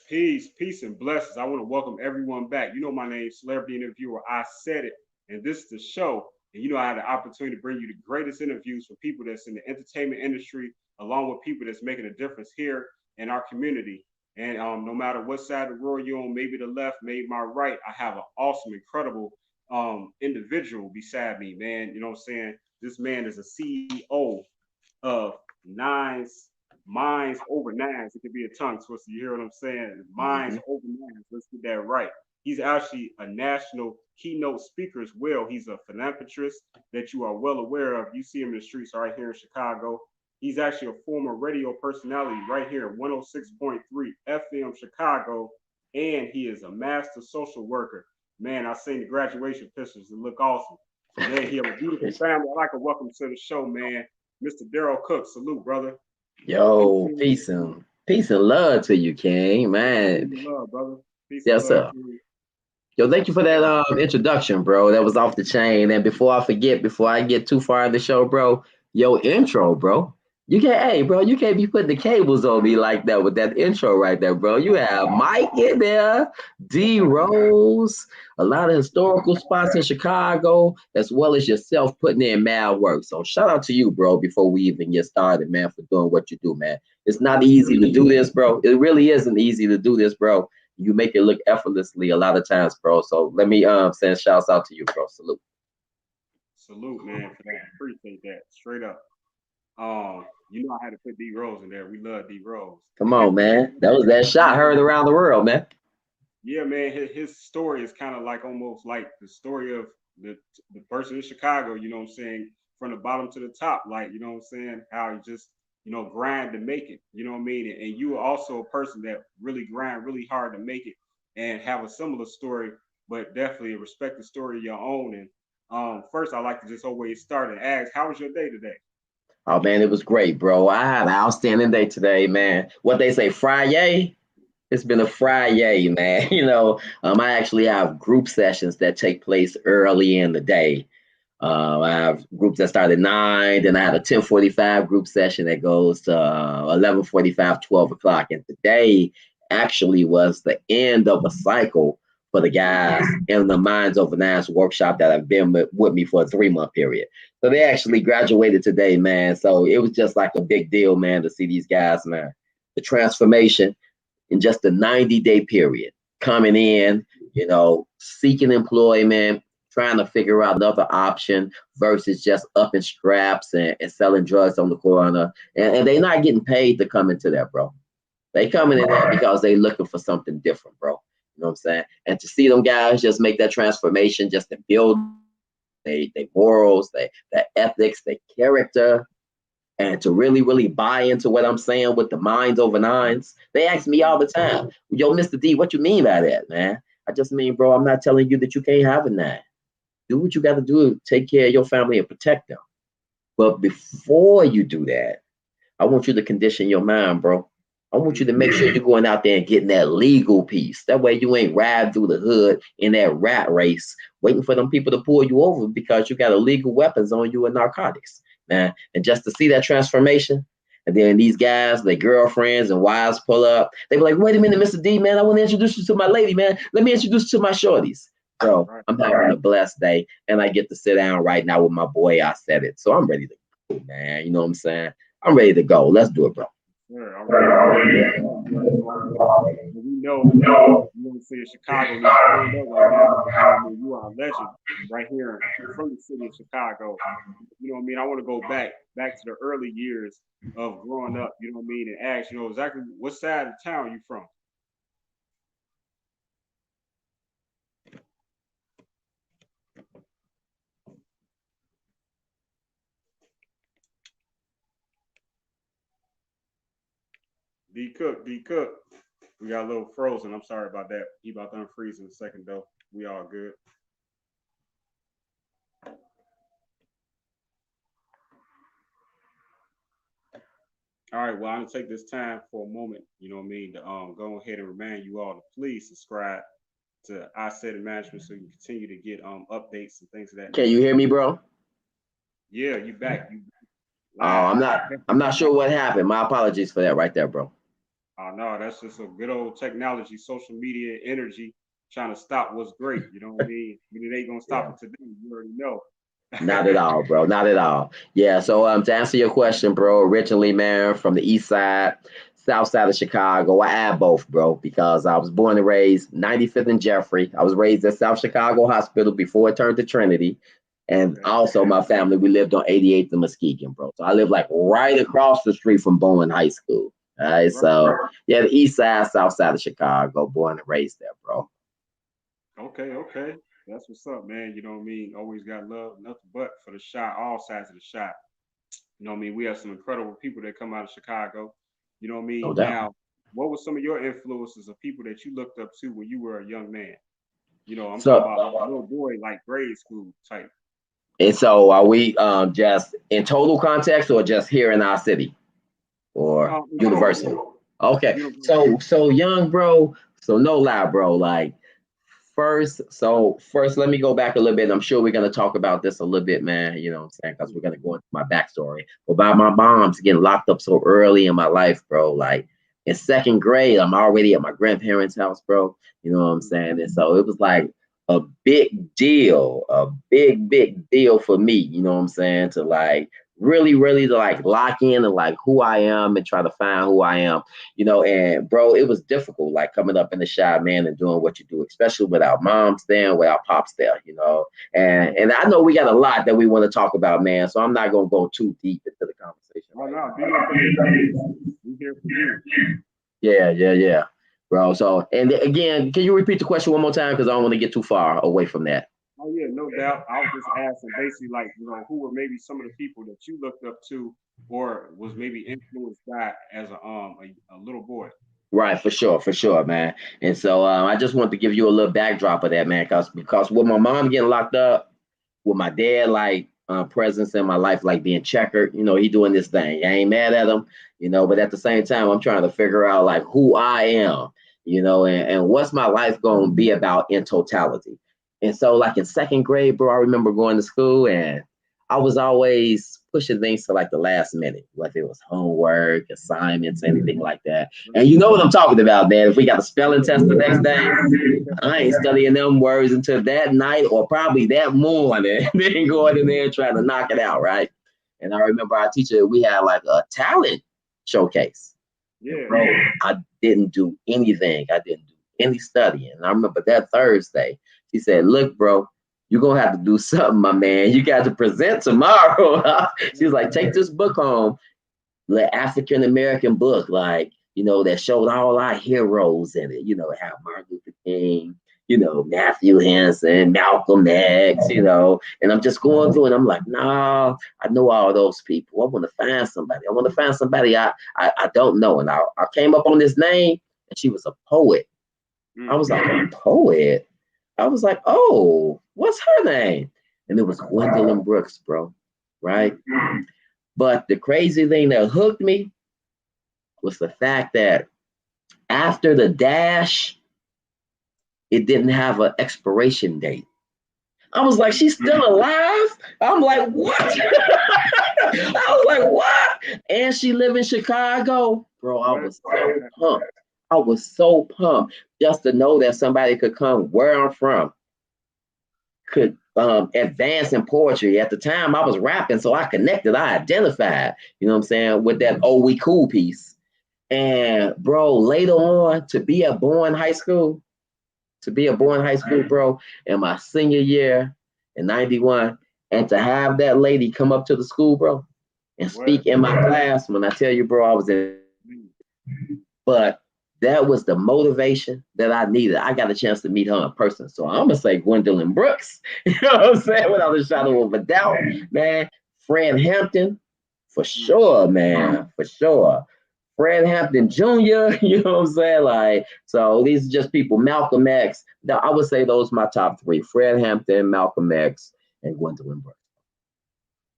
Peace, and blessings. I want to welcome everyone back. You know my name, celebrity interviewer. I said it, and this is the show. And you know I had the opportunity to bring you the greatest interviews for people that's in the entertainment industry, along with people that's making a difference here in our community. And no matter what side of the world you're on, maybe the left, maybe my right, I have an awesome, incredible individual beside me, man. You know what I'm saying? This man is a CEO of Nines Minds Over Nines. It could be a tongue twister. You hear what I'm saying? Minds Mhm. Over Nines. Let's get that right. He's actually a national keynote speaker as well. He's a philanthropist that you are well aware of. You see him in the streets right here in Chicago. He's actually a former radio personality right here at 106.3 FM Chicago, and he is a master social worker. Man, I seen the graduation pictures. It look awesome. Man, he have a beautiful family. I like to welcome to the show, man. Mr. Darryl Cook. Salute, brother. How you Yo, feeling? peace and love to you, King, Peace man. and love, brother. Peace and Yes, love sir. to you. Yo, thank you for that Yeah, introduction, bro. That was off the chain. And before I forget, before I get too far in the show, bro, yo, intro, bro. Hey, bro, you can't be putting the cables on me like that with that intro right there, bro. You have Mike in there, D Rose, a lot of historical spots in Chicago, as well as yourself putting in mad work. So shout out to you, bro, before we even get started, man, for doing what you do, man. It's not easy to do this, bro. It really isn't easy to do this, bro. You make it look effortlessly a lot of times, bro. So let me send shouts out to you, bro. Salute. salute, man, for that. Appreciate that. Straight up. You know I had to put D Rose in there. We love D Rose. Come on, man. That was that shot heard around the world, man. Yeah, man, his story is kind of like almost like the story of the the person in Chicago, you know what I'm saying, from the bottom to the top, like, you know what I'm saying, how he just, grind to make it, you know what I mean? And you are also a person that really grind really hard to make it and have a similar story, but definitely respect the story of your own. And first, I like to just always start and ask, how was your day today? Oh man, it was great, bro. I had an outstanding day today, man. What they say, Friday? It's been a Friday, man. I actually have group sessions that take place early in the day. I have groups that start at 9, then I had a 10:45 group session that goes to 11:45, 12 o'clock. And today actually was the end of a cycle for the guys in the Minds Over Nines workshop that have been with me for a 3-month period. So they actually graduated today, man. So it was just like a big deal, man, to see these guys, man. The transformation in just a 90-day period coming in, seeking employment, trying to figure out another option versus just upping straps and selling drugs on the corner. And they're not getting paid to come into that, bro. They coming in there because they looking for something different, bro. You know what I'm saying? And to see them guys just make that transformation, just to build they morals, their ethics, their character, and to really, really buy into what I'm saying with the minds over nines. They ask me all the time, yo, Mr. D, what you mean by that, man? I just mean, bro, I'm not telling you that you can't have a nine. Do what you got to do to take care of your family and protect them. But before you do that, I want you to condition your mind, bro. I want you to make sure you're going out there and getting that legal piece. That way you ain't riding through the hood in that rat race, waiting for them people to pull you over because you got illegal weapons on you and narcotics, man. And just to see that transformation, and then these guys, their girlfriends and wives pull up. They be like, wait a minute, Mr. D, man, I want to introduce you to my lady, man. Let me introduce you to my shorties. Bro, Right. I'm having a blessed day, and I get to sit down right now with my boy. I said it. So I'm ready to go, man. You know what I'm saying? I'm ready to go. Let's do it, bro. Sure, already. We know, you know, the city of Chicago needs to stand up right now because, you know what I mean, you are a legend right here from the city of Chicago. You know what I mean? I want to go back to the early years of growing up, you know what I mean, and ask, exactly what side of town you from. D Cook. We got a little frozen. I'm sorry about that. He about to unfreeze in a second though. We all good. All right, well, I'm gonna take this time for a moment, you know what I mean, to go ahead and remind you all to please subscribe to Isaidit Management so you can continue to get updates and things of that Can you nature. hear me, bro? Yeah, you back, you Oh, live. I'm not sure what happened. My apologies for that right there, bro. Oh no, that's just a good old technology, social media energy trying to stop what's great. You know what I mean? I mean, it ain't gonna stop Yeah. it today. You already know. Not at all, bro. Not at all. Yeah. So to answer your question, bro, originally, man, from the east side, south side of Chicago, I add both, bro, because I was born and raised 95th and Jeffrey. I was raised at South Chicago Hospital before it turned to Trinity. And Okay. also my family, we lived on 88th and Muskegon, bro. So I live like right across the street from Bowen High School. All right. Right. So yeah, the east side, south side of Chicago, born and raised there, bro. Okay. Okay. That's what's up, man. You know what I mean? Always got love, nothing but for the shot, all sides of the shot. You know what I mean? We have some incredible people that come out of Chicago. You know what I No mean? doubt. Now, what were some of your influences of people that you looked up to when you were a young man? You know, I'm talking So about like a little boy, like grade school type. and so are we just in total context or just here in our city or In total, universal? Okay. universal. So young bro, so no lie, bro. Like first let me go back a little bit. I'm sure we're gonna talk about this a little bit, man. You know what I'm saying? Because we're gonna go into my backstory. But by my mom's getting locked up so early in my life, bro, like in second grade, I'm already at my grandparents' house, bro. You know what I'm saying? And so it was like a big deal, a big deal for me, you know what I'm saying, to like really to like lock in and like who I am and try to find who I am, you know. And bro, it was difficult, like coming up in the shy, man, and doing what you do, especially with our moms there and with our pops there, you know. And I know we got a lot that we want to talk about, man. So I'm not gonna go too deep into the conversation Oh right no, do now. your thing, man. We here for you. Yeah, bro. So and again, can you repeat the question one more time? Because I don't want to get too far away from that. Oh yeah, no doubt. I was just asking basically like, who were maybe some of the people that you looked up to or was maybe influenced by as a little boy. Right, for sure, man. And so I just want to give you a little backdrop of that, man, because with my mom getting locked up, with my dad like presence in my life like being checkered, you know, he doing this thing. I ain't mad at him, you know, but at the same time, I'm trying to figure out like who I am, you know, and what's my life going to be about in totality. And so, like in second grade, bro, I remember going to school and I was always pushing things to like the last minute, whether it was homework, assignments, anything like that. And you know what I'm talking about, man. If we got a spelling test the next day, I ain't studying them words until that night or probably that morning, then going in there and trying to knock it out, right? And I remember our teacher, we had like a talent showcase. And Yeah. bro, I didn't do anything. I didn't do any studying. And I remember that Thursday, she said, look, bro, you're gonna have to do something, my man. You got to present tomorrow. She's like, take this book home, the African American book, like, you know, that showed all our heroes in it. You know, have Martin Luther King, you know, Matthew Henson, Malcolm X, you know. And I'm just going through and I'm like, nah, I know all those people. I want to find somebody. I want to find somebody I don't know. And I came up on this name and she was a poet. I Mm. was like, a poet? I was like, oh, what's her name? And it was Gwendolyn Brooks, bro. Right? Mm. But the crazy thing that hooked me was the fact that after the dash, it didn't have an expiration date. I was like, she's still alive? I'm like, what? I was like, what? And she live in Chicago. Bro, I What? was so pumped. I was so pumped just to know that somebody could come where I'm from, could advance in poetry. At the time, I was rapping, so I connected, I identified, you know what I'm saying, with that Oh We Cool piece. And bro, later on, to be a boy in high school, bro, in my senior year in 91, and to have that lady come up to the school, bro, and What? speak in my class, when I tell you, bro, I was in Mm. but that was the motivation that I needed. I got a chance to meet her in person. So I'm gonna say Gwendolyn Brooks. You know what I'm saying? Without a shadow of a doubt, man. Fred Hampton, for Mm. sure, man. For sure. Fred Hampton Jr., you know what I'm saying? Like, so these are just people. Malcolm X. Now, I would say those are my top three. Fred Hampton, Malcolm X, and Gwendolyn Brooks.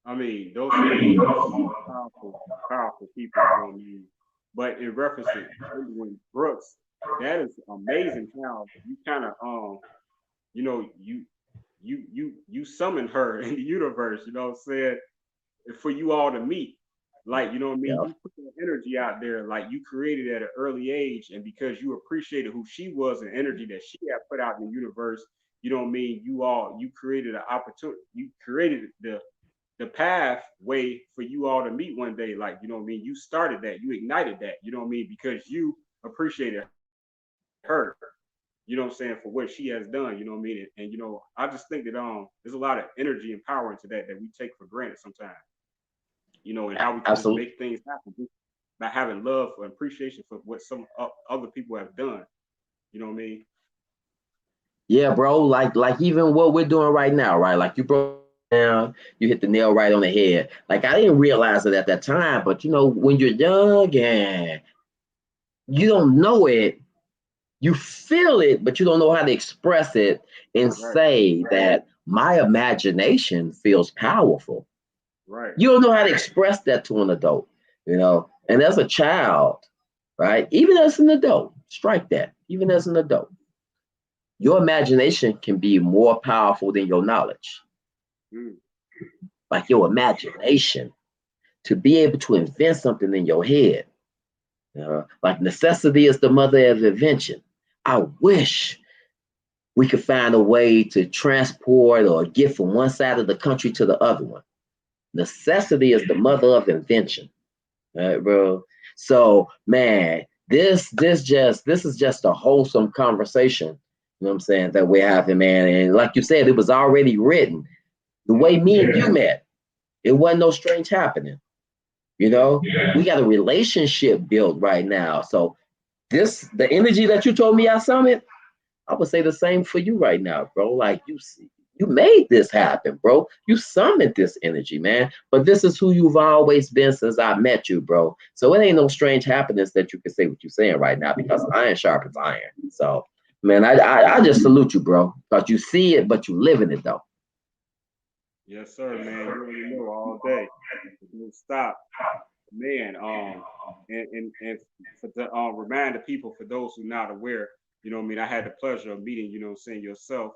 I mean, those three powerful, powerful people, you know what I mean? But in reference to Gwendolyn Brooks, that is amazing how you kind of you know, you summoned her in the universe, you know what I'm saying, for you all to meet. Like, you know what I mean? Yeah, You put that energy out there, like you created at an early age, and because you appreciated who she was and energy that she had put out in the universe, you know what I mean? You created an opportunity, you created the pathway for you all to meet one day. Like, you know what I mean? You started that, you ignited that, you know what I mean? Because you appreciated her, you know what I'm saying, for what she has done, you know what I mean? And you know, I just think that there's a lot of energy and power into that we take for granted sometimes, you know, and how we can just absolutely. make things happen just by having love and appreciation for what some other people have done. You know what I mean? Yeah, bro. Like even what we're doing right now, right? Like you broke down, you hit the nail right on the head. Like I didn't realize it at that time, but you know, when you're young and you don't know it, you feel it, but you don't know how to express it and Right, say that my imagination feels powerful. right, You don't know how to express that to an adult, you know. And as a child, right? Even as an adult, strike that. Even as an adult, your imagination can be more powerful than your knowledge. mm, Like your imagination to be able to invent something in your head. Like necessity is the mother of invention. I wish we could find a way to transport or get from one side of the country to the other one. Necessity is the mother of invention, right, bro? So, man, this is just a wholesome conversation. You know what I'm saying that we're having, man. And like you said, it was already written. The yeah, way me and you met, it wasn't no strange happening. You yeah, know, we got a relationship built right now. So the energy that you told me I summoned, I would say the same for you right now, bro. Like you made this happen, bro. You summoned this energy, man. But this is who you've always been since I met you, bro. So it ain't no strange happenings that you can say what you're saying right now because iron sharpens iron. So, man, I just salute you, bro, because you see it, but you live in it though. yes, sir, man. You already know all day. Don't stop, man. And for the remind the people, for those who not aware, you know what I mean, I had the pleasure of meeting, you know what I'm saying, yourself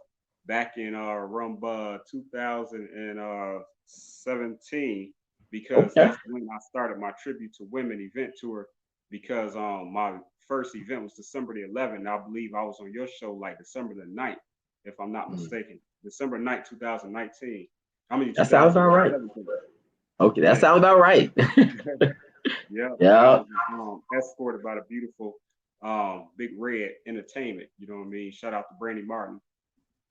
back in Rumba 2017, because Okay. that's when I started my tribute to women event tour, because my first event was December the 11th. I believe I was on your show like December the 9th, if I'm not Mm, mistaken. December 9th, 2019. I mean that sounds about right. 2017. Okay, that Yeah. sounds about right. Yeah, and I Yeah, was escorted by the beautiful Big Red Entertainment. You know what I mean? Shout out to Brandy Martin.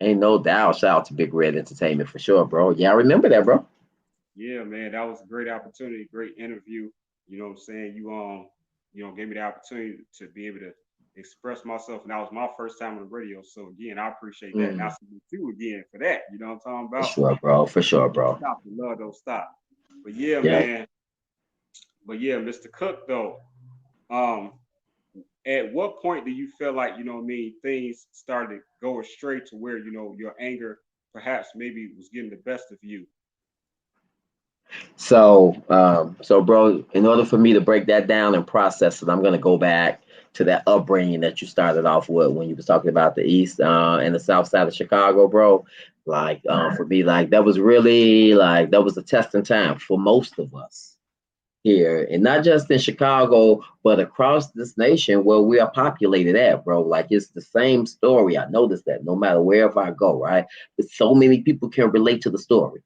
ain't no doubt. Shout out to Big Red Entertainment for sure, bro. Yeah, I remember that, bro. Yeah, man, that was a great opportunity, great interview. You know what I'm saying? You know, gave me the opportunity to be able to express myself, and that was my first time on the radio. So again, I appreciate that, and I Mm, salute you again for that. You know what I'm talking for about? sure, bro. For sure, Don't bro. stop, the love don't stop. But yeah, Yeah. man. But yeah, Mr. Cook though. Um, at what point do you feel like, you know what I mean, things started going straight to where, you know, your anger perhaps maybe was getting the best of you? So, bro, in order for me to break that down and process it, I'm gonna go back to that upbringing that you started off with when you was talking about the east and the south side of Chicago, bro. Like, for me, like that was really like that was a testing time for most of us here, and not just in Chicago, but across this nation where we are populated at, bro. Like it's the same story. I noticed that no matter wherever I go, right? But so many people can relate to the story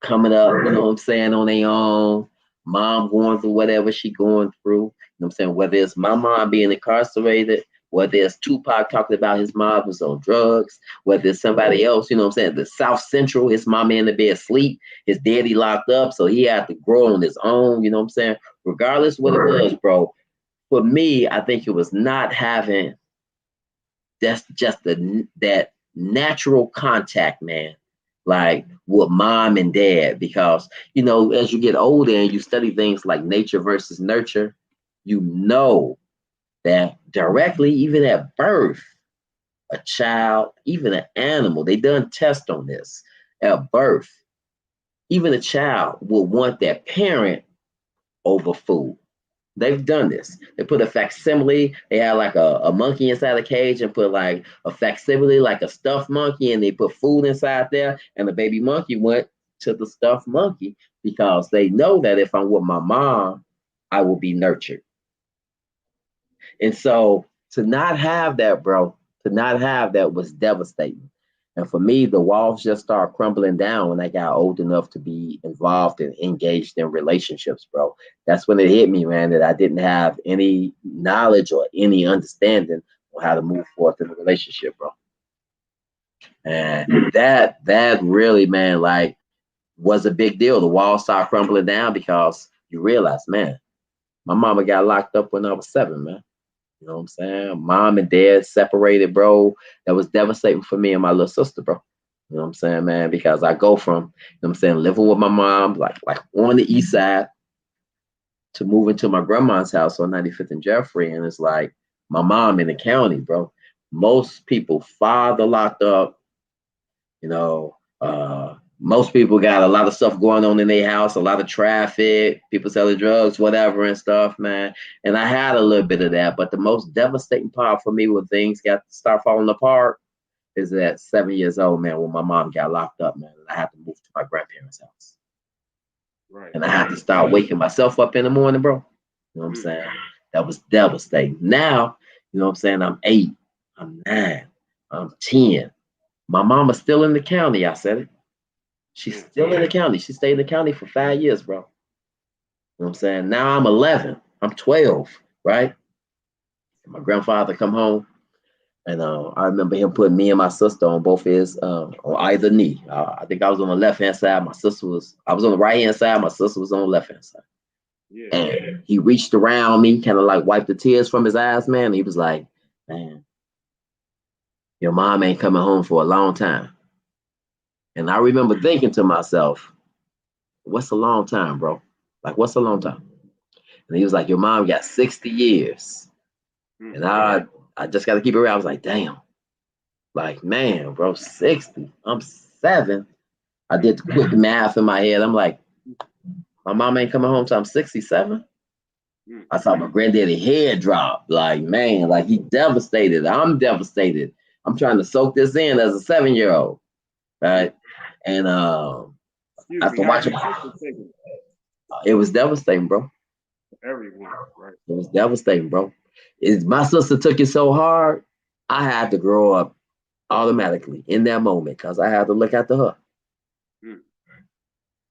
coming up, you know what I'm saying, on their own, mom going through whatever she going through, you know what I'm saying, whether it's my mom being incarcerated, whether it's Tupac talking about his mom was on drugs, whether it's somebody else, you know what I'm saying, the South Central, his mama in the bed asleep, his daddy locked up, so he had to grow on his own, you know what I'm saying, regardless what it was, bro. For me, I think it was not having that's just that natural contact, man. Like with mom and dad, because you know, as you get older and you study things like nature versus nurture, you know that directly, even at birth, a child, even an animal, they done test on this at birth. Even a child will want their parent over food. They've done this. They put a facsimile. They had like a monkey inside a cage and put like a facsimile, like a stuffed monkey, and they put food inside there. And the baby monkey went to the stuffed monkey because they know that if I'm with my mom, I will be nurtured. And so to not have that, bro, to not have that was devastating. And for me, the walls just started crumbling down when I got old enough to be involved and engaged in relationships, bro. That's when it hit me, man, that I didn't have any knowledge or any understanding on how to move forth in a relationship, bro. And that really, man, like was a big deal. The walls started crumbling down because you realize, man, my mama got locked up when I was 7, man. You know what I'm saying? Mom and dad separated, bro. That was devastating for me and my little sister, bro. You know what I'm saying, man? Because I go from, you know what I'm saying, living with my mom, like on the east side, to moving to my grandma's house on 95th and Jeffrey. And it's like my mom in the county, bro. Most people, father locked up, you know, most people got a lot of stuff going on in their house, a lot of traffic, people selling drugs, whatever and stuff, man. And I had a little bit of that, but the most devastating part for me when things got to start falling apart is at 7 years old, man, when my mom got locked up, man, and I had to move to my grandparents' house. Right. And I had to start waking myself up in the morning, bro. You know what I'm saying? That was devastating. Now, you know what I'm saying? I'm 8, I'm 9, I'm 10. My mama's still in the county, I said it. She's still in the county. She stayed in the county for 5 years, bro. You know what I'm saying? Now I'm 11. I'm 12, right? My grandfather come home, and I remember him putting me and my sister on both his, on either knee. I think I was on the left-hand side. I was on the right-hand side. My sister was on the left-hand side. Yeah. And he reached around me, kind of like wiped the tears from his eyes, man. And he was like, man, your mom ain't coming home for a long time. And I remember thinking to myself, what's a long time, bro? Like, what's a long time? And he was like, your mom got 60 years. And I just got to keep it real. I was like, damn. Like, man, bro, 60. I'm 7. I did the quick math in my head. I'm like, my mom ain't coming home till I'm 67. I saw my granddaddy head drop. Like, man, like he devastated. I'm devastated. I'm trying to soak this in as a 7-year-old. Right. And after watching, it was devastating, bro. Everyone, right? It was devastating, bro. My sister took it so hard, I had to grow up automatically in that moment because I had to look after her.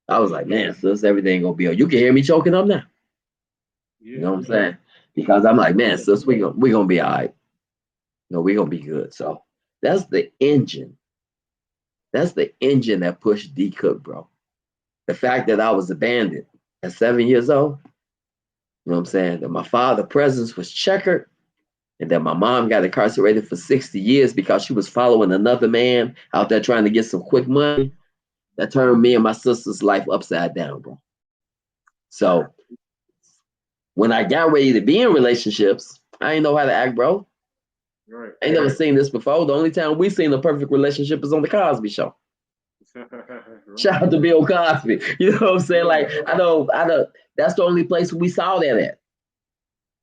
I was like, man, sis, everything gonna be. You can hear me choking up now. You know what I'm saying? Because I'm like, man, sis, we gonna be all right. You know, we gonna be good. So that's the engine. That's the engine that pushed D.Cooke, bro. The fact that I was abandoned at 7 years old. You know what I'm saying? That my father's presence was checkered, and that my mom got incarcerated for 60 years because she was following another man out there trying to get some quick money. That turned me and my sister's life upside down, bro. So when I got ready to be in relationships, I ain't know how to act, bro. Right. I ain't never seen this before. The only time we seen a perfect relationship is on the Cosby Show. Shout out to Bill Cosby. You know what I'm saying? Like, I know that's the only place we saw that at.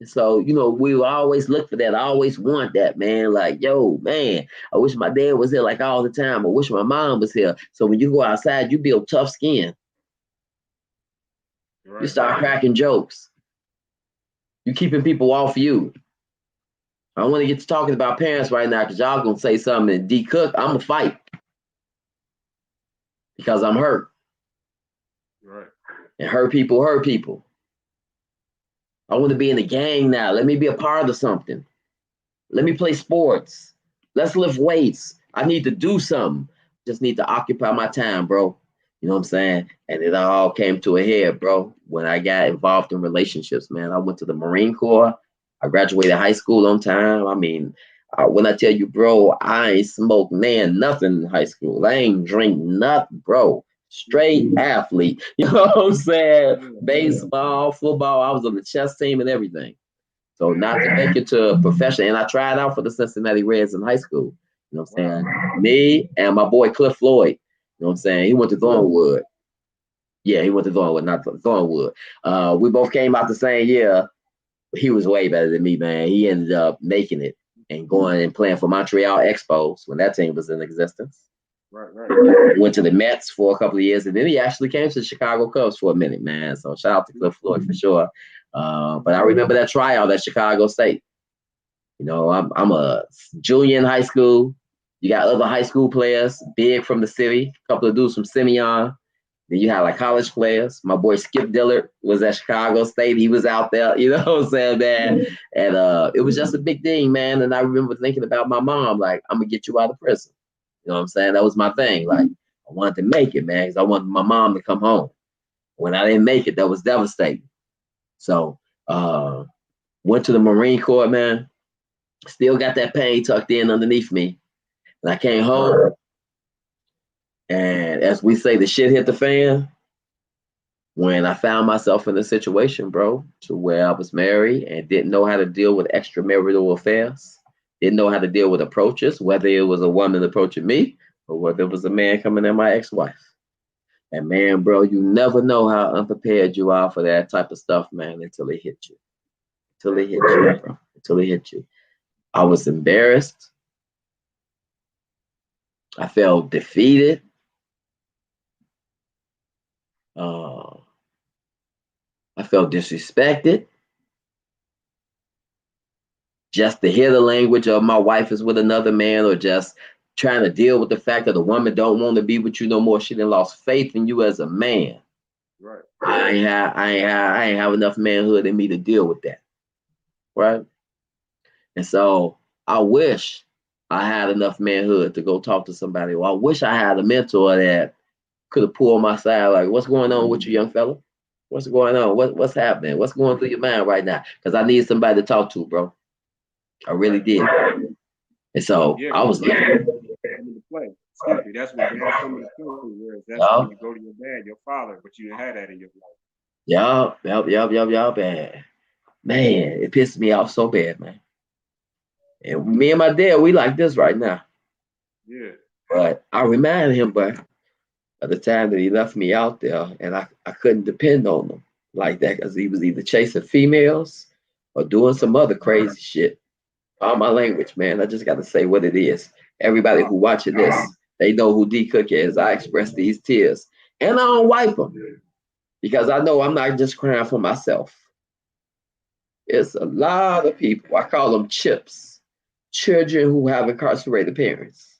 So, you know, we always look for that. I always want that, man. Like, yo, man, I wish my dad was here like all the time. I wish my mom was here. So when you go outside, you build tough skin. Right. You start cracking jokes. You keeping people off you. I don't want to get to talking about parents right now because y'all gonna say something and D.Cooke, I'm gonna fight. Because I'm hurt. Right. And hurt people hurt people. I want to be in a gang now. Let me be a part of something. Let me play sports. Let's lift weights. I need to do something. Just need to occupy my time, bro. You know what I'm saying? And it all came to a head, bro, when I got involved in relationships, man. I went to the Marine Corps. I graduated high school on time. I mean, when I tell you, bro, I ain't smoked, man, nothing in high school. I ain't drink nothing, bro. Straight athlete. You know what I'm saying? Baseball, football. I was on the chess team and everything. So not to make it to a profession. And I tried out for the Cincinnati Reds in high school. You know what I'm saying? Me and my boy Cliff Floyd. You know what I'm saying? He went to Thornwood. Yeah, he went to Thornwood, not Thornwood. We both came out the same year. He was way better than me, man. He ended up making it and going and playing for Montreal Expos when that team was in existence. Right. Went to the Mets for a couple of years, and then he actually came to the Chicago Cubs for a minute, man. So shout out to Cliff Floyd for sure. But I remember that tryout at Chicago State. You know, I'm a junior in high school. You got other high school players, big from the city, a couple of dudes from Simeon. Then you had like college players. My boy Skip Dillard was at Chicago State. He was out there, you know what I'm saying, man? And it was just a big thing, man. And I remember thinking about my mom, like, I'm gonna get you out of prison. You know what I'm saying? That was my thing. Like, I wanted to make it, man, because I wanted my mom to come home. When I didn't make it, that was devastating. So went to the Marine Corps, man. Still got that pain tucked in underneath me. And I came home. And as we say, the shit hit the fan when I found myself in a situation, bro, to where I was married and didn't know how to deal with extramarital affairs, didn't know how to deal with approaches, whether it was a woman approaching me or whether it was a man coming at my ex-wife. And man, bro, you never know how unprepared you are for that type of stuff, man, until it hit you. Until it hit you, bro. Until it hit you. I was embarrassed. I felt defeated. I felt disrespected. Just to hear the language of my wife is with another man, or just trying to deal with the fact that a woman don't want to be with you no more. She done lost faith in you as a man. Right. I ain't have enough manhood in me to deal with that. Right. And so I wish I had enough manhood to go talk to somebody. Or I wish I had a mentor that could have pulled my side, like, what's going on with you, young fella? What's going on? What's happening? What's going through your mind right now? Because I need somebody to talk to, bro. I really did. And so I was like, play. Excuse me, that's when dad come into school, whereas that's when you go to your dad, your father, but you didn't have that in your life. Yup, bad. Man, it pissed me off so bad, man. And me and my dad, we like this right now. Yeah. But I reminded him, but at the time that he left me out there, and I couldn't depend on him like that, because he was either chasing females or doing some other crazy shit. All my language, man. I just got to say what it is. Everybody who watching this, they know who D.Cooke is. I express these tears, and I don't wipe them because I know I'm not just crying for myself. It's a lot of people. I call them chips, children who have incarcerated parents.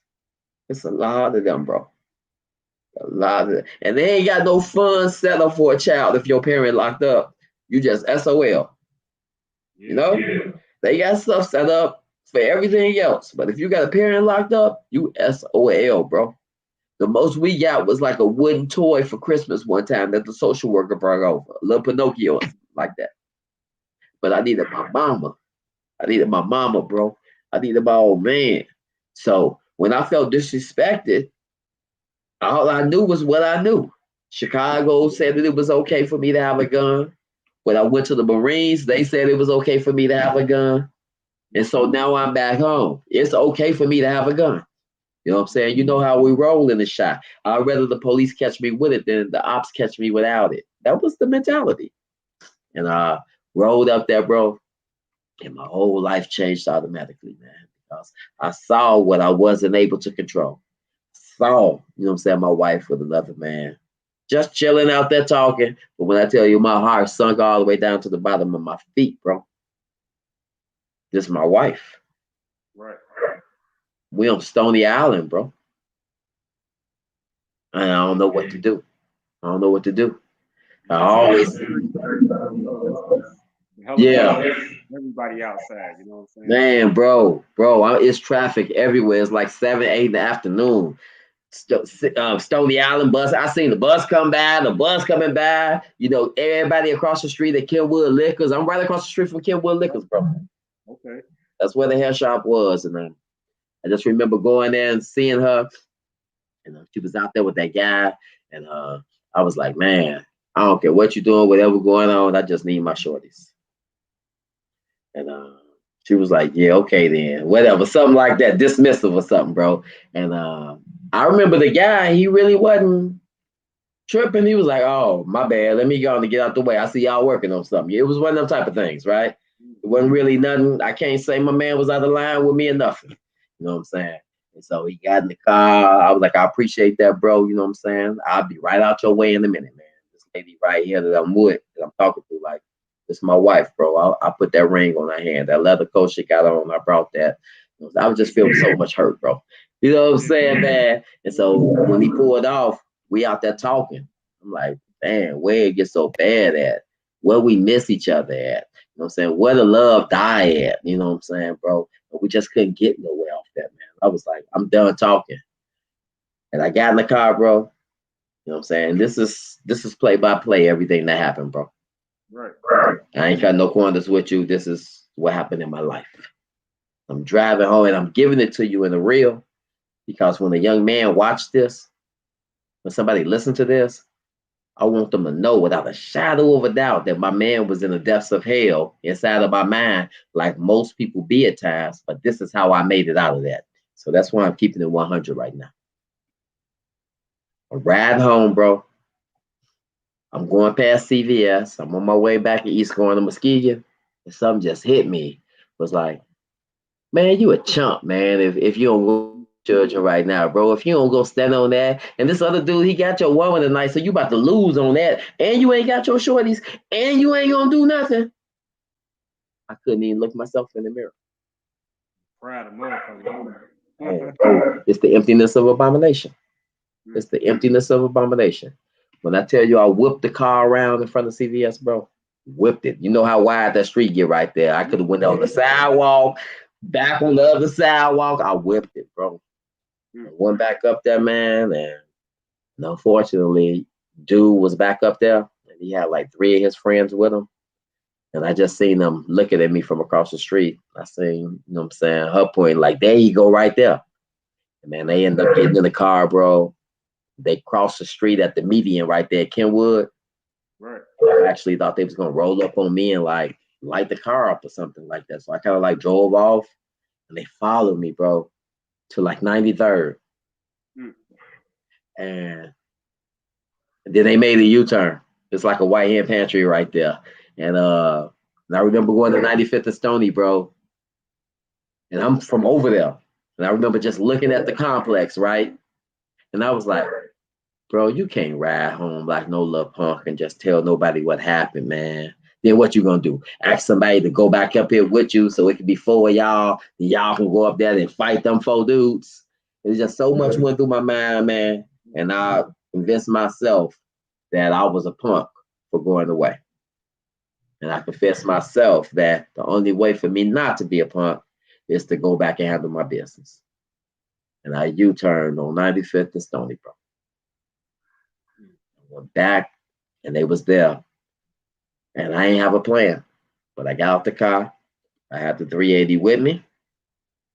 It's a lot of them, bro. A lot of, and they ain't got no fun set up for a child if your parent locked up. You just SOL. You know, they got stuff set up for everything else. But if you got a parent locked up, you SOL, bro. The most we got was like a wooden toy for Christmas one time that the social worker brought over, a little Pinocchio or something like that. But I needed my mama. I needed my mama, bro. I needed my old man. So when I felt disrespected, all I knew was what I knew. Chicago said that it was okay for me to have a gun. When I went to the Marines, they said it was okay for me to have a gun. And so now I'm back home. It's okay for me to have a gun. You know what I'm saying? You know how we roll in the shot. I'd rather the police catch me with it than the ops catch me without it. That was the mentality. And I rolled up there, bro. And my whole life changed automatically, man. Because I saw what I wasn't able to control. Saw, you know what I'm saying, my wife with another man. Just chilling out there talking. But when I tell you, my heart sunk all the way down to the bottom of my feet, bro. This is my wife. Right. We on Stony Island, bro. And I don't know what to do. I don't know what to do. I always, yeah. Everybody outside, you know what I'm saying? Man, bro, it's traffic everywhere. It's like 7, 8 in the afternoon. Stony Island bus. I seen the bus come by, the bus coming by. You know, everybody across the street at Kenwood Liquors. I'm right across the street from Kenwood Liquors, bro. Okay. That's where the hair shop was, and I just remember going there and seeing her. And she was out there with that guy, and I was like, man, I don't care what you're doing, whatever going on. I just need my shorties. And she was like, yeah, okay then, whatever, something like that, dismissive or something, bro. And I remember the guy, he really wasn't tripping. He was like, oh, my bad, let me go on and get out the way. I see y'all working on something. It was one of them type of things, right? It wasn't really nothing. I can't say my man was out of line with me or nothing. You know what I'm saying? And so he got in the car. I was like, I appreciate that, bro. You know what I'm saying? I'll be right out your way in a minute, man. This lady right here that I'm with, that I'm talking to, like, this is my wife, bro. I put that ring on her hand. That leather coat she got on, I brought that. I was just feeling so much hurt, bro. You know what I'm saying, man? And so when he pulled off, we out there talking. I'm like, man, where it gets so bad at? Where we miss each other at? You know what I'm saying? Where the love die at? You know what I'm saying, bro? But we just couldn't get nowhere off that, man. I was like, I'm done talking. And I got in the car, bro. You know what I'm saying? This is play by play, everything that happened, bro. Right. I ain't got no corners with you. This is what happened in my life. I'm driving home and I'm giving it to you in the real, because when a young man watch this, when somebody listen to this, I want them to know without a shadow of a doubt that my man was in the depths of hell inside of my mind, like most people be at times, but this is how I made it out of that. So that's why I'm keeping it 100 right now. I ride home, bro. I'm going past CVS. I'm on my way back east going to Muskegon, and something just hit me. It was like, man, you a chump, man. If you don't go children right now, bro. If you don't go stand on that, and this other dude, he got your woman tonight, so you about to lose on that, and you ain't got your shorties, and you ain't gonna do nothing. I couldn't even look myself in the mirror. Proud of motherfucker. Man, bro, it's the emptiness of abomination. It's the emptiness of abomination. When I tell you I whipped the car around in front of CVS, bro, whipped it. You know how wide that street get right there. I could have went on the sidewalk, back on the other sidewalk. I whipped it, bro. I went back up there, man, and unfortunately, dude was back up there, and he had like 3 of his friends with him. And I just seen them looking at me from across the street. I seen, you know what I'm saying, her point, like, there you go right there. And man, they ended up getting in the car, bro. They crossed the street at the median right there at Kenwood. Right. I actually thought they was gonna roll up on me and like light the car up or something like that. So I kind of like drove off, and they followed me, bro, to like 93rd. And then they made a U-turn. It's like a white hand pantry right there. And I remember going to 95th and Stony, bro. And I'm from over there. And I remember just looking at the complex, right? And I was like, bro, you can't ride home like no little punk and just tell nobody what happened, man. Then what you gonna do? Ask somebody to go back up here with you so it can be 4 of y'all, and y'all can go up there and fight them 4 dudes. There's just so much went through my mind, man. And I convinced myself that I was a punk for going away. And I confessed myself that the only way for me not to be a punk is to go back and handle my business. And I U-turned on 95th and Stony, bro. I went back, and they was there. And I ain't have a plan. But I got out the car. I had the 380 with me.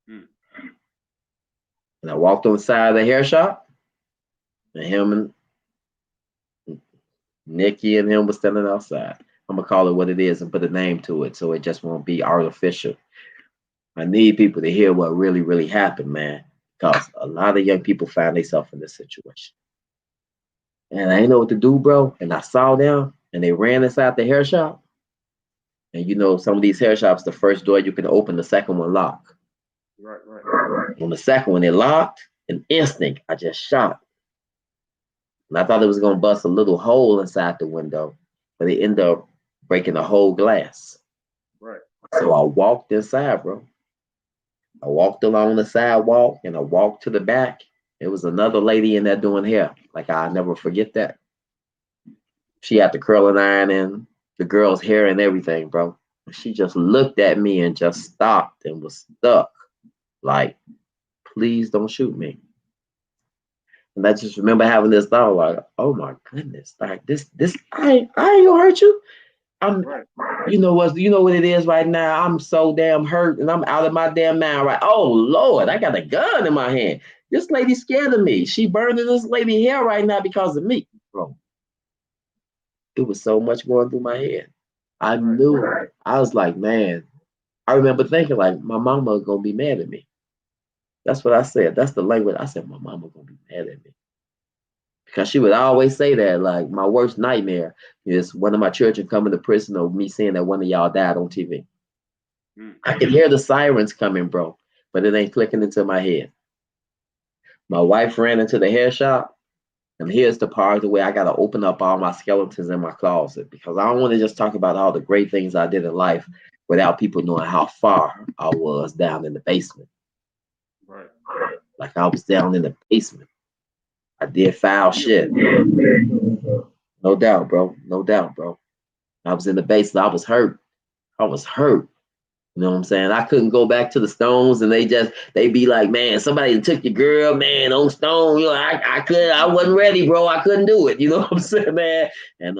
And I walked on the side of the hair shop. And him and Nikki and him was standing outside. I'm gonna call it what it is and put a name to it so it just won't be artificial. I need people to hear what really, really happened, man. Because a lot of young people find themselves in this situation. And I didn't know what to do, bro. And I saw them and they ran inside the hair shop. And you know, some of these hair shops, the first door you can open, the second one lock. Right. On the second one, it locked. An instinct, I just shot. And I thought it was gonna bust a little hole inside the window, but it ended up breaking the whole glass. Right. So I walked inside, bro. I walked along the sidewalk and I walked to the back. There was another lady in there doing hair. Like, I'll never forget that. She had the curling iron in the girl's hair and everything, bro. She just looked at me and just stopped and was stuck. Like, please don't shoot me. And I just remember having this thought, like, oh my goodness, like this, I ain't gonna hurt you. Right. You know what it is right now. I'm so damn hurt and I'm out of my damn mind. Right? Oh Lord, I got a gun in my hand. This lady's scared of me. She burning this lady hair right now because of me, bro. It was so much going through my head. I knew. I was like, man. I remember thinking, like, my mama gonna be mad at me. That's what I said. That's the language. I said, my mama gonna be mad at me. Because she would always say that, like, my worst nightmare is one of my children coming to prison or me seeing that one of y'all died on TV. I can hear the sirens coming, bro, but it ain't clicking into my head. My wife ran into the hair shop, and here's the part of the way I got to open up all my skeletons in my closet because I don't want to just talk about all the great things I did in life without people knowing how far I was down in the basement. Right. Like I was down in the basement. I did foul Yeah. shit. No doubt, bro. No doubt, bro. I was in the basement. I was hurt. I was hurt. You know what I'm saying? I couldn't go back to the Stones, and they be like, man, somebody took your girl, man, on Stone. You know, I wasn't ready, bro. I couldn't do it. You know what I'm saying, man? And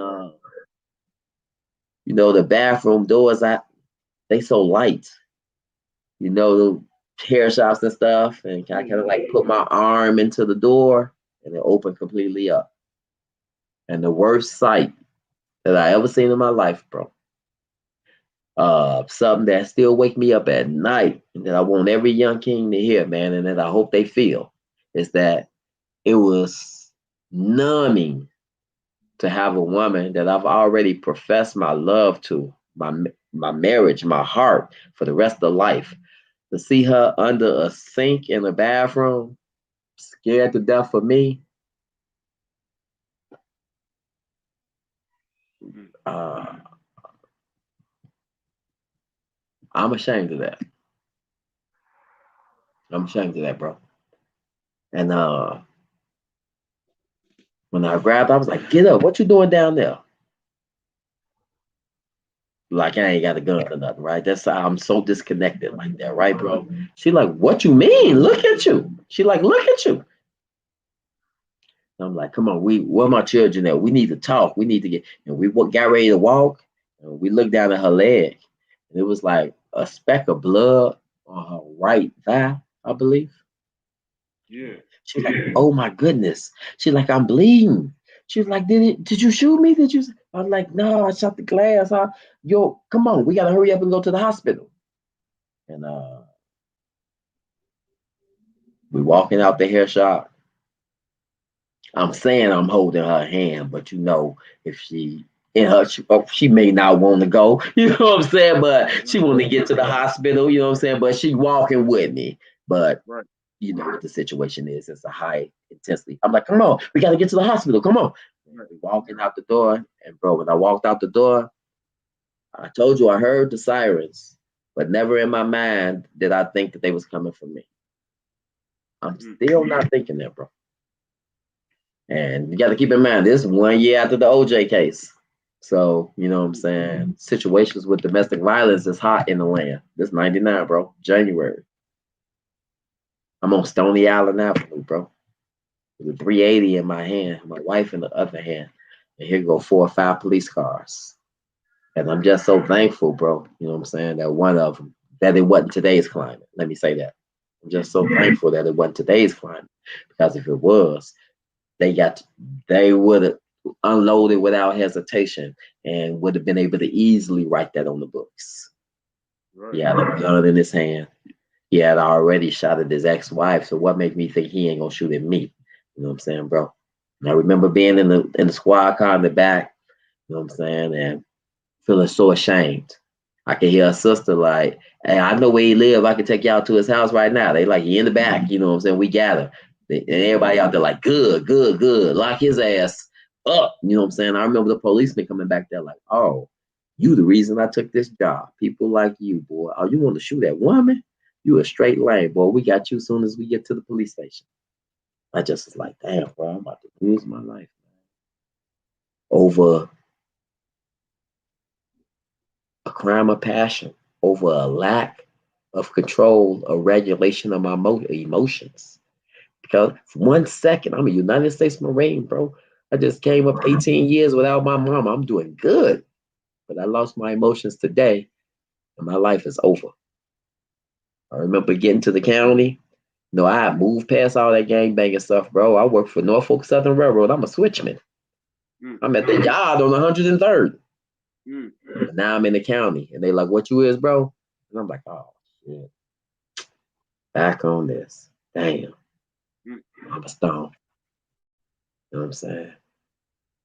you know, the bathroom doors, they so light. You know, the hair shops and stuff, and I kind of like put my arm into the door, and it opened completely up. And the worst sight that I ever seen in my life, bro. Something that still wake me up at night and that I want every young king to hear, man, and that I hope they feel is that it was numbing to have a woman that I've already professed my love to, my marriage, my heart for the rest of life. To see her under a sink in the bathroom, scared to death for me, uh, I'm ashamed of that. I'm ashamed of that, bro. And when I grabbed, I was like, "Get up! What you doing down there?" Like I ain't got a gun or nothing, right? That's I'm so disconnected like that, right, bro? She like, "What you mean? Look at you." She like, "Look at you." I'm like, "Come on, where my children at? We need to talk. We need to get." And we got ready to walk, and we looked down at her leg, and it was like a speck of blood on her right thigh, I believe. Yeah. She's like, "Oh my goodness." She's like, "I'm bleeding." She's like, Did you shoot me? Did you?" I was like, "No, I shot the glass. Huh? Yo, come on, we gotta hurry up and go to the hospital." And we walking out the hair shop. I'm saying I'm holding her hand, but you know, if she may not want to go. You know what I'm saying? But she want to get to the hospital. You know what I'm saying? But she walking with me. But Right. you know what the situation is. It's a high intensity. I'm like, come on, we got to get to the hospital. Come on. Right. We walking out the door, and bro, when I walked out the door, I told you I heard the sirens, but never in my mind did I think that they was coming for me. I'm still not thinking that, bro. And you got to keep in mind, this is 1 year after the OJ case. So, you know what I'm saying? Situations with domestic violence is hot in the land. This 99, bro. January. I'm on Stony Island Avenue, bro. With a 380 in my hand, my wife in the other hand. And here go 4 or 5 police cars. And I'm just so thankful, bro. You know what I'm saying? That one of them, that it wasn't today's climate. Let me say that. I'm just so thankful that it wasn't today's climate. Because if it was, they would have unloaded without hesitation and would have been able to easily write that on the books. Right. He had a gun in his hand. He had already shot at his ex-wife. So what makes me think he ain't gonna shoot at me? You know what I'm saying, bro? And I remember being in the squad car in the back, you know what I'm saying, and feeling so ashamed. I could hear a sister like, "Hey, I know where he live. I can take y'all to his house right now." They like, "He in the back," you know what I'm saying? We gather. And everybody out there like, "Good, good, good. Lock his ass up." You know what I'm saying? I remember the policeman coming back there like, "Oh, you the reason I took this job. People like you, boy. Oh, you want to shoot at woman? You a straight lane, boy. We got you as soon as we get to the police station." I just was like, "Damn, bro, I'm about to lose my life over a crime of passion, over a lack of control or regulation of my emotions." Because for 1 second, I'm a United States Marine, bro. I just came up 18 years without my mom. I'm doing good. But I lost my emotions today, and my life is over. I remember getting to the county. You know, I had moved past all that gang banging stuff, bro. I work for Norfolk Southern Railroad. I'm a switchman. I'm at the yard on 103rd. And now I'm in the county. And they like, "What you is, bro?" And I'm like, "Oh, shit. Back on this. Damn. I'm a stone." You know what I'm saying?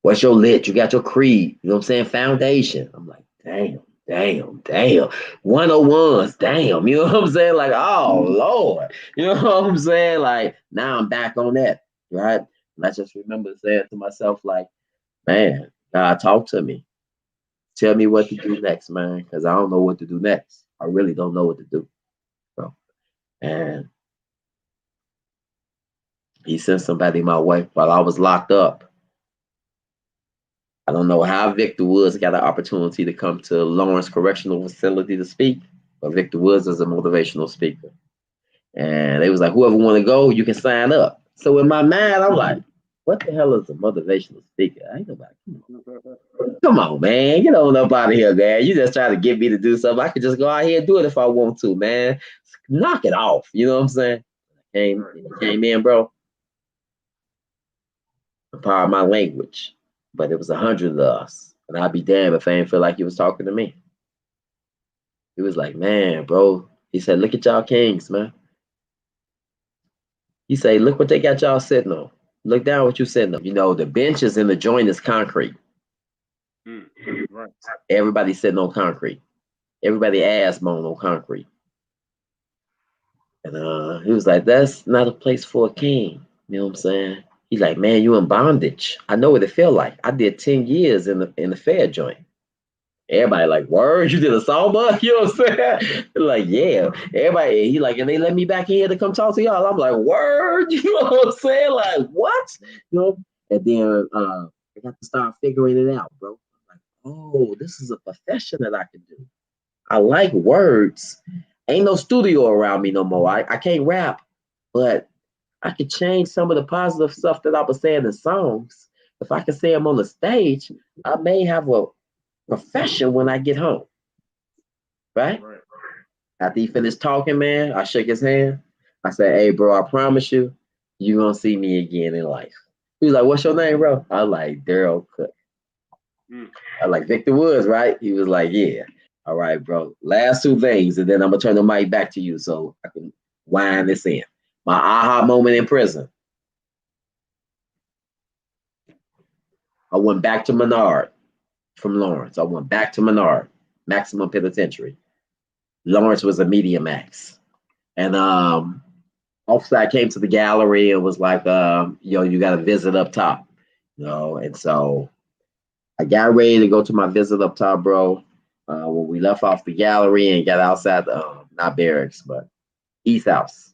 "What's your lit? You got your creed." You know what I'm saying? Foundation. I'm like, "Damn. damn, 101s, damn, you know what I'm saying? Like, oh Lord, you know what I'm saying? Like, now I'm back on that, right? And I just remember saying to myself, like, man, God, talk to me. Tell me what to do next, man, because I don't know what to do next. I really don't know what to do. So, and he sent somebody my way while I was locked up. I don't know how Victor Woods got an opportunity to come to Lawrence Correctional Facility to speak, but Victor Woods is a motivational speaker. And they was like, whoever want to go, you can sign up. So in my mind, I'm like, what the hell is a motivational speaker? I ain't nobody. Come on, man. Get on up out of here, man. You just try to get me to do something. I could just go out here and do it if I want to, man. Knock it off. You know what I'm saying? Came in, bro. The power of my language. But it was 100 of us. And I'd be damned if I didn't feel like he was talking to me. He was like, man, bro. He said, look at y'all kings, man. He said, look what they got y'all sitting on. Look down what you sitting on. You know, the benches in the joint is concrete. Right. Everybody sitting on concrete. Everybody ass bone on concrete. And he was like, that's not a place for a king. You know what I'm saying? He's like, man, you in bondage. I know what it feel like. I did 10 years in the fair joint. Everybody like, word, you did a samba? You know what I'm saying? Like, yeah. Everybody, he like, and they let me back in here to come talk to y'all. I'm like, word, you know what I'm saying? Like, what? You know? And then I got to start figuring it out, bro. I'm like, oh, this is a profession that I can do. I like words. Ain't no studio around me no more. I can't rap, but I could change some of the positive stuff that I was saying in songs. If I can say them on the stage, I may have a profession when I get home. Right? After he finished talking, man, I shook his hand. I said, hey, bro, I promise you, you're going to see me again in life. He was like, what's your name, bro? I was like, Darryl Cook. I was like, Victor Woods, right? He was like, yeah. All right, bro. Last two things, and then I'm going to turn the mic back to you so I can wind this in. My aha moment in prison. I went back to Menard from Lawrence. I went back to Menard, maximum penitentiary. Lawrence was a medium max. And officer, I came to the gallery and was like, yo, you got to visit up top. You know, and so I got ready to go to my visit up top, bro. When we left off the gallery and got outside, not barracks, but East House.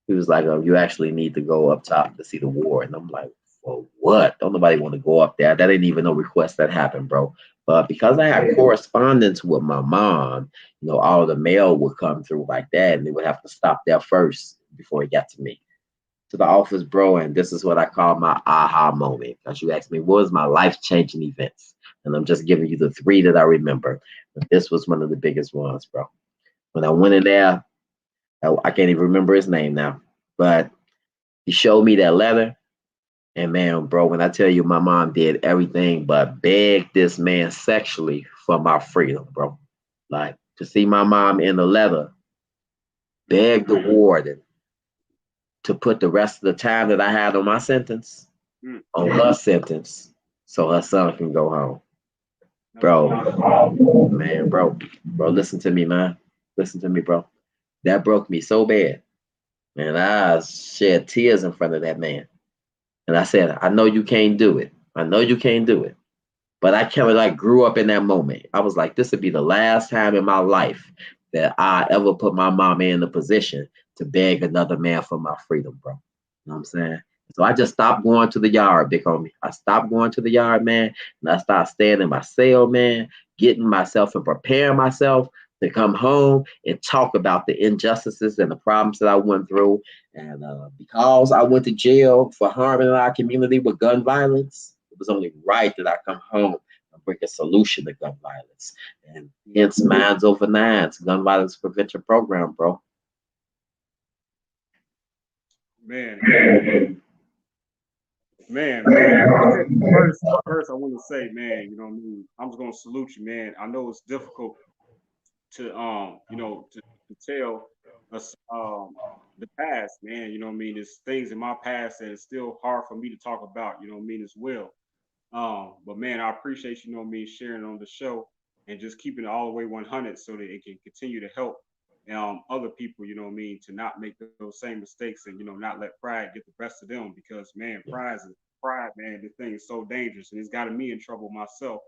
He was like, you actually need to go up top to see the war. And I'm like, well, what? Don't nobody want to go up there. That ain't even no request that happened, bro. But because I had correspondence with my mom, you know, all the mail would come through like that, and they would have to stop there first before it got to me. To the office, bro, and this is what I call my aha moment. Because you asked me, what was my life-changing events? And I'm just giving you the three that I remember. But this was one of the biggest ones, bro. When I went in there, I can't even remember his name now, but he showed me that letter. And man, bro, when I tell you my mom did everything but beg this man sexually for my freedom, bro. Like to see my mom in the letter, beg the warden to put the rest of the time that I had on my sentence on her sentence so her son can go home. Bro, man, bro, listen to me, man. Listen to me, bro. That broke me so bad. Man, I shed tears in front of that man. And I said, I know you can't do it. I know you can't do it. But I kind of like grew up in that moment. I was like, this would be the last time in my life that I ever put my mama in a position to beg another man for my freedom, bro. You know what I'm saying? So I just stopped going to the yard, big homie. I stopped going to the yard, man. And I started staying in my cell, man, getting myself and preparing myself to come home and talk about the injustices and the problems that I went through. And because I went to jail for harming our community with gun violence, it was only right that I come home and bring a solution to gun violence. And hence Minds Over Nines, gun violence prevention program, bro. Man, first, I want to say, man, you know what I mean? I'm just gonna salute you, man. I know it's difficult to to tell us the past, man. You know what I mean? There's things in my past that is still hard for me to talk about, you know what I mean, as well. But man, I appreciate you know what I mean sharing on the show. and just keeping it all the way 100 so that it can continue to help other people, you know what I mean, to not make those same mistakes and, you know, not let pride get the best of them because, man, Yeah. pride, man, this thing is so dangerous and it's gotten me in trouble myself.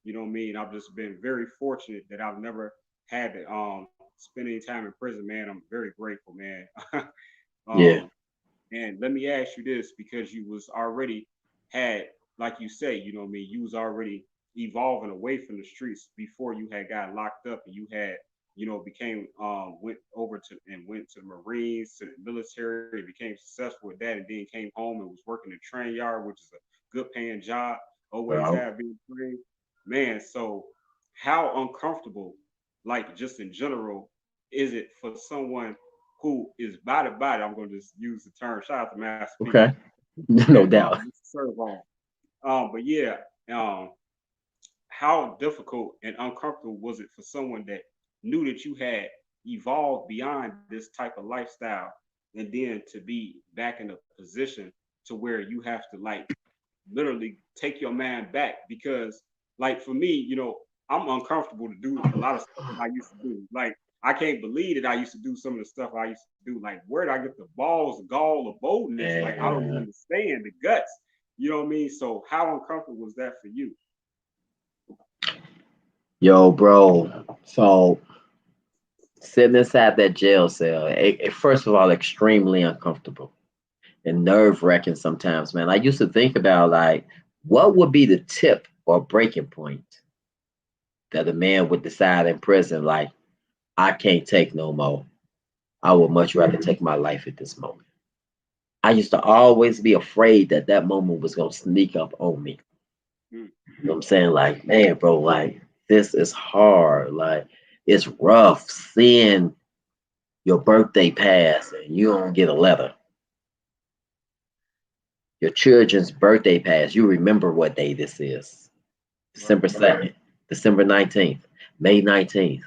You know what I mean? I've just been very fortunate that I've never had to spend any time in prison, man. I'm very grateful, man. Yeah. um, and let me ask you this, because you was already had, like you say, you know what I mean, you was already evolving away from the streets before you had got locked up and you had, you know, became went over to and went to the Marines, to the military, became successful with that, and then came home and was working the train yard, which is a good paying job, always Bro. have been trained. Man, so how uncomfortable, like just in general, is it for someone who is body body? I'm going to just use the term. Shout out to Master P. Okay. And No doubt. serve on. But yeah, um, how difficult and uncomfortable was it for someone that knew that you had evolved beyond this type of lifestyle, and then to be back in a position to where you have to like literally take your man back? Because like for me, you know, I'm uncomfortable to do a lot of stuff that I used to do. Like I can't believe that I used to do some of the stuff I used to do. Like where did I get the balls, the gall, the boldness? Like I don't even And understand the guts. You know what I mean? So how uncomfortable was that for you? yo, bro. So sitting inside that jail cell, first of all, extremely uncomfortable and nerve wracking sometimes, man. I used to think about like, what would be the tip or breaking point that a man would decide in prison, like, I can't take no more. I would much rather take my life at this moment. I used to always be afraid that that moment was going to sneak up on me. Mm, You know what I'm saying? Like, man, bro, like, this is hard. Like, it's rough seeing your birthday pass and you don't get a letter. Your children's birthday pass, you remember what day this is. right. December 2nd, December 19th, May 19th.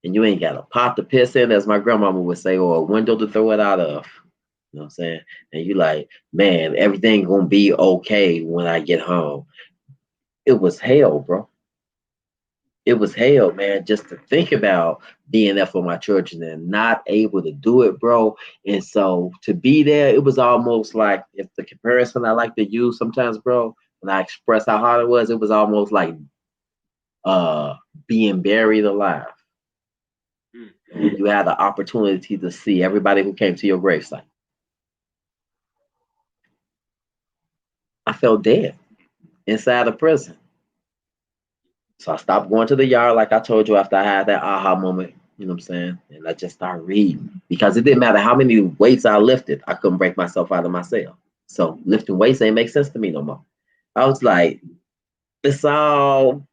And you ain't got a pot to piss in, as my grandmama would say, or a window to throw it out of. You know what I'm saying? And you like, man, everything gonna be okay when I get home. It was hell, bro. It was hell, man, just to think about being there for my children and not able to do it, bro. And so to be there, it was almost like, if the comparison I like to use sometimes, bro, when I express how hard it was almost like uh being buried alive. Mm, And you had the opportunity to see everybody who came to your gravesite. I felt dead inside the prison. So I stopped going to the yard, like I told you, after I had that aha moment. You know what I'm saying? And I just started reading because it didn't matter how many weights I lifted, I couldn't break myself out of my cell. So lifting weights ain't make sense to me no more. I was like, it's all,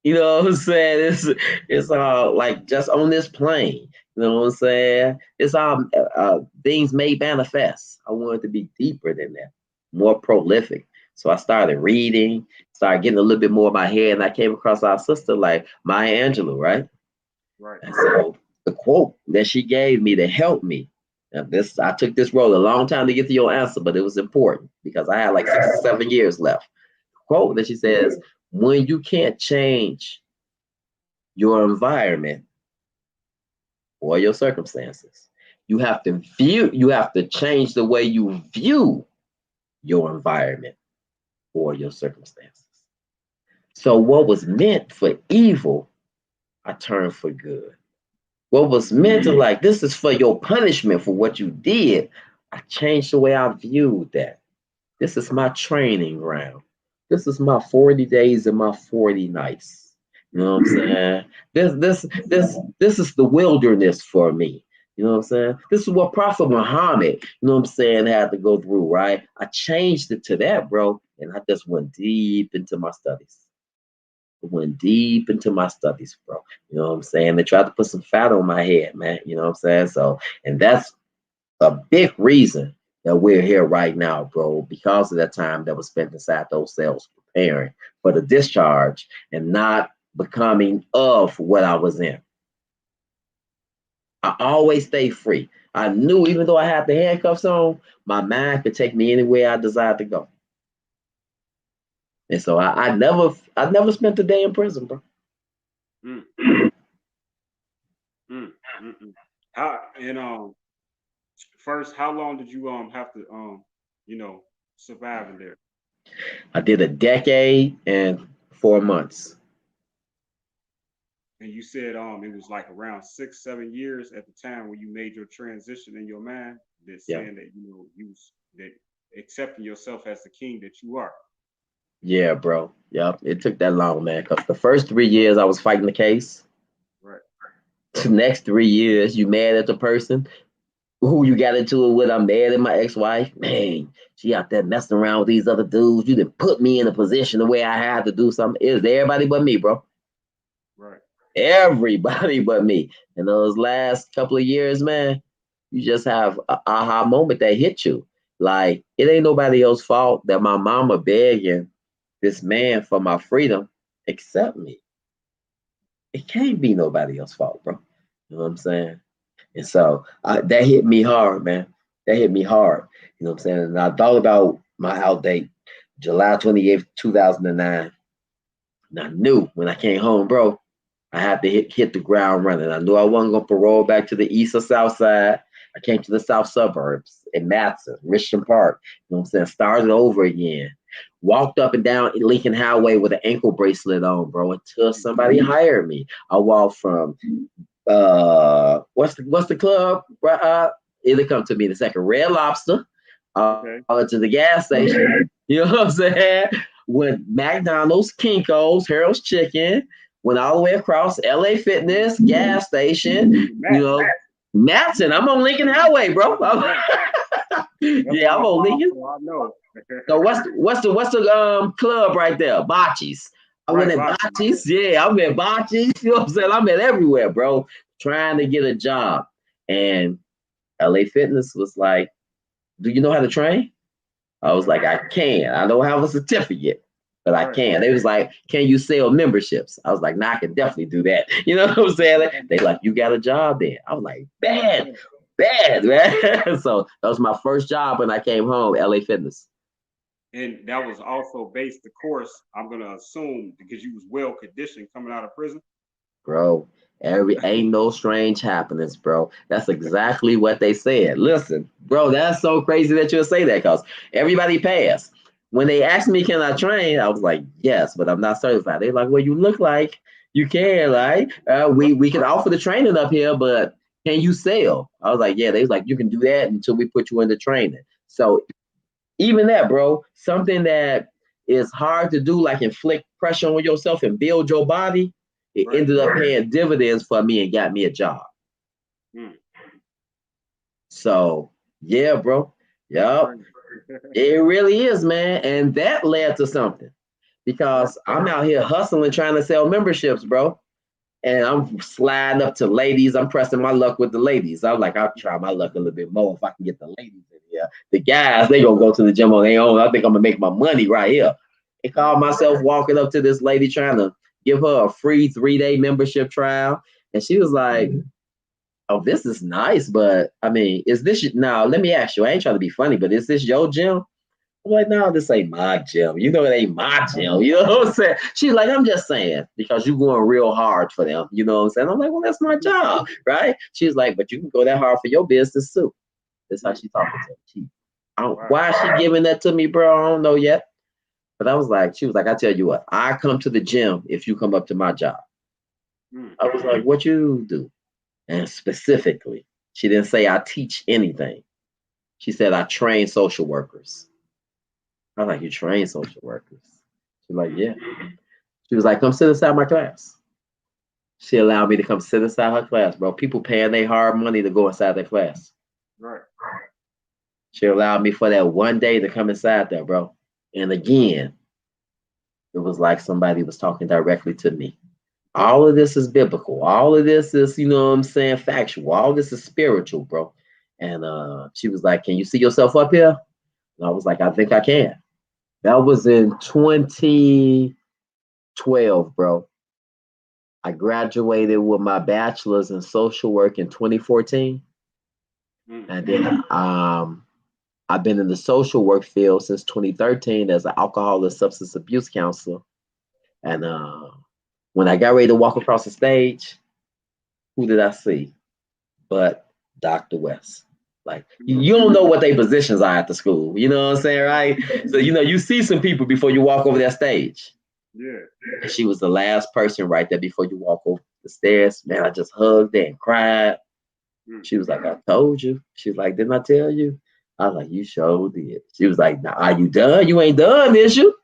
you know what I'm saying? It's all like just on this plane. You know what I'm saying? It's all things made manifest. I wanted to be deeper than that, more prolific. So I started reading, started getting a little bit more of my head, and I came across our sister like Maya Angelou, right? right. And so the quote that she gave me to help me. Now this I took this role a long time to get to your answer, but it was important because I had like 6 or 7 years left. Quote that she says, when you can't change your environment or your circumstances, you have to change the way you view your environment or your circumstances. So what was meant for evil, I turned for good. What was meant to like, this is for your punishment for what you did, I changed the way I viewed that. This is my training ground. This is my 40 days and my 40 nights. You know what I'm saying? This is the wilderness for me. You know what I'm saying? This is what Prophet Muhammad, you know what I'm saying, had to go through, right? I changed it to that, bro. And I just went deep into my studies. Went deep into my studies, bro. You know what I'm saying? They tried to put some fat on my head, man. You know what I'm saying? So, and that's a big reason that we're here right now, bro, because of that time that was spent inside those cells preparing for the discharge and not becoming of what I was in. I always stay free. I knew even though I had the handcuffs on, my mind could take me anywhere I desired to go. And so I never spent a day in prison, bro. Mm, mm, mm, mm. How and first, how long did you have to you know, survive in there? I did a decade and 4 months. And you said it was like around 6, 7 years at the time when you made your transition in your mind, that Yeah. saying that that accepting yourself as the king that you are. Yeah, bro. Yep. It took that long, man. Because the first 3 years I was fighting the case. Right. The next 3 years, you mad at the person who you got into it with. I'm mad at my ex-wife. Man, she out there messing around with these other dudes. You didn't put me in a position the way I had to do something. It was everybody but me, bro. Right. Everybody but me. And those last couple of years, man, you just have a aha moment that hit you. Like, it ain't nobody else's fault that my mama begging this man for my freedom except me. It can't be nobody else's fault, bro. You know what I'm saying? And so that hit me hard, man. That hit me hard. You know what I'm saying? And I thought about my out date, July 28th, 2009. And I knew when I came home, bro, I had to hit the ground running. I knew I wasn't going to parole back to the east or south side. I came to the south suburbs in Matson, Richmond Park. You know what I'm saying? Started over again. Walked up and down Lincoln Highway with an ankle bracelet on, bro, until somebody hired me. I walked from what's the club? It'll come to me in a second. Red Lobster, Okay. to the gas station. You know what I'm saying? Went McDonald's, Kinko's, Harold's Chicken. Went all the way across LA Fitness, gas station. You Matt, know, Matson. I'm on Lincoln Highway, bro. yeah, that's Yeah, where I'm I'm on from, Lincoln. so I know. So what's the club right there? Bocce's. I went Right, at Bob. Bocce's. Yeah, I'm at Bocce's. You know what I'm saying? I'm at everywhere, bro. Trying to get a job. And LA Fitness was like, "Do you know how to train?" I was Right, like, "I can. I don't have a certificate, but I right. can." They was like, "Can you sell memberships?" I was like, "Nah, I can definitely do that." You know what I'm saying? They like, "You got a job then?" I was like, "Bad, bad, man." So that was my first job when I came home, LA Fitness. And that was also based, of course, I'm gonna assume because you was well conditioned coming out of prison. Bro. Every ain't no strange happenings, bro. That's exactly what they said. Listen, bro, that's so crazy that you'll say that because everybody passed. When they asked me, can I train? I was like, yes, but I'm not certified. They're like, well, you look like you can, right? We can offer the training up here, but can you sell? I was like, yeah. They was like, you can do that until we put you into training. So even that, bro, something that is hard to do, like inflict pressure on yourself and build your body, it Right. ended up paying dividends for me and got me a job. Mm, So yeah, bro. that's Yep. crazy. It really is, man. And that led to something Right. because I'm out here hustling trying to sell memberships, bro. And I'm sliding up to ladies. I'm pressing my luck with the ladies. I'm like, I'll try my luck a little bit more if I can get the ladies in here. The guys, they gonna go to the gym on their own. I think I'm gonna make my money right here. I Right. called myself walking up to this lady trying to give her a free 3-day membership trial. And she was like, oh, this is nice, but I mean, is this now? Let me ask you, I ain't trying to be funny, but is this your gym? I'm like, no, this ain't my gym. You know, it ain't my gym. You know what I'm saying? She's like, I'm just saying, because you're going real hard for them. You know what I'm saying? I'm like, well, that's my job, right? She's like, but you can go that hard for your business too. That's how she talking to me. Wow. Why is she giving that to me, bro? I don't know yet. But I was like, she was like, I tell you what, I come to the gym if you come up to my job. Mm, I was like, what you do? And specifically, she didn't say I teach anything. She said I train social workers. I was like, you train social workers? She's like, mm, yeah. She was like, come sit inside my class. She allowed me to come sit inside her class, bro. People paying their hard money to go inside their class. right. She allowed me for that one day to come inside there, bro. And again, it was like somebody was talking directly to me. All of this is biblical. All of this is, you know what I'm saying, factual. All this is spiritual, bro. And she was like, can you see yourself up here? And I was like, I think I can. That was in 2012, bro. I graduated with my bachelor's in social work in 2014. Mm, And then I've been in the social work field since 2013 as an alcohol and substance abuse counselor. And When I got ready to walk across the stage, who did I see? But Dr. West. Like you don't know what their positions are at the school. You know what I'm saying, right? So you see some people before you walk over that stage. Yeah. And she was the last person right there before you walk over the stairs. Man, I just hugged her and cried. She was like, I told you. She was like, didn't I tell you? I was like, you sure did. She was like, now, are you done? You ain't done, is you?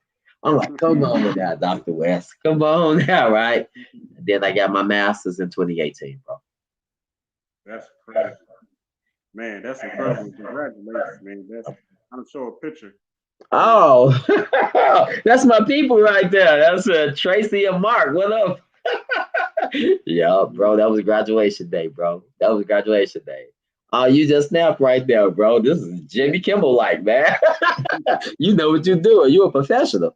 I'm like, come on now, Dr. West. Come on now, right? And then I got my master's in 2018, bro. That's crazy. Man, that's incredible. Congratulations, man. I'm showing a picture. Oh, that's my people right there. That's Tracy and Mark. What up? Yeah, bro, that was graduation day, bro. That was graduation day. Oh, you just snapped right there, bro. This is Jimmy Kimmel like, man. You know what you're doing. You're a professional.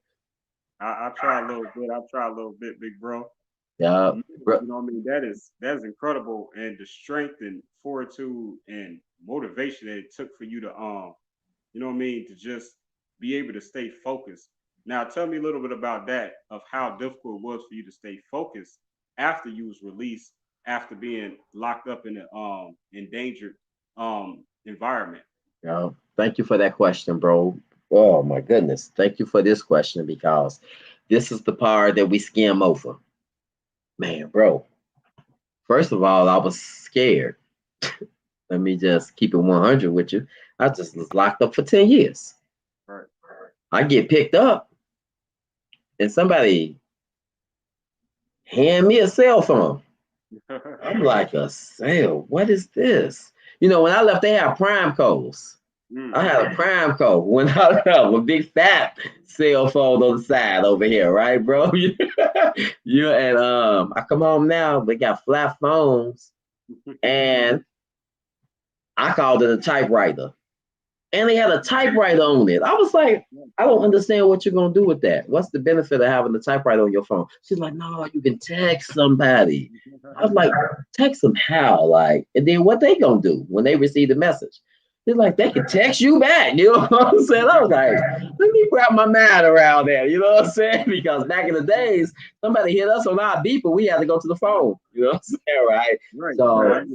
I try a little bit. I try a little bit, big bro. Yeah, You bro. know what I mean? That's incredible. And the strength and fortitude and motivation that it took for you to you know what I mean, to just be able to stay focused. Now tell me a little bit about that, of how difficult it was for you to stay focused after you was released, after being locked up in an endangered environment. Yeah. Thank you for that question, bro. Oh my goodness. Thank you for this question because this is the part that we skim over. Man, bro. First of all, I was scared. Let me just keep it 100 with you. I just was locked up for 10 years. Right. I get picked up and somebody hand me a cell phone. I'm like, a cell? What is this? When I left, they had prime codes. I had a prime code when I left, a big fat cell phone on the side over here, right, bro? And I come home now, they got flat phones, and I called it a typewriter. And they had a typewriter on it. I was like, I don't understand what you're gonna do with that. What's the benefit of having a typewriter on your phone? She's like, no, you can text somebody. I was like, text them how? Like, and then what they gonna do when they receive the message? They're like, they can text you back. You know what I'm saying? I was like, let me wrap my mind around that. You know what I'm saying? Because back in the days, somebody hit us on our beeper, we had to go to the phone. You know what I'm saying, right? Right. So,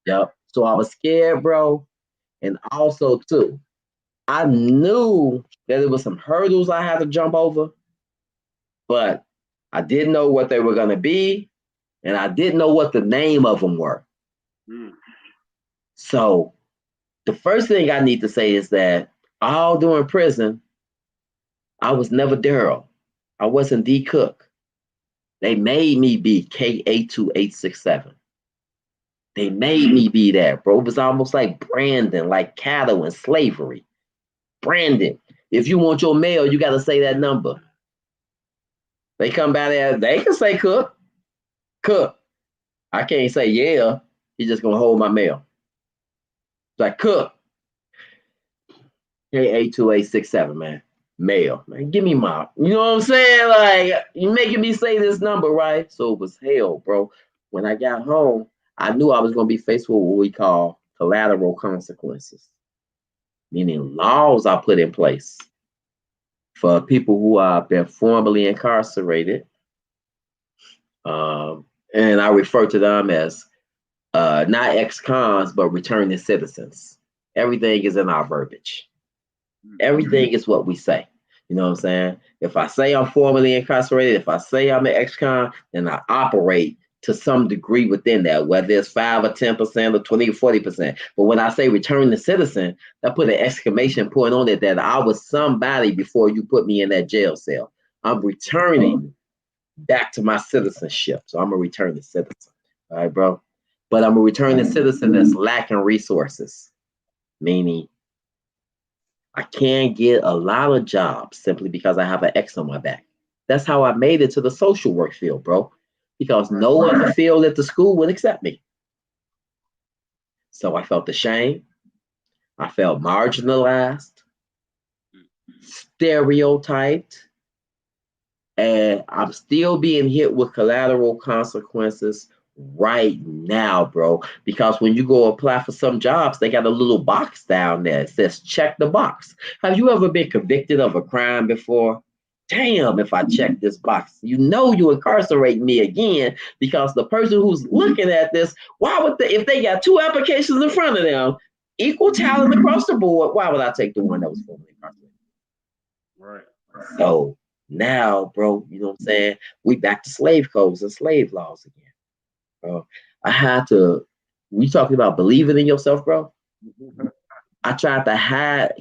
yep. So I was scared, bro. And also, too, I knew that there was some hurdles I had to jump over, but I didn't know what they were going to be, and I didn't know what the name of them were. So the first thing I need to say is that all during prison, I was never Darryl. I wasn't D.Cooke. They made me be K82867. They made me be that, bro. It was almost like Brandon, like cattle and slavery. Brandon, if you want your mail, you got to say that number. They come by there, they can say Cook. Cook. I can't say yeah. He's just going to hold my mail. It's like, Cook. K82867, man. Mail. Man, give me my, you know what I'm saying? Like, you making me say this number, right? So it was hell, bro. When I got home, I knew I was going to be faced with what we call collateral consequences, meaning laws are put in place for people who have been formerly incarcerated. And I refer to them as not ex-cons, but returning citizens. Everything is in our verbiage. Everything is what we say. You know what I'm saying? If I say I'm formerly incarcerated, if I say I'm an ex-con, then I operate to some degree within that, whether it's 5 or 10% or 20 or 40%. But when I say return to citizen, I put an exclamation point on it that I was somebody before you put me in that jail cell. I'm returning back to my citizenship. So I'm a returning citizen. All right, bro? But I'm a returning citizen that's lacking resources, meaning I can't get a lot of jobs simply because I have an X on my back. That's how I made it to the social work field, bro, because no other field at the school would accept me. So I felt ashamed. I felt marginalized, stereotyped, and I'm still being hit with collateral consequences right now, bro. Because when you go apply for some jobs, they got a little box down there. It says check the box. Have you ever been convicted of a crime before? damn, if I check this box, you incarcerate me again, because the person who's looking at this, why would they, if they got two applications in front of them, equal talent across the board, why would I take the one that was formerly incarcerated? Right. So now, bro, you know what I'm saying? We back to slave codes and slave laws again. Bro, I had to, we talking about believing in yourself, bro. I tried to hide.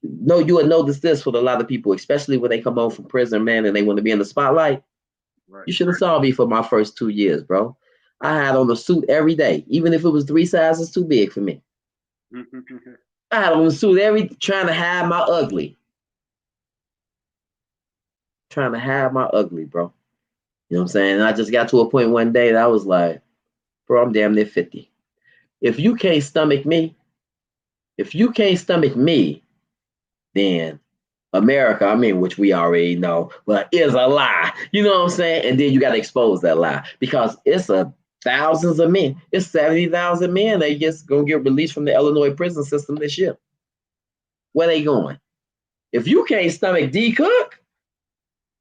No, you would notice this with a lot of people, especially when they come home from prison, man, and they want to be in the spotlight. Right. You should have saw me for my first 2 years, bro. I had on a suit every day, even if it was 3 sizes too big for me. I had on a suit trying to hide my ugly. Trying to hide my ugly, bro. You know what I'm saying? And I just got to a point one day that I was like, bro, I'm damn near 50. If you can't stomach me, then America, I mean, which we already know, but is a lie. You know what I'm saying? And then you got to expose that lie, because it's thousands of men. It's 70,000 men that just gonna get released from the Illinois prison system this year. Where they going? If you can't stomach D.Cooke,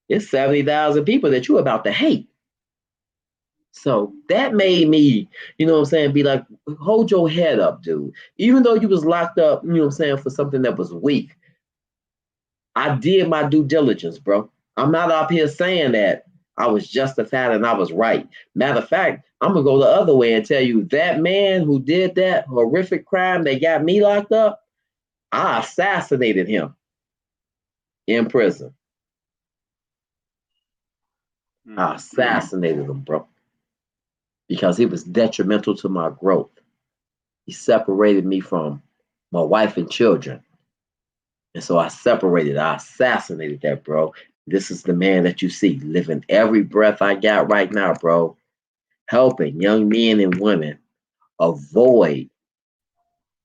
it's 70,000 people that you're about to hate. So that made me, you know what I'm saying, be like, hold your head up, dude. Even though you was locked up, you know what I'm saying, for something that was weak, I did my due diligence, bro. I'm not up here saying that I was justified and I was right. Matter of fact, I'm gonna go the other way and tell you that man who did that horrific crime that got me locked up, I assassinated him in prison. I assassinated him, bro, because he was detrimental to my growth. He separated me from my wife and children. And so I assassinated that, bro. This is the man that you see living every breath I got right now, bro, helping young men and women avoid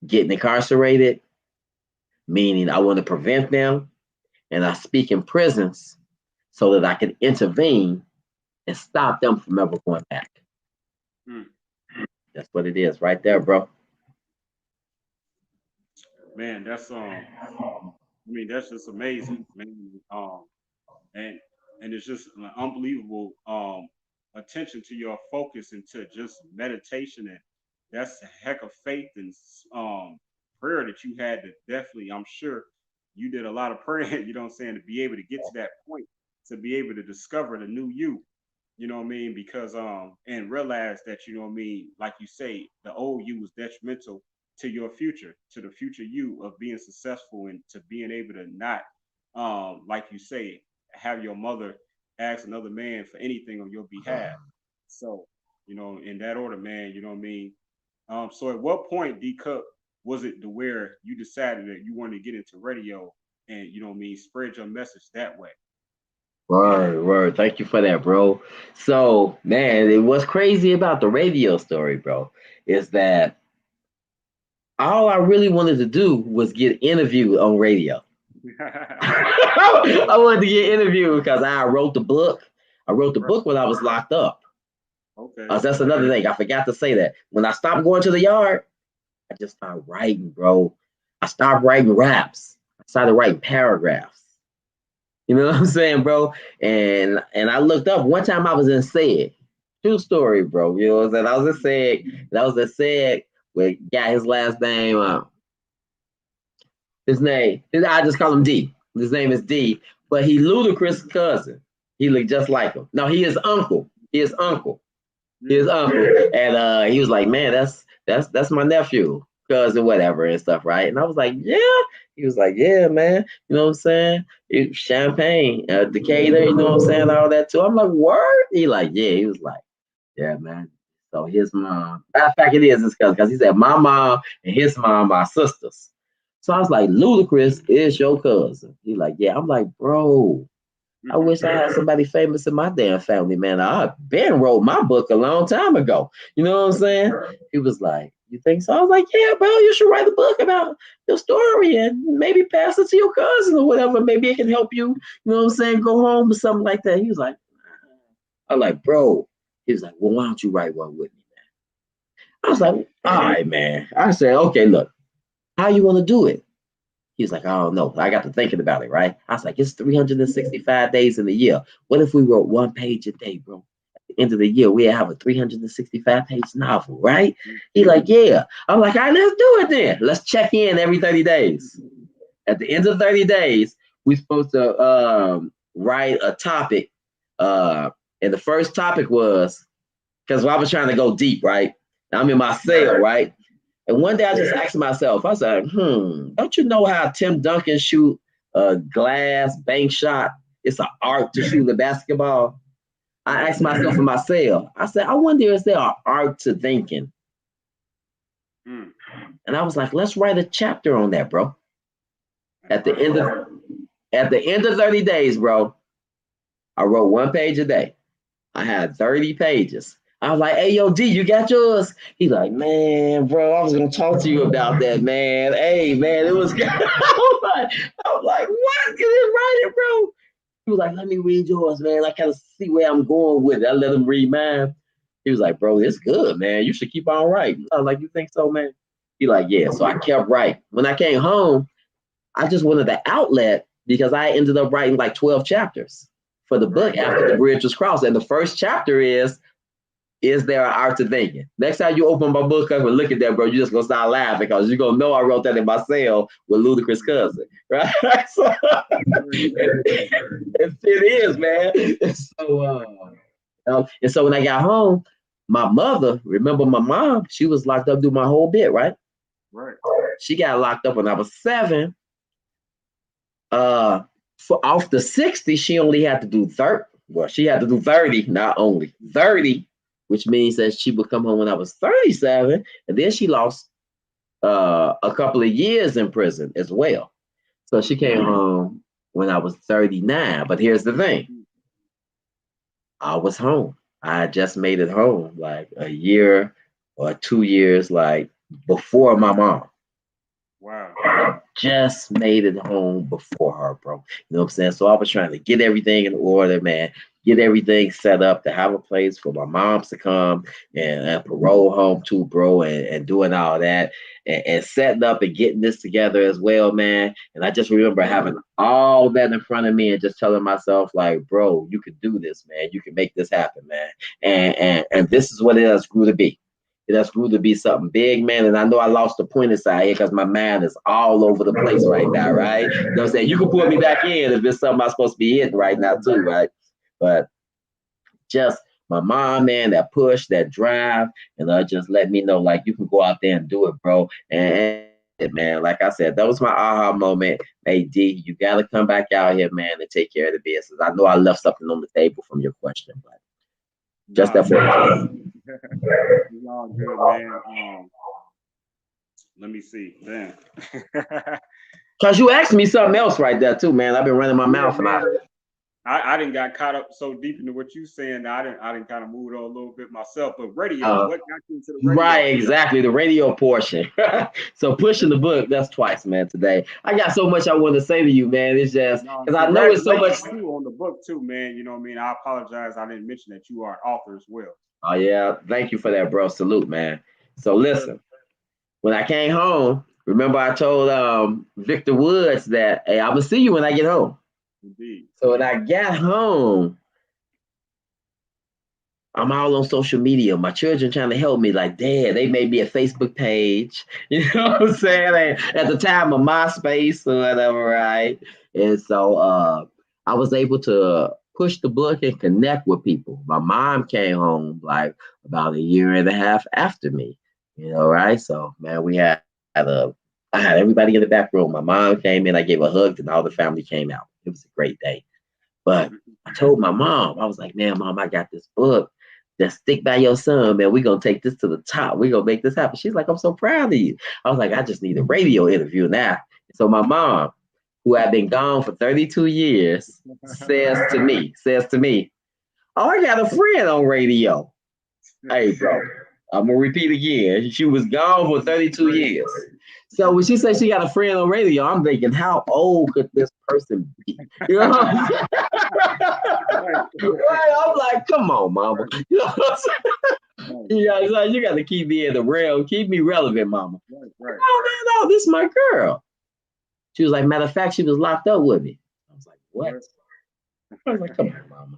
getting incarcerated, meaning I want to prevent them, and I speak in prisons so that I can intervene and stop them from ever going back. That's what it is right there, bro. Man, that's I mean, that's just amazing, man. And it's just an unbelievable attention to your focus into just meditation, and that's a heck of faith and prayer that you had to definitely, I'm sure you did a lot of prayer, you know what I'm saying, to be able to get to that point, to be able to discover the new you know what I mean? Because and realize that, you know what I mean, like you say, the old you was detrimental to your future, to the future you of being successful and to being able to not like you say, have your mother ask another man for anything on your behalf. So, you know, in that order, man, you know what I mean? So at what point, D-Cooke, was it to where you decided that you wanted to get into radio and, you know what I mean, spread your message that way? Word. Thank you for that, bro. So, man, what's crazy about the radio story, bro, is that all I really wanted to do was get interviewed on radio. I wanted to get interviewed because I wrote the book. I wrote the book when I was locked up. Okay. That's another thing. I forgot to say that. When I stopped going to the yard, I just started writing, bro. I stopped writing raps. I started writing paragraphs. You know what I'm saying, bro? And I looked up. One time I was in SEG. True story, bro. You know what I'm saying? I was in SEG. That was a SEG where got his last name. I just call him D. His name is D, but he Ludacris' cousin. He looked just like him. No, he is uncle. His uncle. And he was like, man, that's my nephew, cousin, whatever and stuff, right? And I was like, yeah. He was like, yeah, man. You know what I'm saying? Champagne, Decatur, you know what I'm saying? All that too. I'm like, word? He like, yeah. He was like, yeah, man. So his mom, matter of fact, it is his cousin, because he said my mom and his mom are sisters. So I was like, Ludacris is your cousin. He like, yeah. I'm like, bro, I wish I had somebody famous in my damn family, man. I been wrote my book a long time ago. You know what I'm saying? He was like, you think so? I was like, yeah, bro, you should write a book about your story and maybe pass it to your cousin or whatever. Maybe it can help you, you know what I'm saying, go home or something like that. He was like, I'm like, bro. He was like, well, why don't you write one with me, man? I was like, all right, man. I said, okay, look, how you want to do it? He was like, I don't know. I got to thinking about it, right? I was like, it's 365 days in the year. What if we wrote 1 page a day, bro? At the end of the year, we have a 365-page novel, right? He like, yeah. I'm like, all right, let's do it then. Let's check in every 30 days. At the end of 30 days, we're supposed to write a topic. And the first topic was, because I was trying to go deep, right? I'm in my cell, right? And one day I just asked myself, I was like, don't you know how Tim Duncan shoot a glass bank shot? It's an art to shoot a basketball. I asked myself in my cell, I said, I wonder is there an art to thinking? And I was like, let's write a chapter on that, bro. At the end of 30 days, bro, I wrote 1 page a day. I had 30 pages. I was like, hey, yo, D, you got yours? He's like, man, bro, I was going to talk to you about that, man. Hey, man, it was good. I was like, what? Get it right, bro. He was like, let me read yours, man. I kind of see where I'm going with it. I let him read mine. He was like, bro, it's good, man. You should keep on writing. I was like, you think so, man? He like, yeah. So I kept writing. When I came home, I just wanted the outlet because I ended up writing like 12 chapters for the book after the bridge was crossed. And the first chapter is there an art to thinking? Next time you open my book up and look at that, bro, you're just going to start laughing because you're going to know I wrote that in my cell with Ludacris' cousin, right? So, it is, man. And so when I got home, my mother, remember my mom, she was locked up through my whole bit, right? Right. She got locked up when I was 7. For off the 60, she only had to do 30. Well, she had to do 30, not only 30, which means that she would come home when I was 37, and then she lost a couple of years in prison as well. So she came home when I was 39. But here's the thing. I was home. I just made it home like a year or 2 years like before my mom. Wow. I just made it home before her, bro. You know what I'm saying? So I was trying to get everything in order, man. Get everything set up to have a place for my moms to come and parole home too, bro, and doing all that and setting up and getting this together as well, man. And I just remember having all that in front of me and just telling myself, like, bro, you can do this, man. You can make this happen, man. And this is what it has grew to be. It has grew to be something big, man. And I know I lost the point inside here because my mind is all over the place right now, right? You know what I'm saying? You can pull me back in if it's something I'm supposed to be hitting right now, too, right? But just my mom, man, that push, that drive, and just let me know, like, you can go out there and do it, bro. And man, like I said, that was my aha moment. Hey, D, you got to come back out here, man, and take care of the business. I know I left something on the table from your question, but just that for It's all good, man. Let me see. Damn. Because you asked me something else right there, too, man. I've been running my mouth and I didn't got caught up so deep into what you saying. I didn't kind of move on a little bit myself. But radio, what got you into the radio? Right, exactly, the radio portion. So pushing the book, that's twice, man. Today, I got so much I want to say to you, man. It's just because I know it's so much too on the book too, man. You know what I mean? I apologize. I didn't mention that you are an author as well. Oh yeah, thank you for that, bro. Salute, man. So listen, when I came home, remember I told Victor Woods that, hey, I'm gonna see you when I get home. Indeed. So when I got home, I'm all on social media. My children trying to help me, like, Dad, they made me a Facebook page. You know what I'm saying? At the time of MySpace or whatever, right? And so I was able to push the book and connect with people. My mom came home like about a year and a half after me, you know, right? So, man, I had everybody in the back room. My mom came in, I gave a hug, and all the family came out. It was a great day. But I told my mom, I was like, man, Mom, I got this book. Just stick by your son, man. We're going to take this to the top. We're going to make this happen. She's like, I'm so proud of you. I was like, I just need a radio interview now. So my mom, who had been gone for 32 years, says to me, oh, I got a friend on radio. Hey, bro, I'm going to repeat again. She was gone for 32 years. So when she said she got a friend on radio, I'm thinking, how old could this person be? You know what I'm saying? Right? I'm like, come on, mama. You know what I'm saying? Yeah, you got to keep me in the realm, keep me relevant, mama. Right. Oh, man, no, this is my girl. She was like, matter of fact, she was locked up with me. I was like, what? I was like, come on, mama.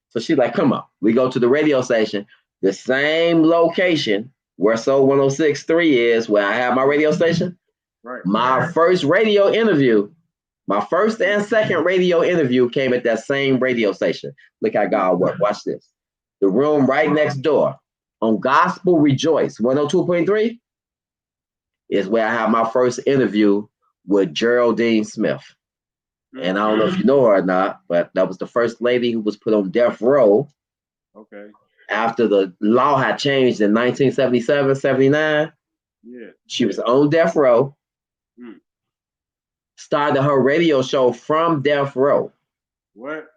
So she's like, come on. We go to the radio station, the same location where Soul 106.3 is, where I have my radio station. Right. My first radio interview, my first and second radio interview came at that same radio station. Look how God worked. Watch this. The room right next door on Gospel Rejoice 102.3 is where I have my first interview with Geraldine Smith. And I don't know if you know her or not, but that was the first lady who was put on death row. Okay. After the law had changed in 1977, 79. Yeah. She was on death row. Started her radio show from death row. What?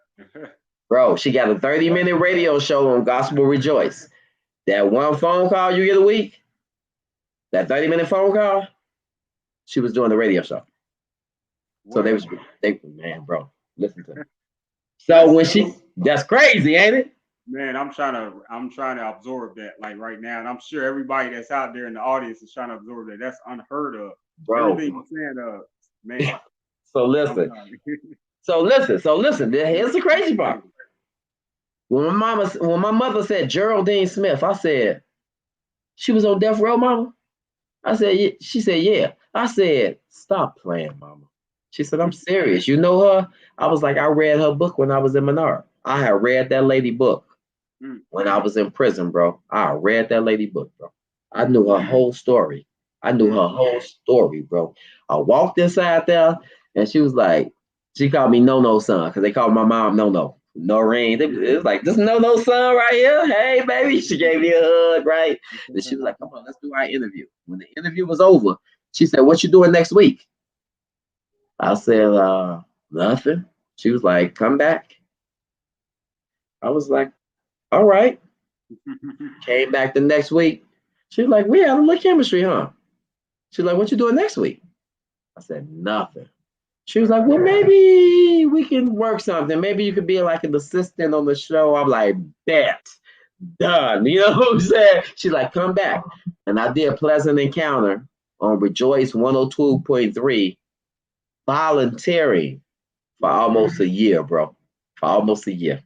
Bro, she got a 30-minute radio show on Gospel Rejoice. That one phone call you get a week, that 30-minute phone call, she was doing the radio show. What? So man, bro, listen to me. So when that's crazy, ain't it? Man, I'm trying to absorb that like right now, and I'm sure everybody that's out there in the audience is trying to absorb that. That's unheard of, bro. Everything you're saying, man. So listen. So listen. Here's the crazy part. When my mother said Geraldine Smith, I said, she was on death row, mama? I said, she said, yeah. I said, stop playing, mama. She said, I'm serious. You know her? I was like, I read her book when I was in Menard. I had read that lady book when I was in prison, bro. I read that lady book, bro. I knew her whole story. Bro. I walked inside there, and she was like, she called me No son, because they called my mom No ring. It was like, this No son right here. Hey, baby. She gave me a hug, right? And she was like, come on, let's do our interview. When the interview was over, she said, what you doing next week? I said, nothing. She was like, come back. I was like, all right. Came back the next week. She was like, we had a little chemistry, huh? She's like, what you doing next week? I said, nothing. She was like, well, maybe we can work something. Maybe you could be like an assistant on the show. I'm like, bet. Done. You know what I'm saying? She's like, come back. And I did Pleasant Encounter on Rejoice 102.3, volunteering for almost a year, bro. For almost a year.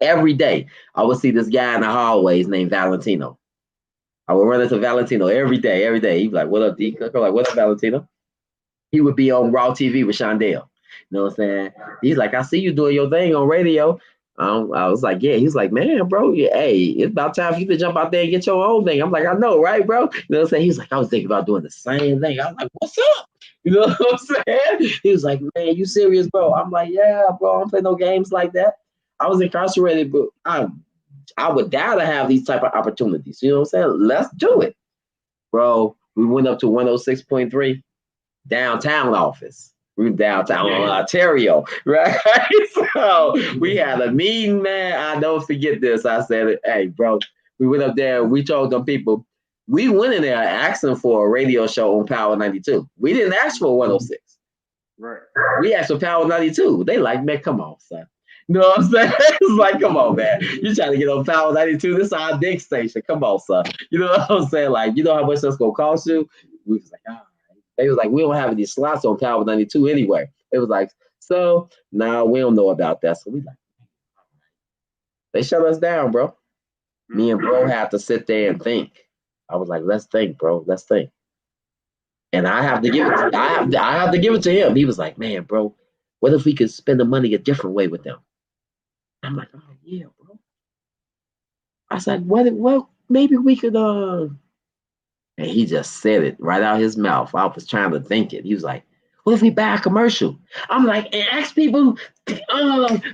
Every day, I would see this guy in the hallways named Valentino. I would run into Valentino every day. He'd be like, what up, D.Cooke? I'm like, what up, Valentino? He would be on Raw TV with Shondell. You know what I'm saying? He's like, I see you doing your thing on radio. I was like, yeah. He's like, man, bro, hey, it's about time for you to jump out there and get your own thing. I'm like, I know, right, bro? You know what I'm saying? He's like, I was thinking about doing the same thing. I was like, what's up? You know what I'm saying? He was like, man, you serious, bro? I'm like, yeah, bro, I don't play no games like that. I was incarcerated, but I would die to have these type of opportunities. You know what I'm saying? Let's do it. Bro, we went up to 106.3 downtown office. We were downtown Ontario, right? So we had a meeting, man. I don't forget this. I said, hey, bro, we went up there. We told them people, we went in there asking for a radio show on Power 92. We didn't ask for 106. Right. We asked for Power 92. They like, man, come on, son. You know what I'm saying? It's like, come on, man. You trying to get on Power 92. This is our big station. Come on, son. You know what I'm saying? Like, you know how much that's going to cost you? We was like, all right. They was like, we don't have any slots on Power 92 anyway. It was like, so, nah, we don't know about that. So we like, they shut us down, bro. Me and bro had to sit there and think. I was like, let's think, bro. Let's think. And I have to give it. I have to give it to him. He was like, man, bro, what if we could spend the money a different way with them? I'm like, oh yeah, bro. I said, well, maybe we could And he just said it right out his mouth. I was trying to think it. He was like, what if we buy a commercial? I'm like, and ask people, do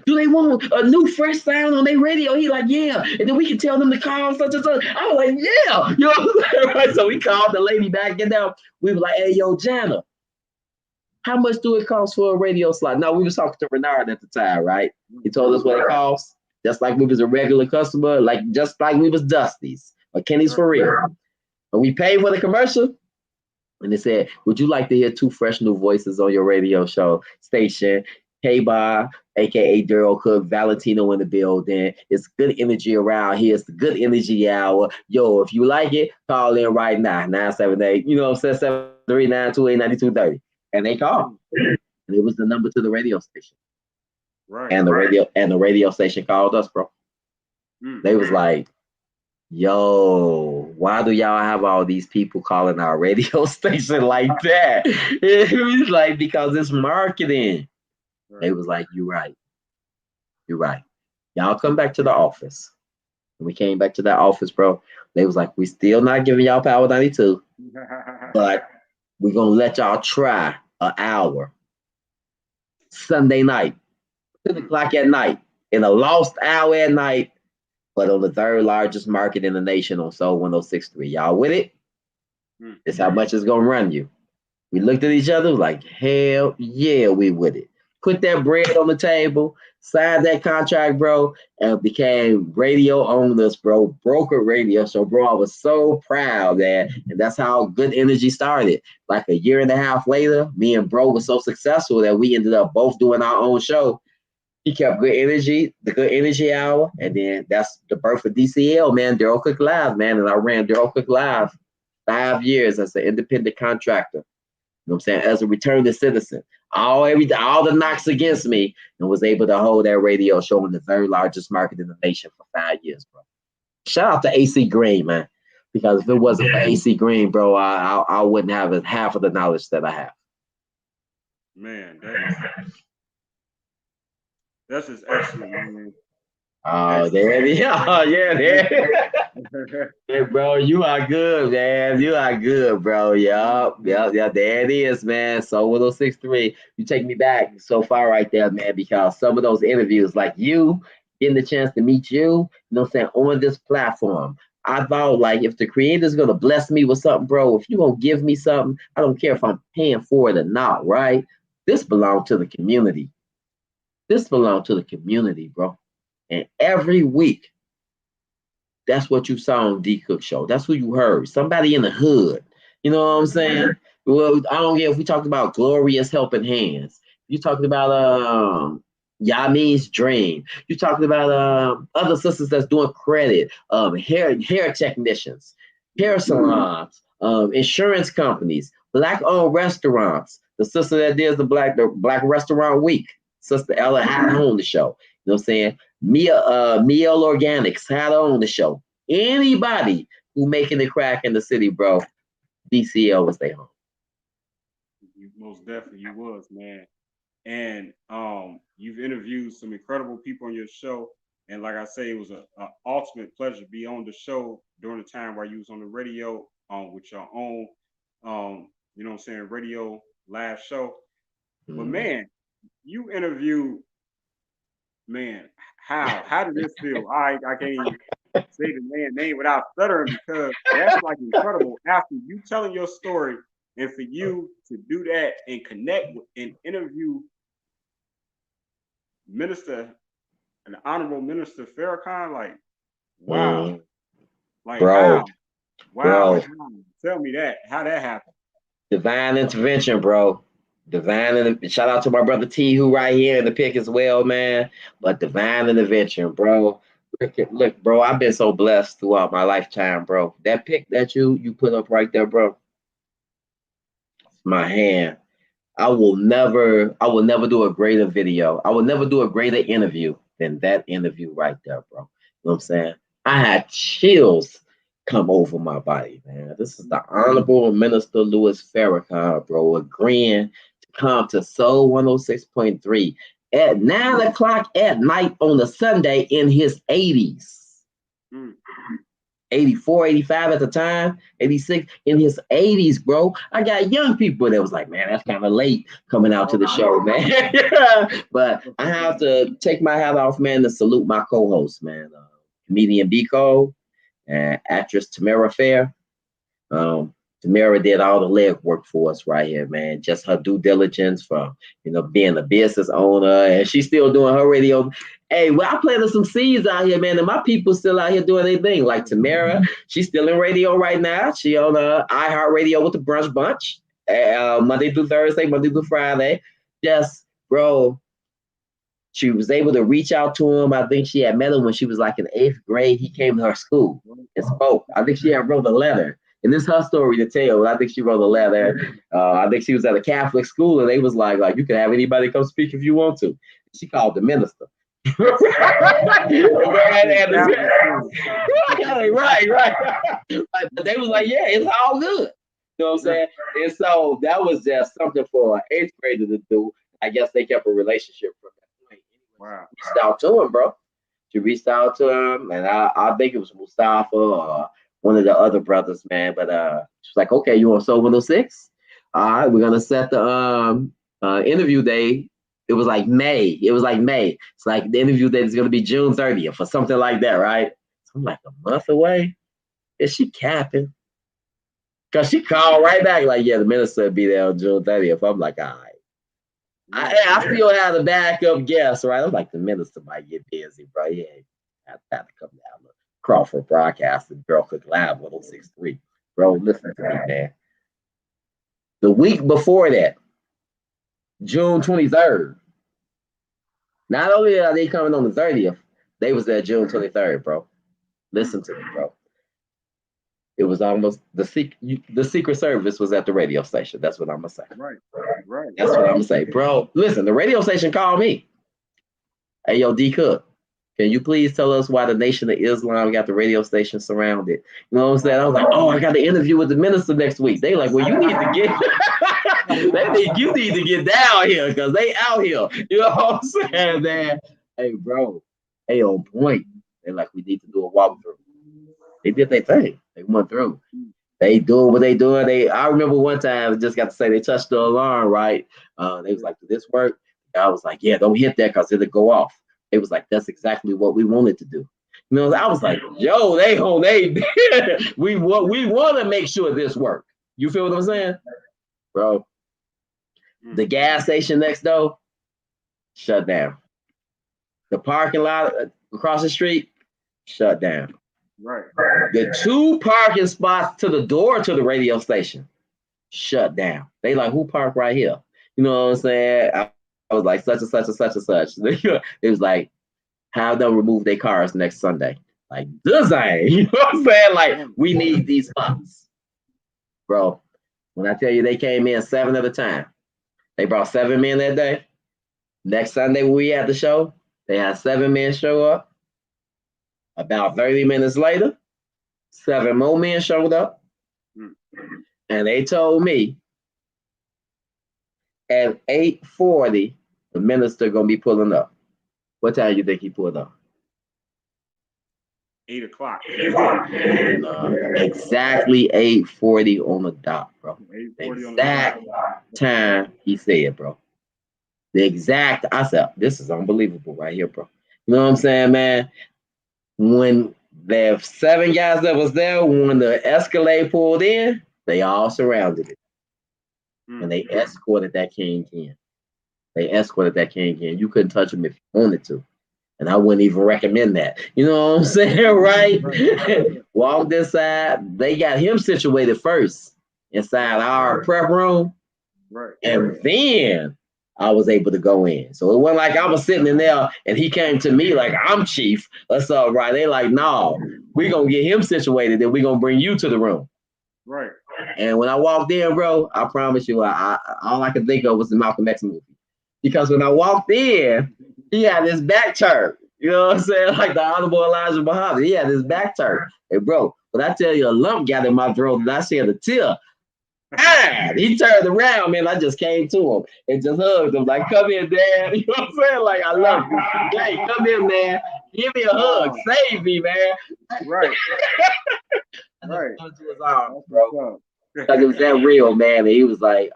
they want a new fresh sound on their radio? He like, yeah. And then we can tell them to call such and such. I was like, yeah. You know what I'm saying? Right? So we called the lady back and down. We were like, hey, yo, Jana, how much do it cost for a radio slot? No, we was talking to Renard at the time, right? He told us what it costs, just like we was a regular customer, just like we was Dusty's or Kenny's for real. And we paid for the commercial. And they said, would you like to hear two fresh new voices on your radio show station? K-Bar, a.k.a. Darryl Cook, Valentino in the building. It's good energy around here. It's the good energy hour. Yo, if you like it, call in right now, 978, you know what I'm saying, 739-289230. And they called. And it was the number to the radio station. Right. And the radio station called us, bro. They was like, yo, why do y'all have all these people calling our radio station like that? It was like, because it's marketing. Right. They was like, you're right. You're right. Y'all come back to the office. And we came back to that office, bro. They was like, we still not giving y'all Power 92, but we're going to let y'all try an hour. Sunday night, 10 o'clock at night, in a lost hour at night, but on the third largest market in the nation on Soul 106.3. Y'all with it? It's how much it's going to run you. We looked at each other like, hell yeah, we with it. Put that bread on the table, signed that contract, bro, and became radio owners, bro, broker radio show, bro. I was so proud, man. And that's how Good Energy started. Like a year and a half later, me and bro was so successful that we ended up both doing our own show. He kept Good Energy, the Good Energy Hour, and then that's the birth of DCL, man, Darryl Cooke Live, man. And I ran Darryl Cooke Live 5 years as an independent contractor. You know what I'm saying? As a returning citizen, all the knocks against me, and was able to hold that radio show in the very largest market in the nation for 5 years, bro. Shout out to AC Green, man, because if it wasn't for AC Green, bro, I wouldn't have half of the knowledge that I have. Man, that's just excellent, man. Oh, there it is. Oh, yeah, there. Hey, bro, you are good, man. You are good, bro. Yup. There it is, man. Soul 106.3. You take me back so far right there, man, because some of those interviews, like you, getting the chance to meet you know what I'm saying, on this platform. I thought, like, if the creator's going to bless me with something, bro, if you're going to give me something, I don't care if I'm paying for it or not, right? This belongs to the community. This belongs to the community, bro. And every week, that's what you saw on D.Cooke show. That's who you heard. Somebody in the hood. You know what I'm saying? Well, I don't care if we talked about Glorious Helping Hands. You talking about Yamin's Dream. You talking about other sisters that's doing credit, hair technicians, hair salons, insurance companies, Black-owned restaurants. The sister that does the Black Restaurant Week, Sister Ella had on the show. You know what I'm saying? Meal Organics had on the show. Anybody who making it crack in the city, bro, DCL was their home. Most definitely you was, man. And you've interviewed some incredible people on your show. And like I say, it was an ultimate pleasure to be on the show during the time while you was on the radio with your own, you know what I'm saying, radio live show. But man, you interviewed, man, how did this feel? I can't even say the man's name without stuttering, because that's like incredible. After you telling your story, and for you to do that and connect with and interview an honorable minister Farrakhan, like, wow. Like, bro, how? Wow. Bro. Tell me that. How that happened? Divine intervention, bro. Shout out to my brother T, who right here in the pic as well, man. But divine intervention, bro. Look, bro, I've been so blessed throughout my lifetime, bro. That pic that you put up right there, bro. It's my hand. I will never do a greater video. I will never do a greater interview than that interview right there, bro. You know what I'm saying? I had chills come over my body, man. This is the Honorable Minister Louis Farrakhan, bro, agreeing to come to Soul 106.3 at 9 o'clock at night on a Sunday in his 80s. 84, 85 at the time, 86, in his 80s, bro. I got young people that was like, man, that's kind of late coming out to the show, man. But I have to take my hat off, man, to salute my co-host, man. Comedian D.Cooke and actress Tamara Fair. Tamara did all the leg work for us right here, man. Just her due diligence from, being a business owner, and she's still doing her radio. Hey, well, I planted some seeds out here, man, and my people still out here doing their thing. Like Tamara, she's still in radio right now. She on iHeartRadio with the Brunch Bunch, Monday through Thursday, Monday through Friday. Just, bro, she was able to reach out to him. I think she had met him when she was like in 8th grade. He came to her school and spoke. I think she had wrote a letter. And this is her story to tell. I think she wrote a letter. I think she was at a Catholic school, and they was like you can have anybody come speak if you want to. She called the minister. Right. But they was like, yeah, it's all good. You know what I'm saying? And so that was just something for an eighth grader to do. I guess they kept a relationship from that point. Wow. She reached out to him, bro. She reached out to him, and I think it was Mustafa or one of the other brothers, man. But she's like, okay, you want Soul 106? All right, we're gonna set the interview day. It was like May. It's like the interview date is gonna be June 30th or something like that, right? So I'm like a month away. Is she capping? Cause she called right back like, yeah, the minister will be there on June 30th. I'm like, all right. I still have the backup guess, right? I'm like, the minister might get busy, bro. Yeah, I have to come down to Crawford Broadcasting, Girl Cook Live 1063. Bro, listen to me, man. The week before that, June 23rd. Not only are they coming on the 30th, they was there June 23rd, bro. Listen to me, bro. It was almost the Secret Service was at the radio station. That's what I'm gonna say. Right. That's what I'm gonna say, bro. Listen, the radio station called me. Hey, yo, D.Cooke, can you please tell us why the Nation of Islam got the radio station surrounded? You know what I'm saying? I was like, oh, I got the interview with the minister next week. They like, well, you need to get, you need to get down here because they out here. You know what I'm saying, man? Hey, bro, hey, on point. They like, we need to do a walkthrough. They did their thing. They went through. They doing what they doing. I remember one time, just got to say they touched the alarm, right? They was like, did this work? I was like, yeah, don't hit that because it'll go off. It was like, that's exactly what we wanted to do. You know, I was like, yo, we want to make sure this work. You feel what I'm saying? Bro, the gas station next door, shut down. The parking lot across the street, shut down. Right. The 2 parking spots to the door to the radio station, shut down. They like, who parked right here? You know what I'm saying? I was like, such and such and such and such. It was like, have them remove their cars next Sunday. Like, design. You know what I'm saying? Like, we need these spots. Bro, when I tell you they came in 7 at a time, they brought 7 men that day. Next Sunday when we had the show, they had 7 men show up. About 30 minutes later, 7 more men showed up. And they told me at 8:40, the minister gonna be pulling up. What time you think he pulled up? 8 o'clock. Exactly 8:40 on the dot, bro. Exact time he said, bro. The exact, I said, this is unbelievable right here, bro. You know what I'm saying, man? When the 7 guys that was there, when the Escalade pulled in, they all surrounded it. And they escorted that king in. You couldn't touch him if you wanted to. And I wouldn't even recommend that. You know what I'm saying, right? Walk this side. They got him situated first inside our prep room. Right. And then I was able to go in. So it wasn't like I was sitting in there and he came to me like, I'm chief. That's all right. They like, no, we're going to get him situated. Then we're going to bring you to the room. Right. And when I walked in, bro, I promise you, all I could think of was the Malcolm X movie. Because when I walked in, he had his back turned. You know what I'm saying? Like the Honorable Elijah Muhammad. He had his back turned. Hey, bro, when I tell you a lump got in my throat and I shed a tear, he turned around, man. I just came to him and just hugged him. Like, come here, Dad. You know what I'm saying? Like, I love you. Hey, come here, man. Give me a hug. Save me, man. Right. Right. To his arms, bro. Because it was that real, man. And he was like,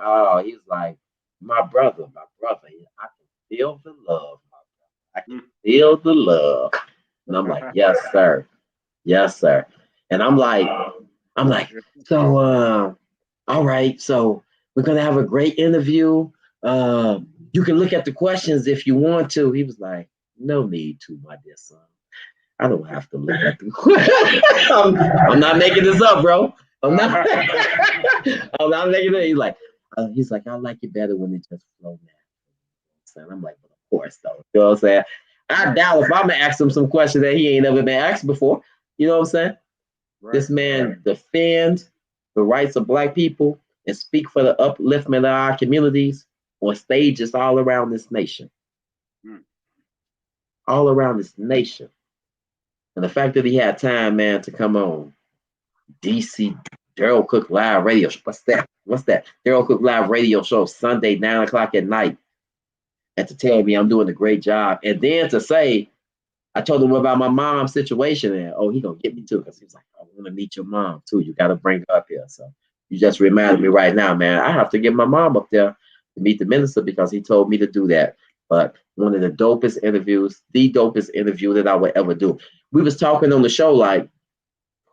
my brother. I can feel the love, my brother. I can feel the love. And I'm like, yes, sir. Yes, sir. And I'm like, so all right, so we're gonna have a great interview. You can look at the questions if you want to. He was like, no need to, my dear son. I don't have to look at the questions. I'm not making this up, bro. I'm not making it. He's like, I like it better when it just flow naturally. I'm like, well, of course, though. You know what I'm saying? I doubt if I'm gonna ask him some questions that he ain't never been asked before. You know what I'm saying? Right. This man defends the rights of Black people and speak for the upliftment of our communities on stages all around this nation, Mm. all around this nation. And the fact that he had time, man, to come on DC Darryl Cooke Live Radio. What's that? What's that? Darryl Cooke Live Radio Show Sunday 9 o'clock at night, and to tell me I'm doing a great job, and then to say I told him about my mom's situation, and oh, he gonna get me too, because he was like, I want to meet your mom too. You got to bring her up here. So you just reminded me right now, man. I have to get my mom up there to meet the minister because he told me to do that. But one of the dopest interviews, the dopest interview that I would ever do. We was talking on the show like,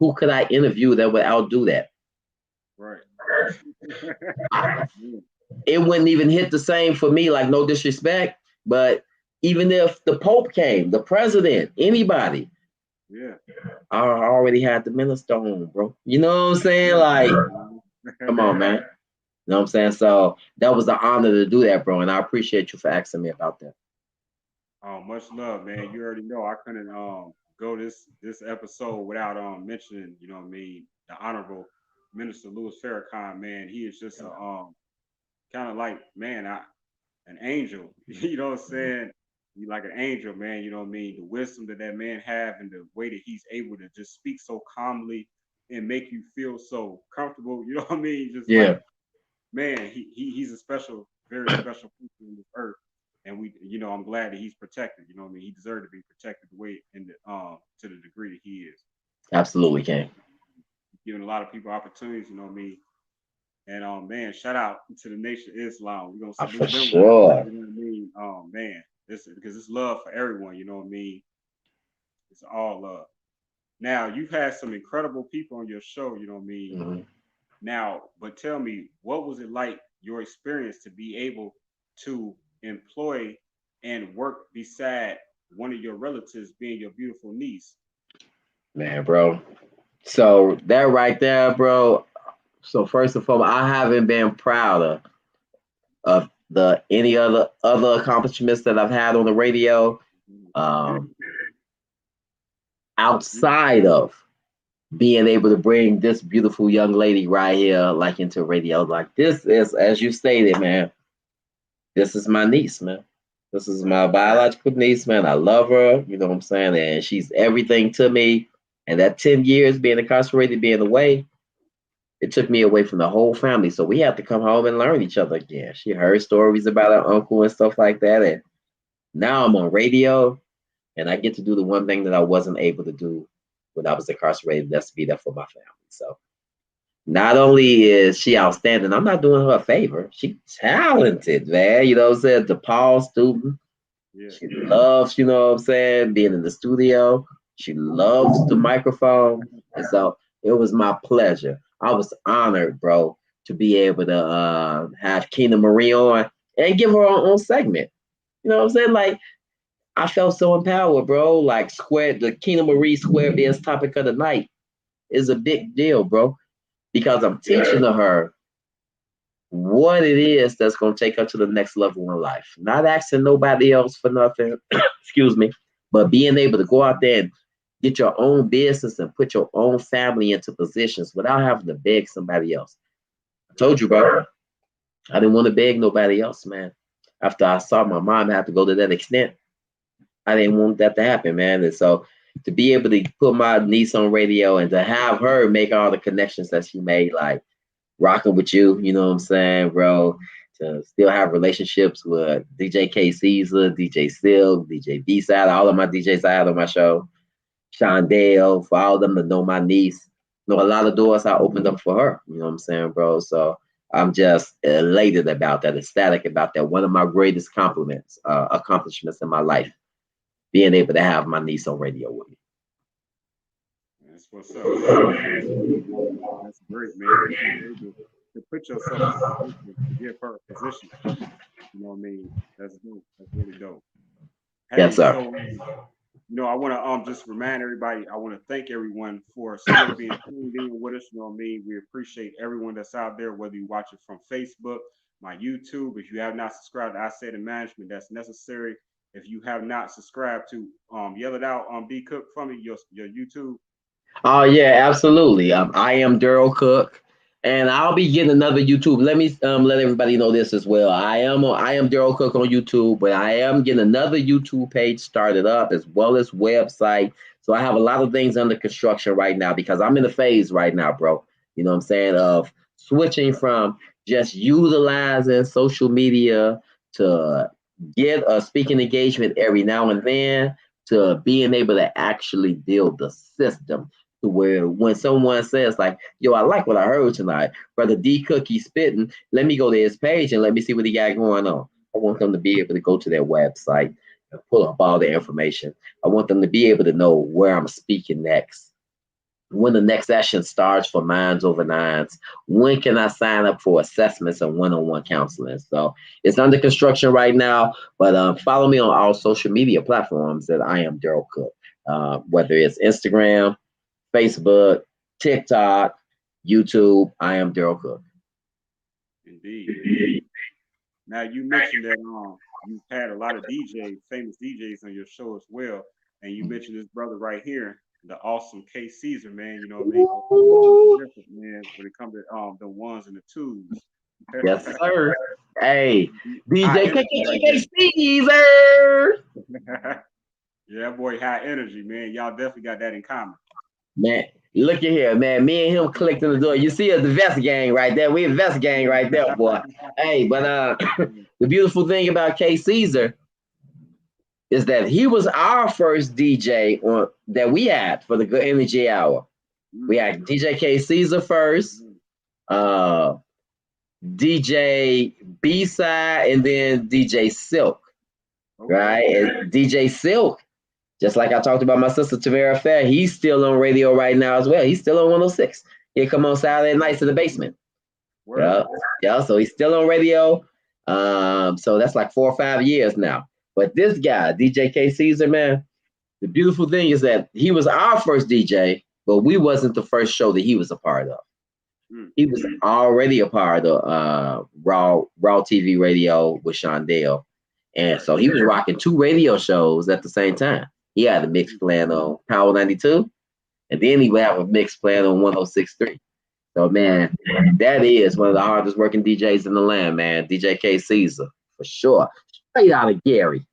who could I interview that would outdo that? Right. It wouldn't even hit the same for me, like no disrespect, but even if the Pope came, the president, anybody, Yeah. I already had the minister on, bro. You know what I'm saying? Like, come on, man. You know what I'm saying? So that was an honor to do that, bro. And I appreciate you for asking me about that. Oh, much love, man. You already know I couldn't go this episode without mentioning, you know what I mean, the Honorable Minister Louis Farrakhan, man. He is just a kind of like, man, an angel. You know what I'm saying? He like an angel, man. You know what I mean? The wisdom that that man have and the way that he's able to just speak so calmly and make you feel so comfortable. You know what I mean? Just like, Yeah, man, he's a special, very special person in this earth. And we, you know, I'm glad that he's protected. You know what I mean? He deserved to be protected the way in the to the degree that he is. absolutely, King. Giving a lot of people opportunities, you know what I mean? And man, shout out to the Nation of Islam. We're gonna For salute them real quick, sure. you know what I mean? Man, this because it's love for everyone, you know what I mean? It's all love. Now you've had some incredible people on your show, you know what I mean? Mhm. Now, but tell me, what was it like your experience to be able to employ and work beside one of your relatives being your beautiful niece? Man, bro. So that right there, bro. So first and foremost, I haven't been prouder of the any other accomplishments that I've had on the radio. Um, outside of being able to bring this beautiful young lady right here, like into radio, like this is, as you stated, man. This is my niece, man. This is Right. my biological niece, man. I love her. You know what I'm saying? And she's everything to me. And that 10 years being incarcerated, being away, it took me away from the whole family. So we had to come home and learn each other again. She heard stories about her uncle and stuff like that. And now I'm on radio and I get to do the one thing that I wasn't able to do when I was incarcerated. That's to be there for my family. So not only is she outstanding, I'm not doing her a favor. She's talented, man. You know what I'm saying? DePaul student. Yeah. She loves, you know what I'm saying, being in the studio. She loves the microphone. And so it was my pleasure. I was honored, bro, to be able to have Keena Marie on and give her own segment. You know what I'm saying? Like, I felt so empowered, bro. Like, the Keena Marie Square Biz topic of the night is a big deal, bro, because I'm teaching her what it is that's going to take her to the next level in life. Not asking nobody else for nothing, excuse me, but being able to go out there and get your own business and put your own family into positions without having to beg somebody else. I told you, bro, I didn't want to beg nobody else, man. After I saw my mom have to go to that extent, I didn't want that to happen, man. And so to be able to put my niece on radio and to have her make all the connections that she made, like rocking with you, you know what I'm saying, bro? To still have relationships with DJ K Caesar, DJ Silk, DJ B Side, all of my DJs I had on my show, Shondale, for all of them to know my niece. You know, a lot of doors I opened up for her, you know what I'm saying, bro? So I'm just elated about that, ecstatic about that. One of my greatest accomplishments in my life, being able to have my niece on radio with me. That's what's up, man. That's great, man. That you were able to put yourself in a position to give her a position. You know what I mean? That's dope. That's really dope. Yes, Hey, sir. so I want to just remind everybody. I want to thank everyone for still being tuned in with us. You know what I mean? We appreciate everyone that's out there, whether you watch it from Facebook, my YouTube. If you have not subscribed to I Said in Management, that's necessary. If you have not subscribed to yell it out D.Cooke for me, your YouTube. Oh yeah, absolutely. I am Darryl Cook. And I'll be getting another YouTube. Let me let everybody know this as well. I am Darryl Cook on YouTube, but I am getting another YouTube page started up as well as website. So I have a lot of things under construction right now because I'm in a phase right now, bro. You know what I'm saying? Of switching from just utilizing social media to get a speaking engagement every now and then to being able to actually build the system to where when someone says like, yo, I like what I heard tonight, brother D.Cooke spitting, let me go to his page and let me see what he got going on. I want them to be able to go to their website and pull up all the information. I want them to be able to know where I'm speaking next, when the next session starts for Minds Over Nines, when can I sign up for assessments and one-on-one counseling. So it's under construction right now, but follow me on all social media platforms that I am Darryl Cook, whether it's Instagram, Facebook, TikTok, YouTube. I am Darryl Cook. Indeed. Now you mentioned that you've had a lot of DJs, famous DJs on your show as well, and you mentioned this brother right here, the awesome K Caesar, man. You know what I mean? Something different, man, when it comes to the ones and the twos. Yes, sir. Hey, High DJ energy right Caesar. there. Yeah, boy, high energy, man. Y'all definitely got that in common. Man, look at here, man. Me and him clicked in the door. You see us, the vest gang right there. We the vest gang right there, boy. Hey, but the beautiful thing about K Caesar is that he was our first DJ on that we had for the Good Energy Hour. We had DJ K Caesar first, uh, DJ B side, and then DJ Silk, right? And DJ Silk, just like I talked about my sister Tamara Fair, he's still on radio right now as well. He's still on 106. He come on Saturday nights in the basement. Yeah, yeah. So he's still on radio. So that's like 4 or 5 years now. But this guy, DJ K Caesar, man, the beautiful thing is that he was our first DJ, but we wasn't the first show that he was a part of. He was already a part of Raw TV Radio with Shondell. And so he was rocking 2 radio shows at the same time. He had a mix playing on Power 92, and then he would have a mix playing on 106.3. So, man, that is one of the hardest working DJs in the land, man. DJ K Caesar, for sure. Straight out of Gary.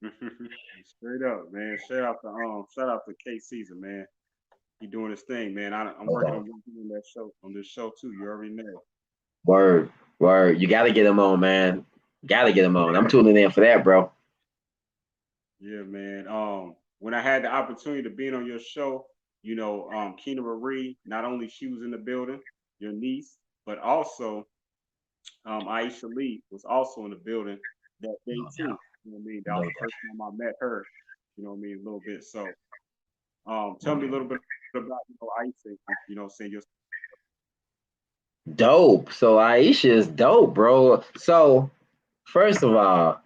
Straight up, man. Shout out to K Caesar, man. He doing his thing, man. I'm working on this show too. You already know. Word. You gotta get him on, man. Gotta get him on. I'm tuning in for that, bro. Yeah, man. When I had the opportunity to be on your show, you know, Keena Marie, not only she was in the building, your niece, but also Aisha Lee was also in the building that day too. You know what I mean? That was the first time I met her, you know what I mean, a little bit. So tell me a little bit about, Aisha, saying your Dope. So Aisha is dope, bro. So first of all,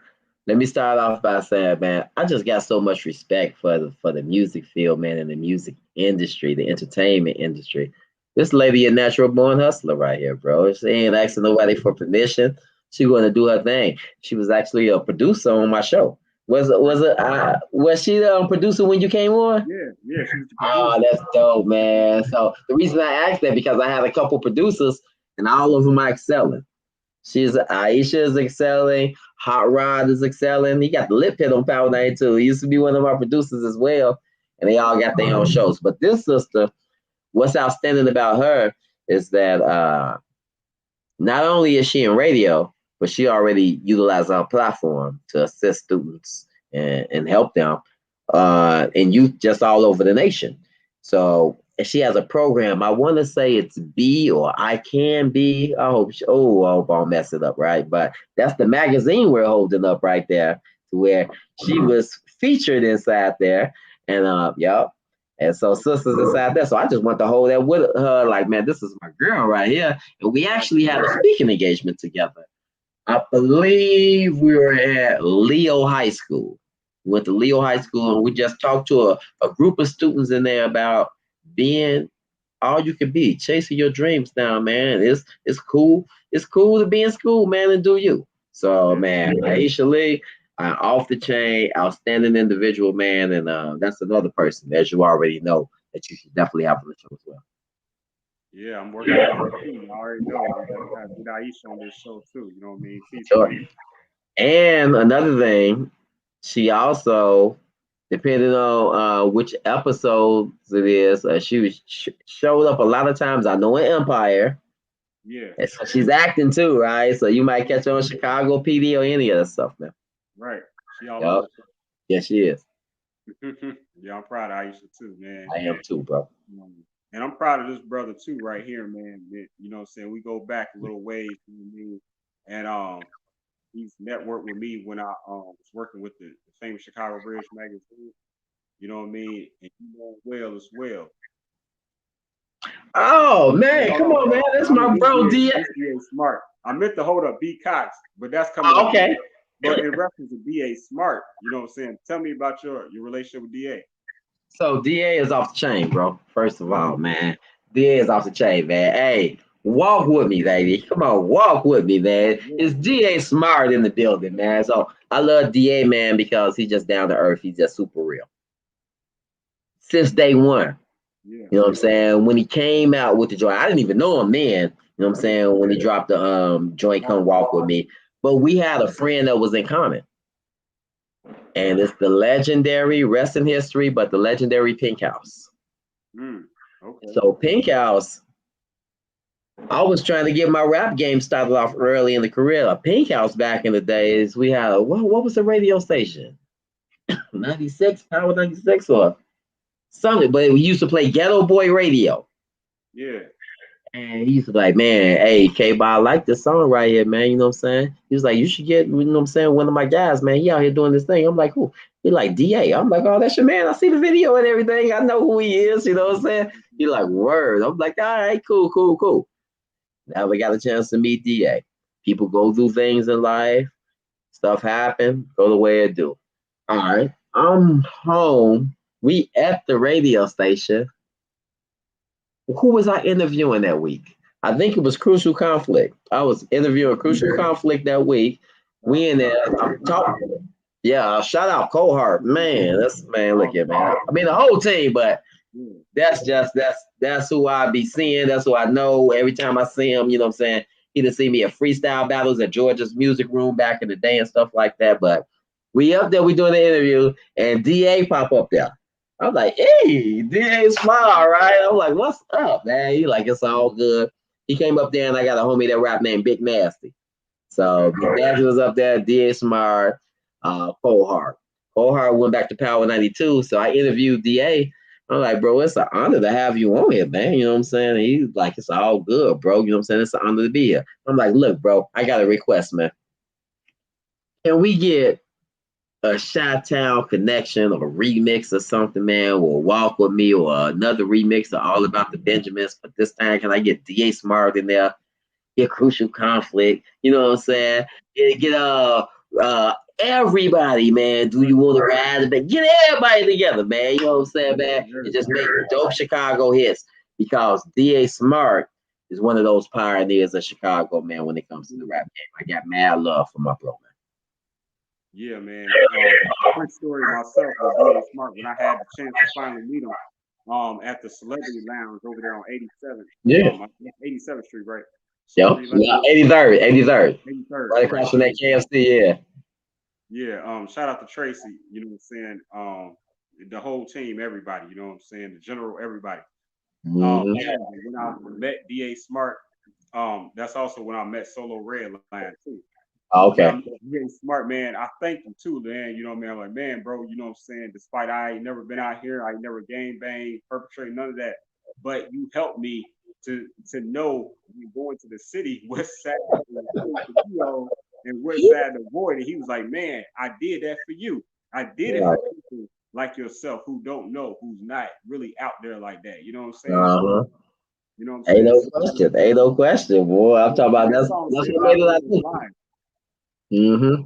let me start off by saying, man, I just got so much respect for the music field, man, and the music industry, the entertainment industry. This lady a natural born hustler right here, bro. She ain't asking nobody for permission. She gonna do her thing. She was actually a producer on my show. Was she the producer when you came on? Yeah. She was the Oh, that's dope, man. So the reason I asked that because I had a couple producers and all of them are excelling. Aisha is excelling. Hot Rod is excelling. He got the lip hit on Power 92. He used to be one of my producers as well, and they all got their own shows. But this sister, what's outstanding about her is that not only is she in radio, but she already utilized our platform to assist students and help them and youth just all over the nation. So she has a program. I want to say it's B or I Can Be. I hope I'll mess it up, right? But that's the magazine we're holding up right there, to where she was featured inside there. And yep. And so sisters inside there. So I just want to hold that with her, like, man, this is my girl right here. And we actually had a speaking engagement together. I believe we were at Leo High School. We went to Leo High School and we just talked to a group of students in there about being all you can be, chasing your dreams down, man. It's cool. It's cool to be in school, man, and do you. So, man, Aisha Lee, off the chain, outstanding individual, man. And that's another person, as you already know, that you should definitely have on the show as well. Yeah, I'm working on that too. I already know. We gotta get Aisha on this show too. You know what I mean? Teach Sure. me. And another thing, she also, depending on which episodes it is, showed up a lot of times. I know in Empire, Yeah, and so she's acting too, right? So you might catch her on Chicago PD or any of that stuff, man. right. She all over Yup. the Yeah, she is. place. Yeah, I'm proud of Aisha too, man. I am too, bro. And I'm proud of this brother too, right here, man. You know what I'm saying? We go back a little ways, you know what I mean? And he's networked with me when I was working with the famous Chicago Bridge magazine. You know what I mean? And you know well as well. Oh Wait, man, hold come on. on, man. That's I mean, my bro, D. This DA Smart. I meant to hold up B Cox, but that's coming Oh, up. okay. But in reference to DA Smart, you know what I'm saying? Tell me about your relationship with DA. So DA is off the chain, bro. First of all, man, DA is off the chain, man. Hey, walk with me, baby. Come on, walk with me, man. Yeah, It's DA Smart in the building, man. So I love DA, man, because he's just down to earth. He's just super real since day one. yeah, You know what I'm saying? When he came out with the joint, I didn't even know him then. You know what I'm saying? When he dropped the joint, come walk with me. But we had a friend that was in common, and it's the legendary, rest in history, but the legendary Pink House. mm, okay, So Pink House, I was trying to get my rap game started off early in the career. Pink House back in the days, we had what was the radio station? 96, Power 96 or something, but we used to play Ghetto Boy Radio. yeah, And he used to be like, man, hey, K-Bo, I like this song right here, man. You know what I'm saying? He was like, you should get, you know what I'm saying, one of my guys, man. He out here doing this thing. I'm like, who? He like, DA. I'm like, oh, that's your man. I see the video and everything. I know who he is. You know what I'm saying? He like, word. I'm like, all right, cool, cool, cool. Now we got a chance to meet DA. People go through things in life. Stuff happen. Go the way it do. All right. I'm home. We at the radio station. Who was I interviewing that week? I think it was Crucial Conflict. I was interviewing Crucial Conflict that week. We in there. I'm talking. Yeah, shout out Cohart. Man, that's man, look here, man. I mean the whole team, but yeah, that's who I be seeing. That's who I know. Every time I see him, you know what I'm saying? He done see me at freestyle battles at Georgia's music room back in the day and stuff like that. But we up there, we doing the interview, and DA pop up there. I'm like, hey, DA Smile, right? I'm like, what's up, man? He like, it's all good. He came up there, and I got a homie that rap named Big Nasty. So Big Nasty was up there, DA Smart, Cole Hart. Cole Hart went back to Power 92, so I interviewed DA. I'm like, bro, it's an honor to have you on here, man. You know what I'm saying? And he's like, it's all good, bro. You know what I'm saying? It's an honor to be here. I'm like, look, bro, I got a request, man. Can we get a Chi-Town connection or a remix or something, man, or Walk With Me or another remix of All About the Benjamins? But this time, can I get DA Smart in there? Get Crucial Conflict, you know what I'm saying? Get everybody, man. Do you want to ride? Get everybody together, man. You know what I'm saying, man? And just make dope Chicago hits because DA Smart is one of those pioneers of Chicago, man, when it comes to the rap game. I got mad love for my bro, man. yeah, man. Quick story myself with DA Smart when I had the chance to finally meet him at the Celebrity Lounge over there on 87th. Yeah. 87th Street, right? Yep. Celebrity Yeah, Lounge, 83rd. 83rd, Right right? across from that KFC, yeah. Yeah. Shout out to Tracy. You know what I'm saying? The whole team, everybody. You know what I'm saying? The general, everybody. Mm-hmm. Yeah, when I met DA Smart, that's also when I met Solo Redline too. When I Okay. met DA Smart, man, I thank him too, man. You know what I mean? I'm like, man, bro, you know what I'm saying? Despite I ain't never been out here, I ain't never gang bang, perpetrate none of that. But you helped me to know when you go into the city, what side to be on and what side to avoid. And he was like, man, I did that for you. I did it Right. for people like yourself who don't know, who's not really out there like that. You know what I'm saying? Uh-huh. You know what I'm Ain't saying? no So, question. Ain't no question, boy. I'm talking about that's that's all I'm that's saying what about made it being like in this. line. Mm-hmm.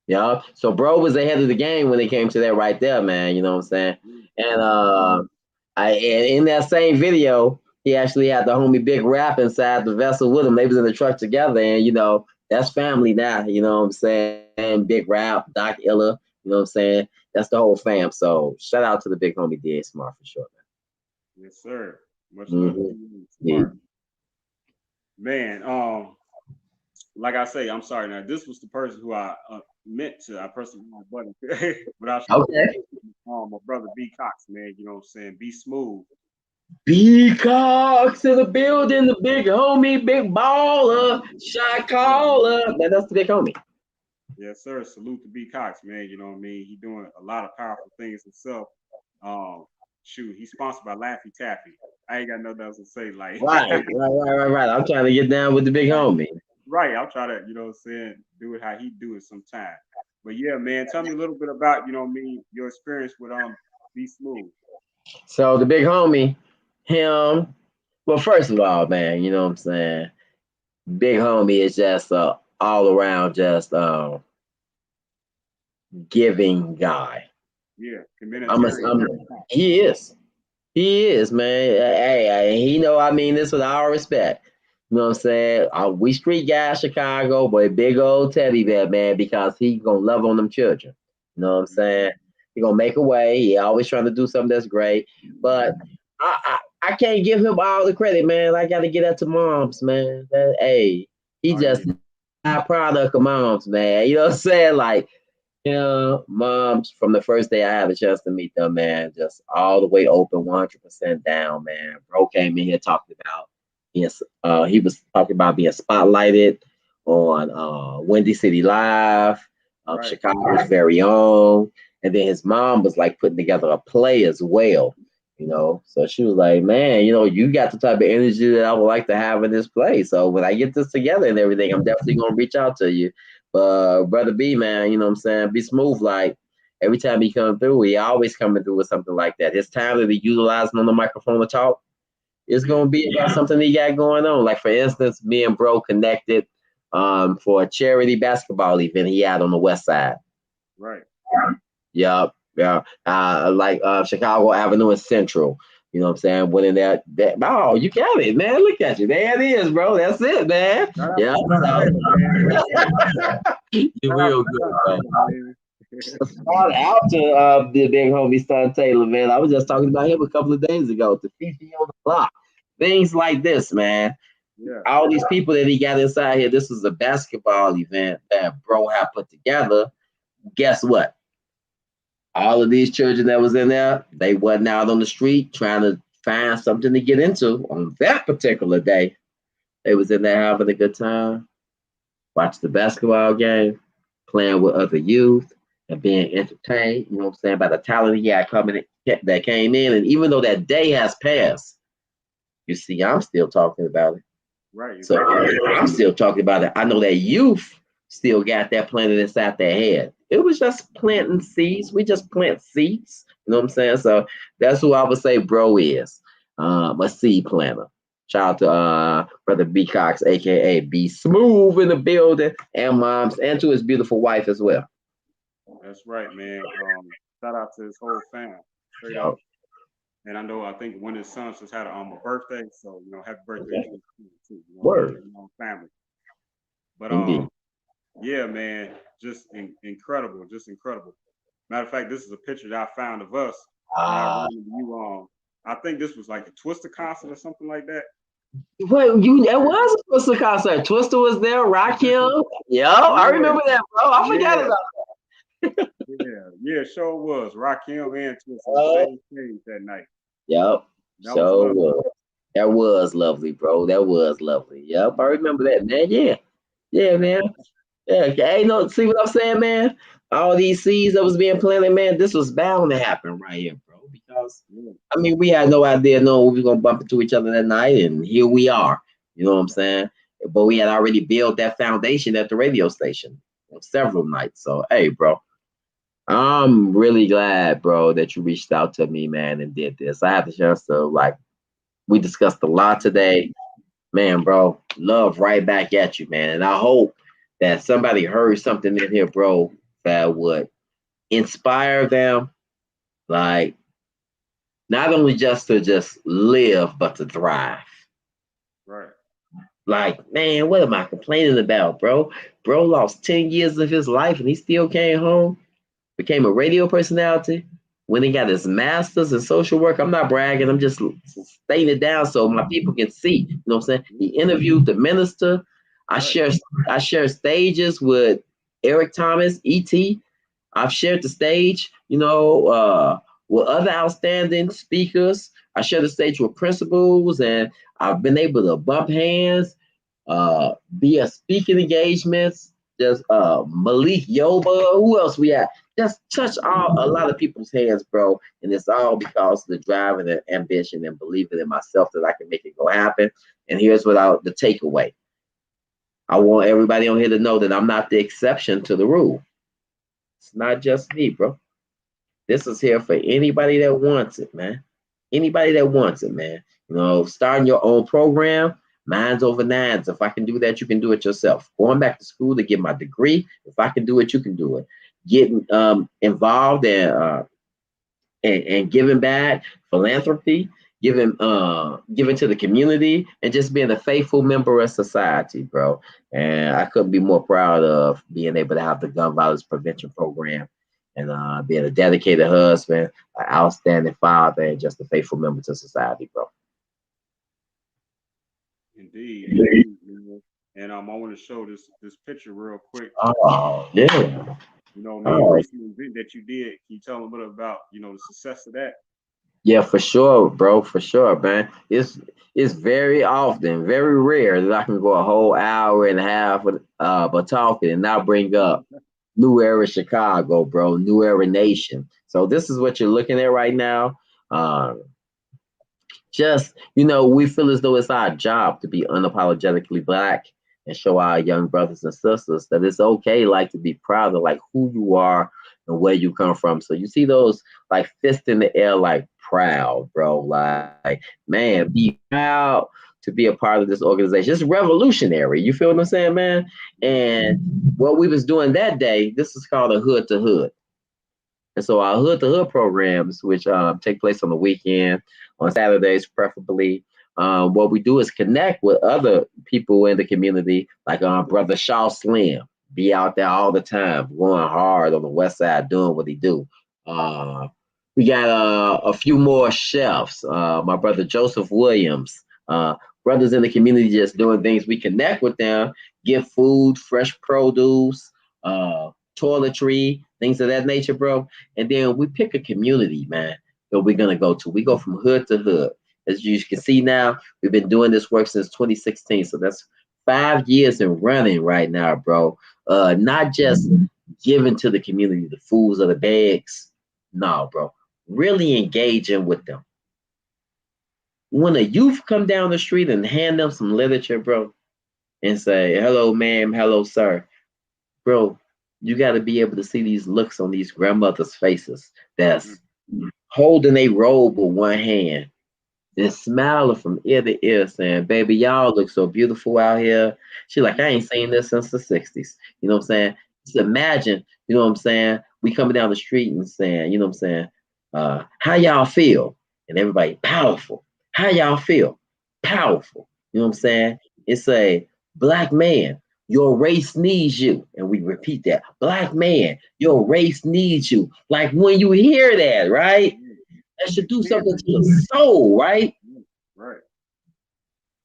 Yeah. So bro was ahead of the game when it came to that right there, man. You know what I'm saying? And and in that same video, he actually had the homie Big Rap inside the vessel with him. They was in the truck together, and you know, that's family now. You know what I'm saying? Big Rap, Doc Illa, you know what I'm saying? That's the whole fam. So shout out to the big homie DA Smart for sure, Yes, sir. Much love to you. Smart. Man, like I say, I'm sorry. Now, this was the person who I meant to. I pressed the wrong button, but I should Okay. my brother B Cox, man. You know what I'm saying? Be smooth. Peacocks in the building, the big homie, big baller, shot caller. Man, that's the big homie. Yes, sir. Salute to B Cox, man. You know what I mean? He doing a lot of powerful things himself. Um, Shoot, he's sponsored by Laffy Taffy. I ain't got nothing else to say. Like, Right. I'm trying to get down with the big homie. right. I'll try to, you know what I'm saying, do it how he do it sometime. But yeah, man, tell me a little bit about, you know what I mean, your experience with Be Smooth. So the big homie, him. Well, first of all, man, you know what I'm saying. Big homie is just all around just giving guy. Yeah, I'm a, humanitarian. I'm, he is. He is, man. He know I mean this with all respect. You know what I'm saying? We street guys, Chicago, but big old teddy bear, man, because he gonna love on them children. You know what I'm saying? He gonna make a way. He always trying to do something that's great. But I can't give him all the credit, man. I gotta get that to moms, man. He Oh just yeah, a product of moms, man. You know what I'm saying? Like, yeah, moms from the first day I had a chance to meet them, man, just all the way open, 100% down, man. Bro came in here talking about he was talking about being spotlighted on Windy City Live, right. Chicago's very own, and then his mom was like putting together a play as well, you know. So she was like, "Man, you know, you got the type of energy that I would like to have in this play. So when I get this together and everything, I'm definitely gonna reach out to you." Brother B, man, you know what I'm saying? Be smooth. Like every time he come through, he always coming through with something like that. His time that he utilizing on the microphone to talk is Yeah, gonna be about something he got going on. Like for instance, me and bro connected for a charity basketball event he had on the west side. right. Yup, yeah. Like Chicago Avenue and Central. You know what I'm saying? Went in there. Oh, you got it, man. Look at you. There it is, bro. That's it, man. Shout out Yeah. to Taylor, man. You Shout out real to good, Taylor, man. man. Shout out to the big homie Son Taylor, man. I was just talking about him a couple of days ago. The Fifi on the block. Things like this, man. Yeah, All these people that he got inside here, this was a basketball event that bro had put together. Guess what? All of these children that was in there, they wasn't out on the street trying to find something to get into on that particular day. They was in there having a good time, watch the basketball game, playing with other youth, and being entertained. You know what I'm saying? By the talent he had coming in, that came in, and even though that day has passed, you see, I'm still talking about it. right. So I'm still talking about it. I know that youth still got that planted inside their head. It was just planting seeds. We just plant seeds. You know what I'm saying? So that's who I would say bro is. A seed planter. Shout out to Brother B Cox, aka Be Smooth in the building, and moms, and to his beautiful wife as well. That's right, man. Shout out to his whole fam, straight up. Yo, And I know, I think one of his sons just had a birthday, so you know, happy birthday to his kid too. You know what I mean? word. You know, family. But Indeed. yeah, man, just incredible, just incredible. Matter of fact, this is a picture that I found of us when I Uh, ran into you. I think this was like a Twister concert or something like that. What you it was a Twister concert. Twister was there, Rakim. Yep, I Yeah, remember that, bro. I forgot yeah, about yeah. Sure was Rakim and Twister on the that. same stage that night. Yep. That was So lovely. that was lovely, bro. That was lovely. Yep, I Yeah, remember that, man. Yeah. Yeah, man. Yeah. Hey, no, see what I'm saying, man? All these seeds that was being planted, man, this was bound to happen right here, bro. Because yeah, I mean, we had no idea no we were gonna bump into each other that night, and here we are. You know what I'm saying? But we had already built that foundation at the radio station several nights. So hey, bro. I'm really glad, bro, that you reached out to me, man, and did this. I had the chance to like we discussed a lot today. Man, bro, love right back at you, man. And I hope that somebody heard something in here, bro, that would inspire them, like not only just to just live, but to thrive. right. Like, man, what am I complaining about, bro? Bro lost 10 years of his life and he still came home, became a radio personality. When he got his master's in social work. I'm not bragging. I'm just stating it down so my people can see. You know what I'm saying? He interviewed the minister. I Right. share I share stages with Eric Thomas, E.T. I've shared the stage, with other outstanding speakers. I share the stage with principals, and I've been able to bump hands, be a speaking engagements. Just Malik Yoba. Who else we have? Just touch a lot of people's hands, bro. And it's all because of the drive and the ambition and believing in myself that I can make it go happen. And here's the takeaway. I want everybody on here to know that I'm not the exception to the rule. It's not just me, bro. This is here for anybody that wants it, man. Anybody that wants it, man. Starting your own program, mine's over nines. If I can do that, you can do it yourself. Going back to school to get my degree, if I can do it, you can do it. Getting involved and giving back, philanthropy, giving to the community, and just being a faithful member of society, bro. And I couldn't be more proud of being able to have the gun violence prevention program and being a dedicated husband, an outstanding father, and just a faithful member to society, bro. Indeed, indeed. And I want to show this picture real quick. Oh, yeah. The recent event that you did. Can you tell them a bit about, the success of that? Yeah, for sure, bro. For sure, man. It's very often, very rare that I can go a whole hour and a half with but talking and not bring up New Era Chicago, bro. New Era Nation. So this is what you're looking at right now. Um, we feel as though it's our job to be unapologetically black and show our young brothers and sisters that it's okay, like, to be proud of like who you are and where you come from. So you see those like fists in the air, like proud, bro. Like, man, be proud to be a part of this organization. It's revolutionary. You feel what I'm saying, man? And what we was doing that day, this is called a hood to hood. And so our hood to hood programs, which take place on the weekend, on Saturdays preferably, what we do is connect with other people in the community, like Brother Shaw Slim, be out there all the time, going hard on the west side, doing what he do. We got a few more chefs, my brother Joseph Williams, brothers in the community just doing things. We connect with them, give food, fresh produce, toiletry, things of that nature, bro. And then we pick a community, man, that we're gonna go to. We go from hood to hood. As you can see now, we've been doing this work since 2016. So that's 5 years and running right now, bro. Not just giving to the community the foods or the bags. No, bro. Really engaging with them. When a youth come down the street and hand them some literature, bro, and say, hello, ma'am, hello, sir, bro, you got to be able to see these looks on these grandmothers' faces that's holding a robe with one hand and smiling from ear to ear, saying, baby, y'all look so beautiful out here. She like, I ain't seen this since the 60s. You know what I'm saying? Just imagine, you know what I'm saying? We coming down the street and saying, you know what I'm saying? How y'all feel? And everybody, powerful. How y'all feel? Powerful. You know what I'm saying? It's a black man, your race needs you. And we repeat that. Black man, your race needs you. Like when you hear that, right? That should do something to the soul, right? Right.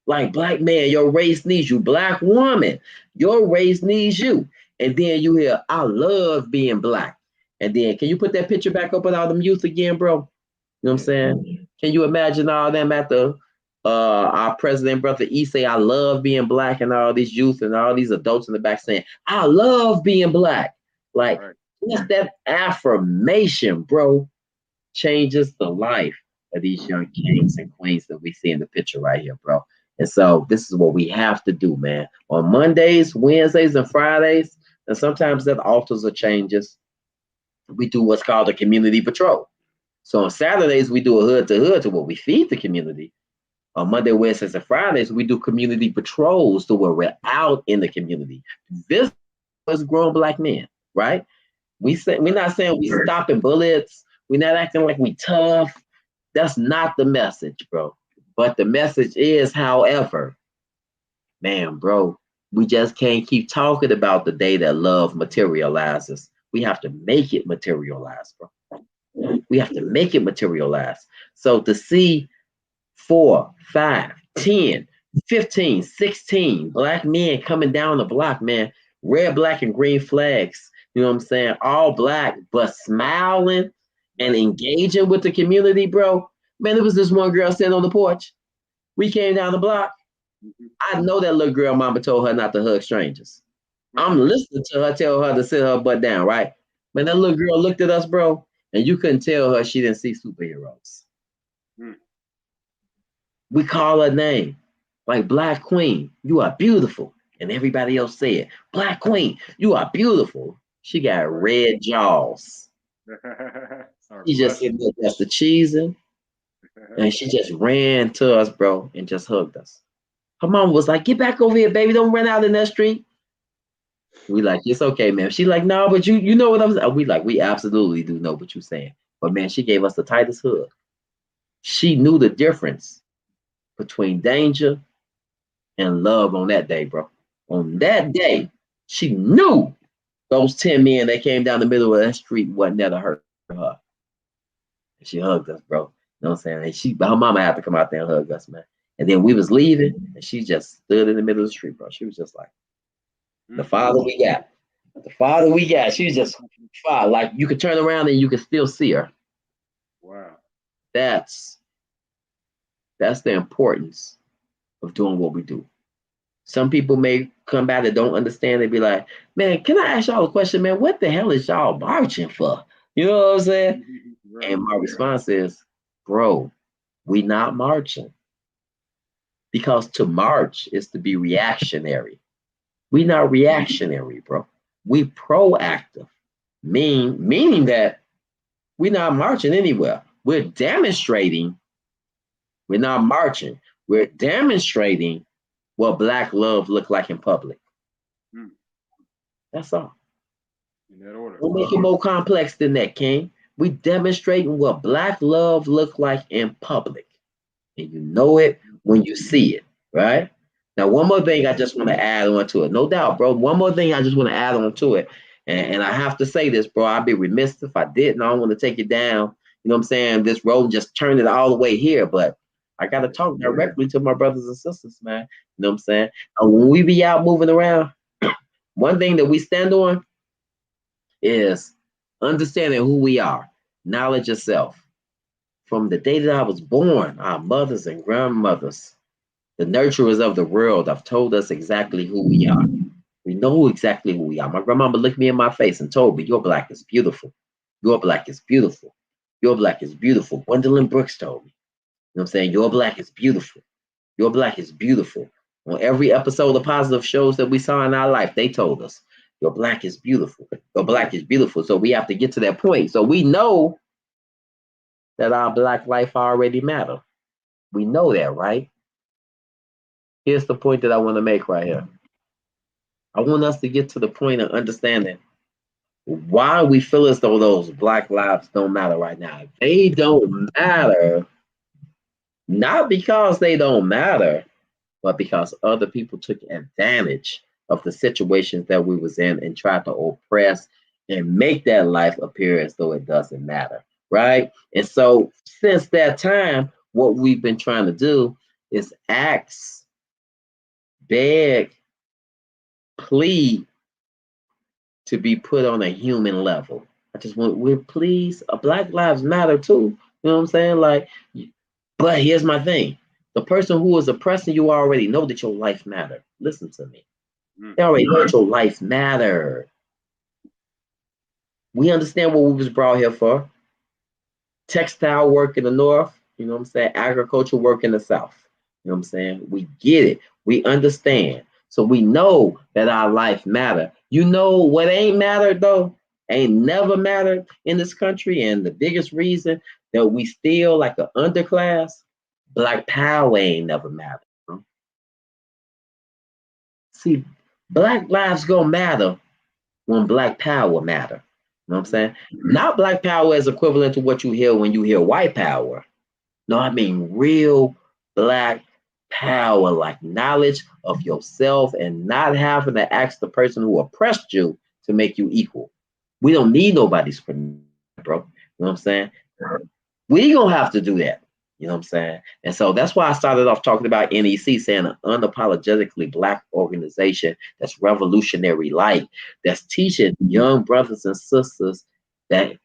Like, black man, your race needs you. Black woman, your race needs you. And then you hear, I love being black. And then, can you put that picture back up with all them youth again, bro? You know what I'm saying? Can you imagine all them at the our president, brother E, say, I love being black, and all these youth and all these adults in the back saying, I love being black. Like, just that affirmation, bro, changes the life of these young kings and queens that we see in the picture right here, bro. And so this is what we have to do, man. On Mondays, Wednesdays, and Fridays, and sometimes that alters or changes, we do what's called a community patrol. So on Saturdays, we do a hood to hood to what we feed the community. On Monday, Wednesdays, and Fridays, we do community patrols to where we're out in the community. This was grown black men, right? We're not saying we stopping bullets. We're not acting like we tough. That's not the message, bro. But the message is, however, man, bro, we just can't keep talking about the day that love materializes. We have to make it materialize, bro. We have to make it materialize. So to see 4, 5, 10, 15, 16 black men coming down the block, man, red, black, and green flags, you know what I'm saying? All black, but smiling and engaging with the community, bro. Man, there was this one girl sitting on the porch. We came down the block. I know that little girl mama told her not to hug strangers. I'm listening to her tell her to sit her butt down, right? Man, that little girl looked at us, bro, and you couldn't tell her she didn't see superheroes. We call her name, like Black Queen, you are beautiful. And everybody else said, Black Queen, you are beautiful. She got red jaws. She just sitting there just the cheesing, and she just ran to us, bro, and just hugged us. Her mom was like, get back over here, baby. Don't run out in that street. We like, it's okay, man. She like, no, but you know what I'm saying? We like, we absolutely do know what you're saying. But man, she gave us the tightest hug. She knew the difference between danger and love on that day, bro. On that day, she knew those 10 men that came down the middle of that street wasn't there to hurt her. And she hugged us, bro. You know what I'm saying? And her mama had to come out there and hug us, man. And then we was leaving, and she just stood in the middle of the street, bro. She was just like, the father we got. The father we got. She was just like you could turn around and you could still see her. Wow. That's the importance of doing what we do. Some people may come back that don't understand and be like, man, can I ask y'all a question, man? What the hell is y'all marching for? You know what I'm saying? Right. And my response is, bro, we not marching. Because to march is to be reactionary. We not reactionary, bro. We proactive. Meaning that we're not marching anywhere. We're demonstrating. We're not marching. We're demonstrating what Black love look like in public. That's all. In that order. We'll make it more complex than that, King. We demonstrating what Black love look like in public. And you know it when you see it, right? Now, one more thing I just want to add on to it. No doubt, bro. One more thing I just want to add on to it. And I have to say this, bro. I'd be remiss if I didn't. I don't want to take it down. You know what I'm saying? This road just turned it all the way here. But I got to talk directly to my brothers and sisters, man. You know what I'm saying? When we be out moving around, one thing that we stand on is understanding who we are. Knowledge of self. From the day that I was born, our mothers and grandmothers, the nurturers of the world, have told us exactly who we are. We know exactly who we are. My grandmama looked me in my face and told me, your Black is beautiful. Your Black is beautiful. Your Black is beautiful. Gwendolyn Brooks told me. You know what I'm saying? Your Black is beautiful. Your Black is beautiful. On every episode of positive shows that we saw in our life, they told us, your Black is beautiful. Your Black is beautiful. So we have to get to that point. So we know that our Black life already matter. We know that, right? Here's the point that I want to make right here. I want us to get to the point of understanding why we feel as though those Black lives don't matter right now. They don't matter, not because they don't matter, but because other people took advantage of the situations that we was in and tried to oppress and make that life appear as though it doesn't matter, right? And so since that time, what we've been trying to do is ask, beg, plead to be put on a human level. I just want, we're please, Black lives matter too. You know what I'm saying? Like, but here's my thing. The person who is oppressing you already know that your life matter. Listen to me. They already know that your life matter. We understand what we was brought here for. Textile work in the north, you know what I'm saying? Agricultural work in the south. You know what I'm saying? We get it. We understand. So we know that our life matter. You know what ain't mattered though? Ain't never mattered in this country. And the biggest reason that we still like an underclass, Black power ain't never mattered. Bro. See, Black lives gonna matter when Black power matter. You know what I'm saying? Not Black power is equivalent to what you hear when you hear white power. No, I mean real Black power, like knowledge of yourself and not having to ask the person who oppressed you to make you equal. We don't need nobody's permission, bro. You know what I'm saying? We gonna have to do that. You know what I'm saying? And so that's why I started off talking about NEC, saying an unapologetically Black organization that's revolutionary light, that's teaching young brothers and sisters that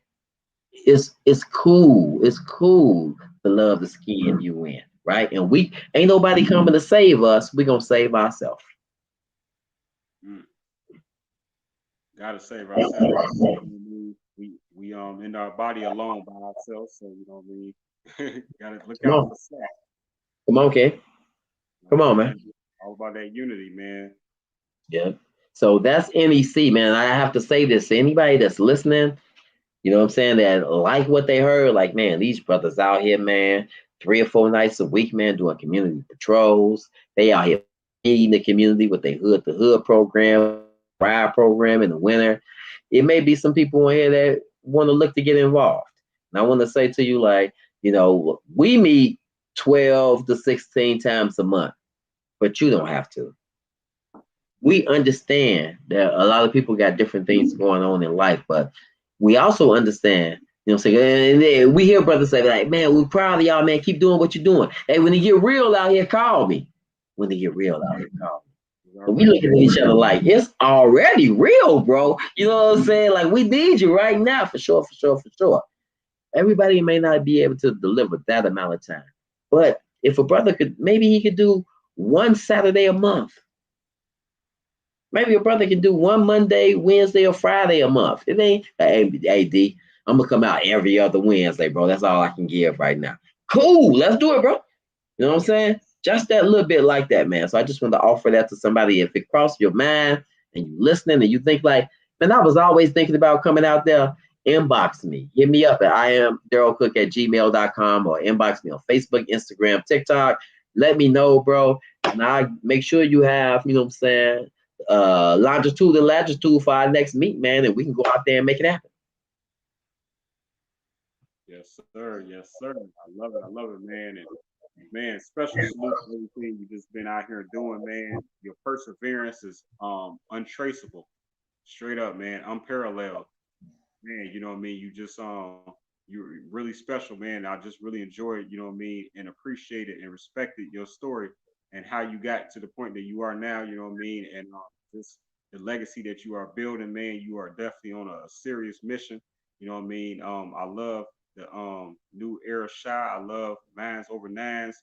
it's cool. It's cool to love the skin you in, right? And we ain't nobody coming to save us. We gonna save ourselves. Mm. Gotta save ourselves. We in our body alone by ourselves, so you know what I mean. Gotta look Come out on, for self. come on, Ken. Come on, man. All about that unity, man. Yeah. So that's NEC, man. I have to say this to anybody that's listening. You know what I'm saying? That like what they heard, like, man, these brothers out here, man, 3 or 4 nights a week, man, doing community patrols. They out here feeding the community with their hood to hood program, ride program in the winter. It may be some people in here that want to look to get involved. And I want to say to you, like, we meet 12 to 16 times a month, but you don't have to. We understand that a lot of people got different things going on in life, but we also understand, saying, and then we hear brothers say, like, man, we're proud of y'all, man. Keep doing what you're doing. Hey, when you get real out here, call me. When they get real out here, call me. And we looking at each other like, it's already real, bro. You know what I'm saying? Like, we need you right now, for sure, for sure, for sure. Everybody may not be able to deliver that amount of time. But if a brother could, maybe he could do one Saturday a month. Maybe a brother can do one Monday, Wednesday, or Friday a month. It ain't, hey, D, I'm gonna come out every other Wednesday, bro. That's all I can give right now. Cool, let's do it, bro. You know what I'm saying? Just that little bit like that, man. So I just want to offer that to somebody. If it crosses your mind and you listening and you think like, man, I was always thinking about coming out there, inbox me. Hit me up at iamdarrylcook@gmail.com or inbox me on Facebook, Instagram, TikTok. Let me know, bro. And I make sure you have, you know what I'm saying, longitude and latitude for our next meet, man, and we can go out there and make it happen. Yes, sir. Yes, sir. I love it. I love it, man. And man, special salute to everything you just been out here doing, man. Your perseverance is untraceable. Straight up, man, unparalleled. Man, you know what I mean? You just you're really special, man. I just really enjoyed, you know what I mean, and appreciated and respected your story and how you got to the point that you are now, you know what I mean, and just the legacy that you are building, man. You are definitely on a serious mission. You know what I mean? I love the new era shot. I love nines over nines.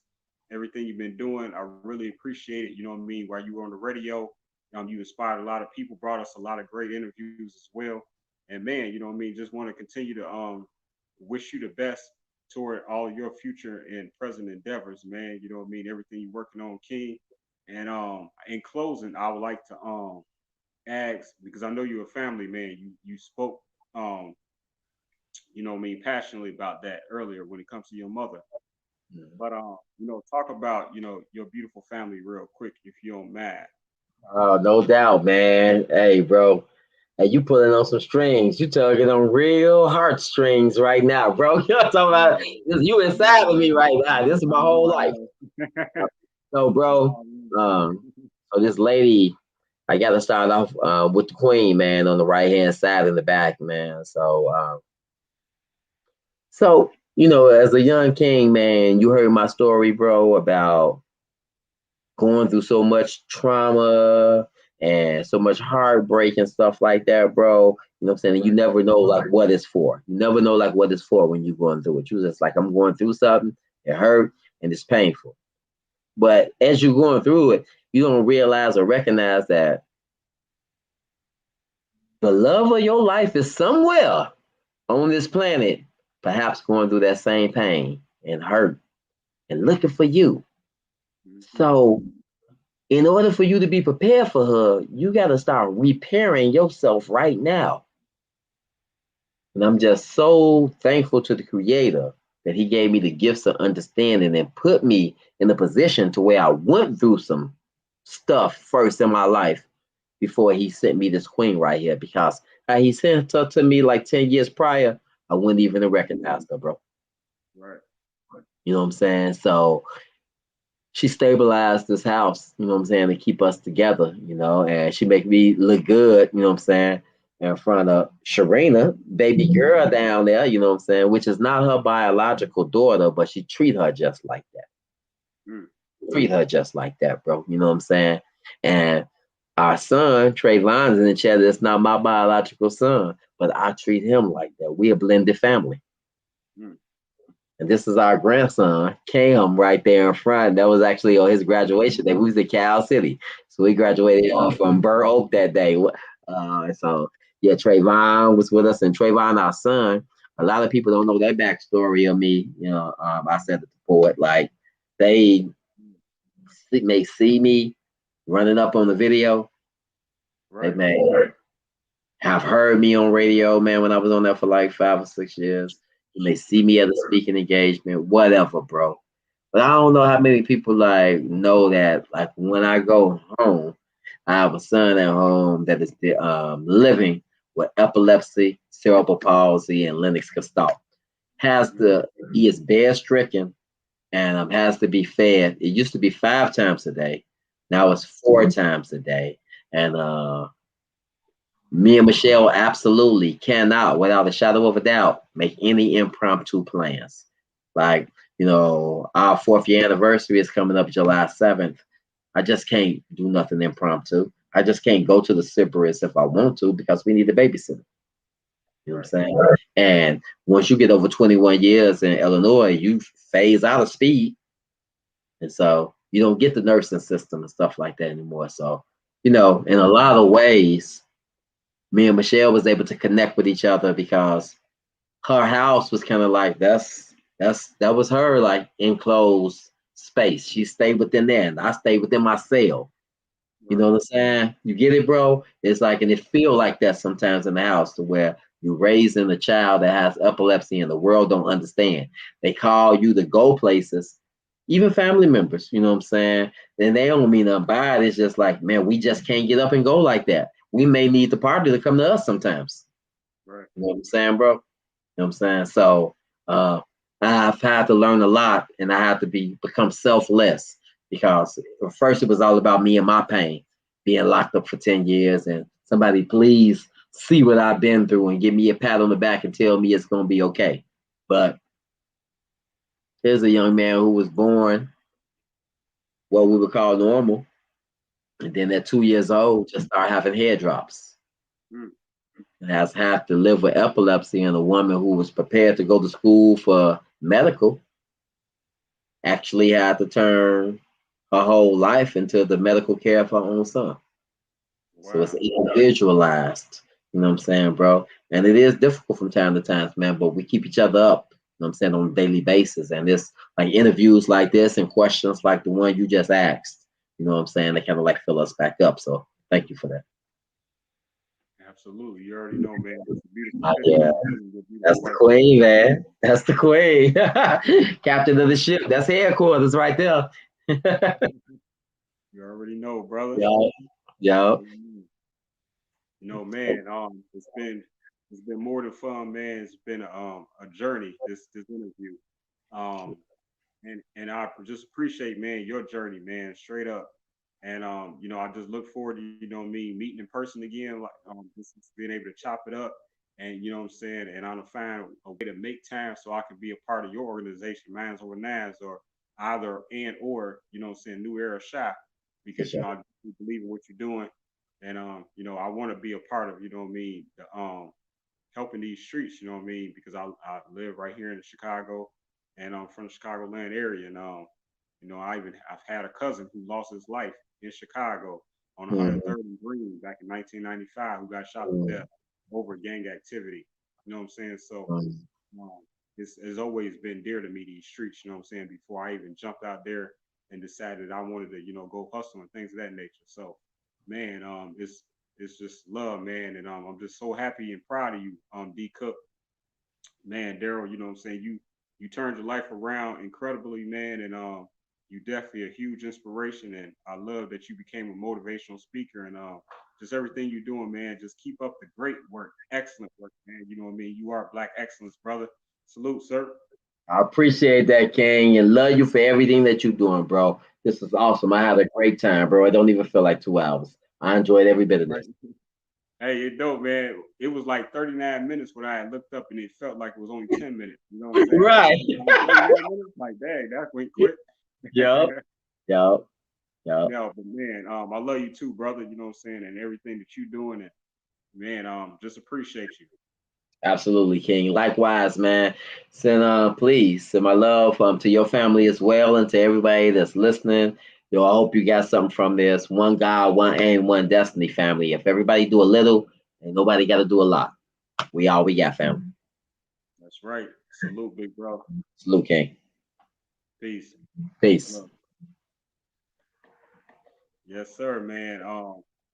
Everything you've been doing, I really appreciate it. You know what I mean? While you were on the radio, you inspired a lot of people, brought us a lot of great interviews as well. And man, you know what I mean? Just want to continue to wish you the best toward all your future and present endeavors, man. You know what I mean? Everything you're working on, King. And in closing, I would like to ask, because I know you're a family man, you spoke you know what I mean, passionately about that earlier when it comes to your mother. But talk about, your beautiful family real quick if you don't mind. Oh, no doubt, man. Hey, bro. Hey, you pulling on some strings. You tugging on real heartstrings right now, bro. You're talking about this, you inside of me right now. This is my I know, whole I life. know. So, bro, um, so this lady, I got to start off with the queen, man, on the right hand side in the back, man. So as a young king, man, you heard my story, bro, about going through so much trauma and so much heartbreak and stuff like that, bro. You know what I'm saying? And you never know like what it's for. You never know like what it's for when you're going through it. You just like, I'm going through something, it hurt and it's painful. But as you're going through it, you don't realize or recognize that the love of your life is somewhere on this planet, perhaps going through that same pain and hurt and looking for you. So in order for you to be prepared for her, you got to start repairing yourself right now. And I'm just so thankful to the creator that he gave me the gifts of understanding and put me in a position to where I went through some stuff first in my life before he sent me this queen right here. Because he sent her to me like 10 years prior, I wouldn't even have recognized her, bro. Right. You know what I'm saying? So she stabilized this house, you know what I'm saying, to keep us together, and she make me look good, you know what I'm saying? in front of Sharina, baby girl down there, you know what I'm saying, which is not her biological daughter, but she treat her just like that. Mm. Treat her just like that, bro. You know what I'm saying? And our son, Trayvon's in the chat, that's not my biological son, but I treat him like that. We a blended family. Mm. And this is our grandson, Cam, right there in front. That was actually on his graduation day. We was in Cal City. So we graduated from Burr Oak that day. So, yeah, Trayvon was with us. And Trayvon, our son, a lot of people don't know that backstory of me. You know, I said it before, like, they may see me running up on the video. They Right. may have heard me on radio, man, when I was on there for like 5 or 6 years. You may see me at a speaking engagement, whatever, bro. But I don't know how many people like know that. Like when I go home, I have a son at home that is living with epilepsy, cerebral palsy, and Lennox-Gastaut. He is bed stricken and has to be fed. It used to be 5 times a day. Now it's 4 times a day. And me and Michelle absolutely cannot, without a shadow of a doubt, make any impromptu plans. Like, our 4th year anniversary is coming up July 7th. I just can't do nothing impromptu. I just can't go to the Cyprus if I want to because we need a babysitter. You know what I'm saying? And once you get over 21 years in Illinois, you phase out of speed. And so you don't get the nursing system and stuff like that anymore. So, in a lot of ways, me and Michelle was able to connect with each other because her house was kind of like that was her like enclosed space. She stayed within there and I stayed within my cell. You know what I'm saying? You get it, bro? It's like, and it feel like that sometimes in the house to where you're raising a child that has epilepsy and the world don't understand. They call you to go places, even family members, you know what I'm saying? And they don't mean nothing by it. It's just like, man, we just can't get up and go like that. We may need the party to come to us sometimes. Right. You know what I'm saying, bro? You know what I'm saying? So I've had to learn a lot and I had to become selfless because at first it was all about me and my pain, being locked up for 10 years. And somebody please see what I've been through and give me a pat on the back and tell me it's going to be okay. But here's a young man who was born what we would call normal. And then at 2 years old, just started having head drops. Mm. And has had to live with epilepsy, and a woman who was prepared to go to school for medical actually had to turn her whole life into the medical care of her own son. Wow. So it's individualized, you know what I'm saying, bro? And it is difficult from time to time, man, but we keep each other up, you know what I'm saying, on a daily basis. And it's like interviews like this and questions like the one you just asked, you know what I'm saying, they kind of like fill us back up. So thank you for that. Absolutely. You already know, man. It's a beautiful Yeah. That's the queen, man. That's the queen. Captain of the ship. That's headquarters right there. You already know, brother. Yeah. Man, it's been more than fun, man. It's been a journey, this interview. And I just appreciate, man, your journey, man, straight up. And I just look forward to, meeting in person again, like just being able to chop it up. And you know what I'm saying? And I'm gonna find a way to make time so I can be a part of your organization, Minds Over Nines, or either and or, New Era Shop, because I believe in what you're doing. And I want to be a part of, the helping these streets, because I live right here in Chicago and I'm from the Chicagoland area. And I've had a cousin who lost his life in Chicago on 103rd and Green back in 1995 who got shot to death over gang activity. You know what I'm saying? So it's always been dear to me, these streets, you know what I'm saying, before I even jumped out there and decided I wanted to, go hustle and things of that nature. So, man, it's just love, man. And I'm just so happy and proud of you, D.Cooke. Man, Darryl, you know what I'm saying? You turned your life around incredibly, man, and you definitely a huge inspiration. And I love that you became a motivational speaker and just everything you're doing, man. Just keep up the great work, excellent work, man. You know what I mean? You are Black excellence, brother. Salute, sir. I appreciate that, King, and love you for everything that you're doing, bro. This is awesome. I had a great time, bro. It don't even feel like 2 hours. I enjoyed every bit of this. Hey, it dope, man. It was like 39 minutes when I had looked up, and it felt like it was only 10 minutes. You know what I'm saying? I Right. said, "Man, 39 minutes? Like, dang, that went quick." Yep. Yep. Yep. No, but man, I love you too, brother. You know what I'm saying, and everything that you're doing, and man, just appreciate you. Absolutely, King. Likewise, man. Send please send my love to your family as well and to everybody that's listening. Yo, I hope you got something from this. One God, one aim, one destiny, family. If everybody do a little, and nobody got to do a lot. We all we got, family. That's right. Salute, big bro. Salute, King. Peace. Much Peace. love. Yes, sir, man.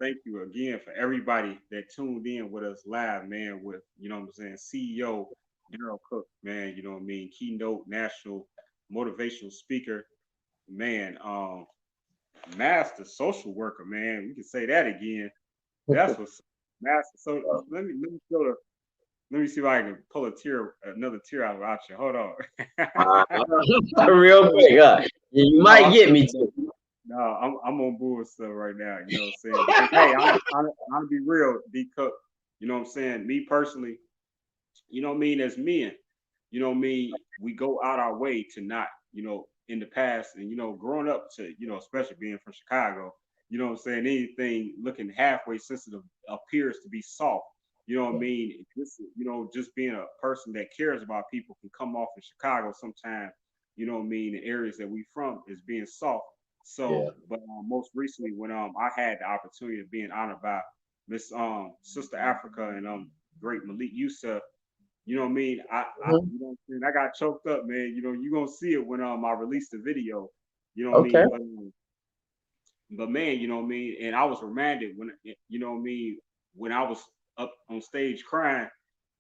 Thank you again for everybody that tuned in with us live, man, with, you know what I'm saying, CEO Darryl Cook, man, you know what I mean, keynote national motivational speaker, man, master social worker, man. We can say that again. That's what's master. So let me go to let me see if I can pull another tear out you. Hold on. Real quick, you No, might get me too. no, I'm on board stuff right now. You know what I'm saying? Because hey, I'm be real, D.Cooke. You know what I'm saying? Me personally, you know what I mean, as men, you know what I mean, we go out our way to not, in the past and growing up to, especially being from Chicago, you know what I'm saying, anything looking halfway sensitive appears to be soft. You know what I mean? Just being a person that cares about people can come off in Chicago sometimes, you know what I mean, the areas that we from is being soft. Yeah. So, but most recently when I had the opportunity of being honored by Miss Sister Africa and great Malik Yusuf, you know what I mean? Mhm. You know what I'm saying? I got choked up, man. You know, you gonna see it when I release the video. You know what I Okay. mean? But man, you know what I mean? And I was reminded when you know what I mean, when I was up on stage crying,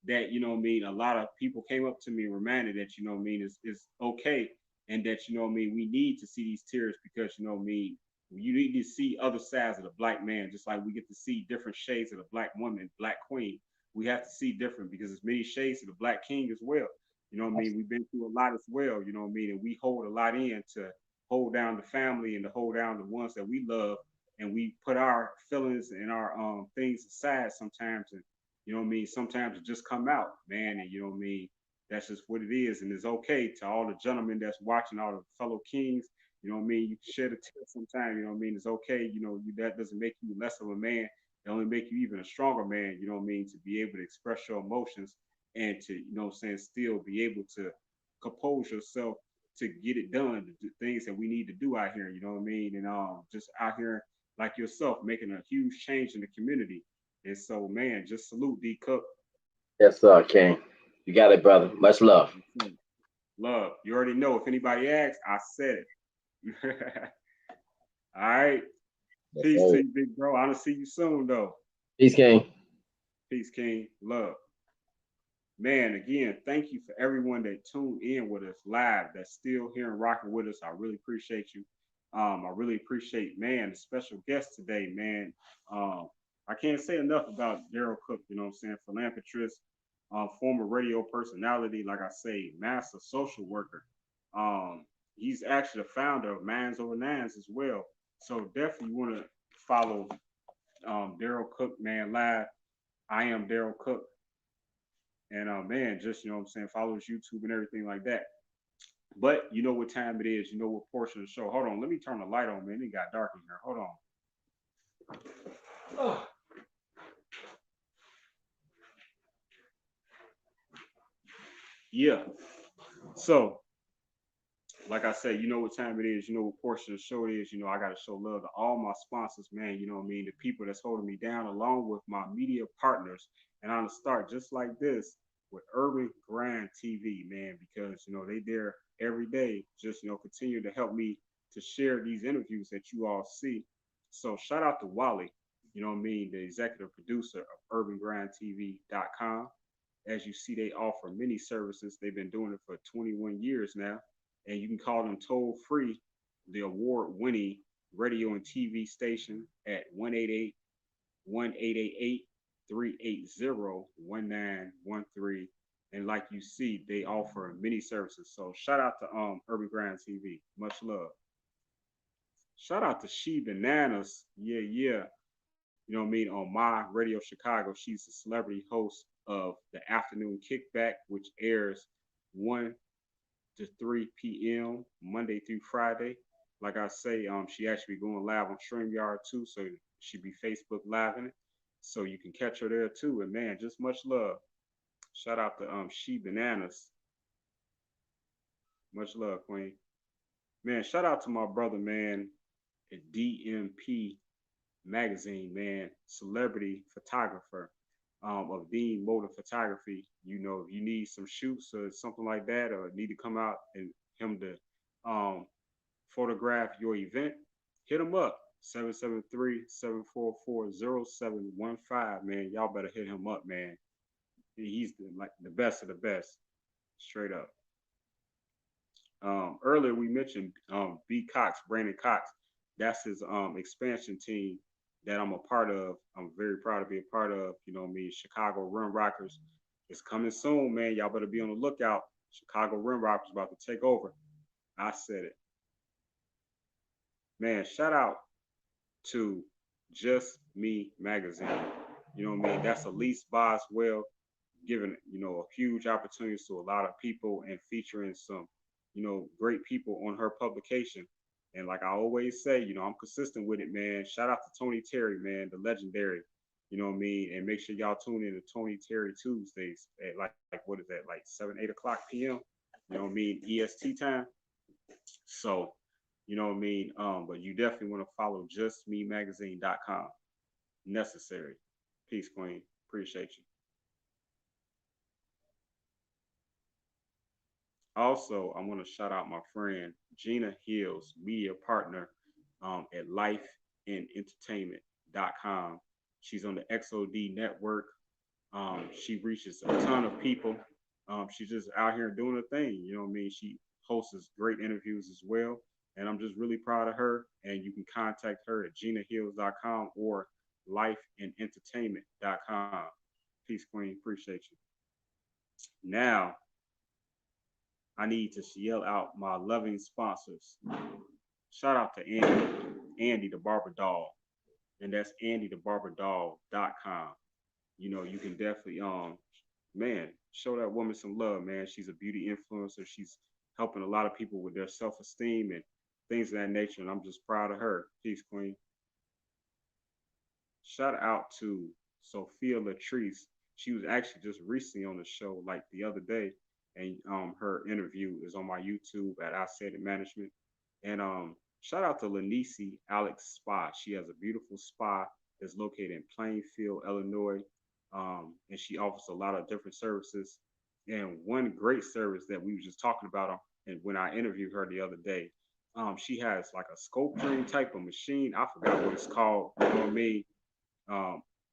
that you know what I mean, a lot of people came up to me and reminded that, you know what I mean, is okay, and that you know what I mean, we need to see these tears because you know what I mean, you need to see other sides of the black man, just like we get to see different shades of the black woman, black queen. We have to see different because there's many shades of the black king as well. You know what I mean? We've been through a lot as well, you know what I mean? And we hold a lot in to hold down the family and to hold down the ones that we love. And we put our feelings and our things aside sometimes. And, you know what I mean? Sometimes it just come out, man. And, you know what I mean? That's just what it is. And it's okay to all the gentlemen that's watching, all the fellow kings. You know what I mean? You can shed a tear sometime. You know what I mean? It's okay. That doesn't make you less of a man. It only make you even a stronger man. You know what I mean? To be able to express your emotions and to, you know what I'm saying, still be able to compose yourself to get it done, the things that we need to do out here, you know what I mean? And just out here like yourself making a huge change in the community. And so, man, just salute D.Cooke. Yes, sir, King. You got it, brother. Much love. Love. You already know. If anybody asks, I said it. All right. Yes, Peace to sir. you, big bro. I'll see you soon, though. Peace, King. Peace, King. Love. Man, again, thank you for everyone that tuned in with us live, that's still here and rocking with us. I really appreciate you. I really appreciate, man, the special guest today, man. Um, I can't say enough about Darryl Cook, you know what I'm saying, philanthropist, former radio personality, like I say, master social worker. He's actually the founder of Minds Over Nines as well. So definitely want to follow Darryl Cook, man, live. I am Darryl Cook. And man, just you know what I'm saying, follow his YouTube and everything like that. But you know what time it is, you know what portion of the show. Hold on, let me turn the light on, man. It got dark in here. Hold on. Yeah. So, like I said, you know what time it is, you know what portion of the show it is. I gotta show love to all my sponsors, man. You know what I mean? The people that's holding me down, along with my media partners. And I'm gonna start just like this with Urban Grind TV, man, because they there every day, just continue to help me to share these interviews that you all see. So shout out to Wally, you know what I mean, the executive producer of UrbanGrindTV.com. As you see, they offer many services. They've been doing it for 21 years now, and you can call them toll free, the award winning radio and TV station at 188 1888 380 1913. And like you see, they offer many services. So shout out to Urban Grind TV. Much love. Shout out to She Bananas. Yeah, yeah. you know what I mean, on my Radio Chicago. She's the celebrity host of the Afternoon Kickback, which airs 1 to 3 p.m. Monday through Friday. Like I say, she actually going live on StreamYard too, so she be Facebook living it. So you can catch her there too. And man, just much love. Shout out to She Bananas. Much love, Queen. Man, shout out to my brother, man, at DMP Magazine, man, celebrity photographer of Dean Motor Photography. You know, if you need some shoots or something like that, or need to come out and him to photograph your event, hit him up. 773-744-0715. Man, y'all better hit him up, man. He's like the best of the best, straight up. Earlier we mentioned B. Cox, Brandon Cox. That's his expansion team that I'm a part of. I'm very proud to be a part of. You know what I mean? Chicago Rim Rockers. It's coming soon, man. Y'all better be on the lookout. Chicago Rim Rockers about to take over. I said it. Man, shout out to Just Me Magazine. You know what I mean? That's Elise Boswell giving, you know, a huge opportunity to a lot of people and featuring some, you know, great people on her publication. And like I always say, you know, I'm consistent with it, man. Shout out to Tony Terry, man, the legendary. You know what I mean? And make sure y'all tune in to Tony Terry Tuesdays at like what is that, like 7, 8 o'clock p.m. You know what I mean? EST time. So, you know what I mean? But you definitely want to follow justmemagazine.com. Necessary. Peace, Queen. Appreciate you. Also, I want to shout out my friend Gina Hills, media partner at lifeandentertainment.com. She's on the XOD network. She reaches a ton of people. She's just out here doing her thing. You know what I mean? She hosts great interviews as well. And I'm just really proud of her. And you can contact her at ginahills.com or lifeandentertainment.com. Peace, Queen. Appreciate you. Now, I need to yell out my loving sponsors. Shout out to Andy the Barber Doll. And that's andythebarberdoll.com. You know, you can definitely man, show that woman some love, man. She's a beauty influencer. She's helping a lot of people with their self-esteem and things of that nature. And I'm just proud of her. Peace, Queen. Shout out to Sophia Latrice. She was actually just recently on the show like the other day. And her interview is on my YouTube at Isaidit Management. And shout out to Lanisi Alex Spa. She has a beautiful spa that's located in Plainfield, Illinois. And she offers a lot of different services. And one great service that we were just talking about and when I interviewed her the other day, she has like a sculpturing type of machine. I forgot what it's called. You know what I mean?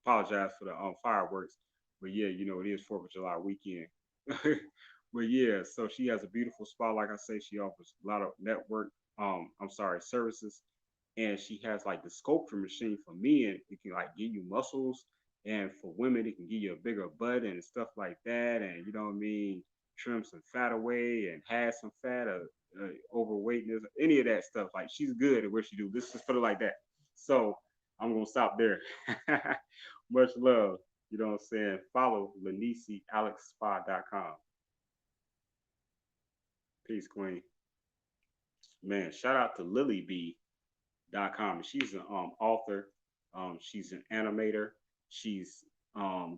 Apologize for the fireworks, but yeah, you know it is 4th of July weekend. But yeah, so she has a beautiful spa. Like I say, she offers a lot of services, and she has like the sculpture machine for men. It can like give you muscles, and for women, it can give you a bigger butt and stuff like that. And you know what I mean, trim some fat away and have some fat or overweightness, any of that stuff. Like she's good at what she do. Let's just put it like that. So I'm gonna stop there. Much love. You know what I'm saying? Follow LanisiAlexSpa.com. Peace, Queen. Man, shout out to LilyB.com. She's an author. She's an animator. She's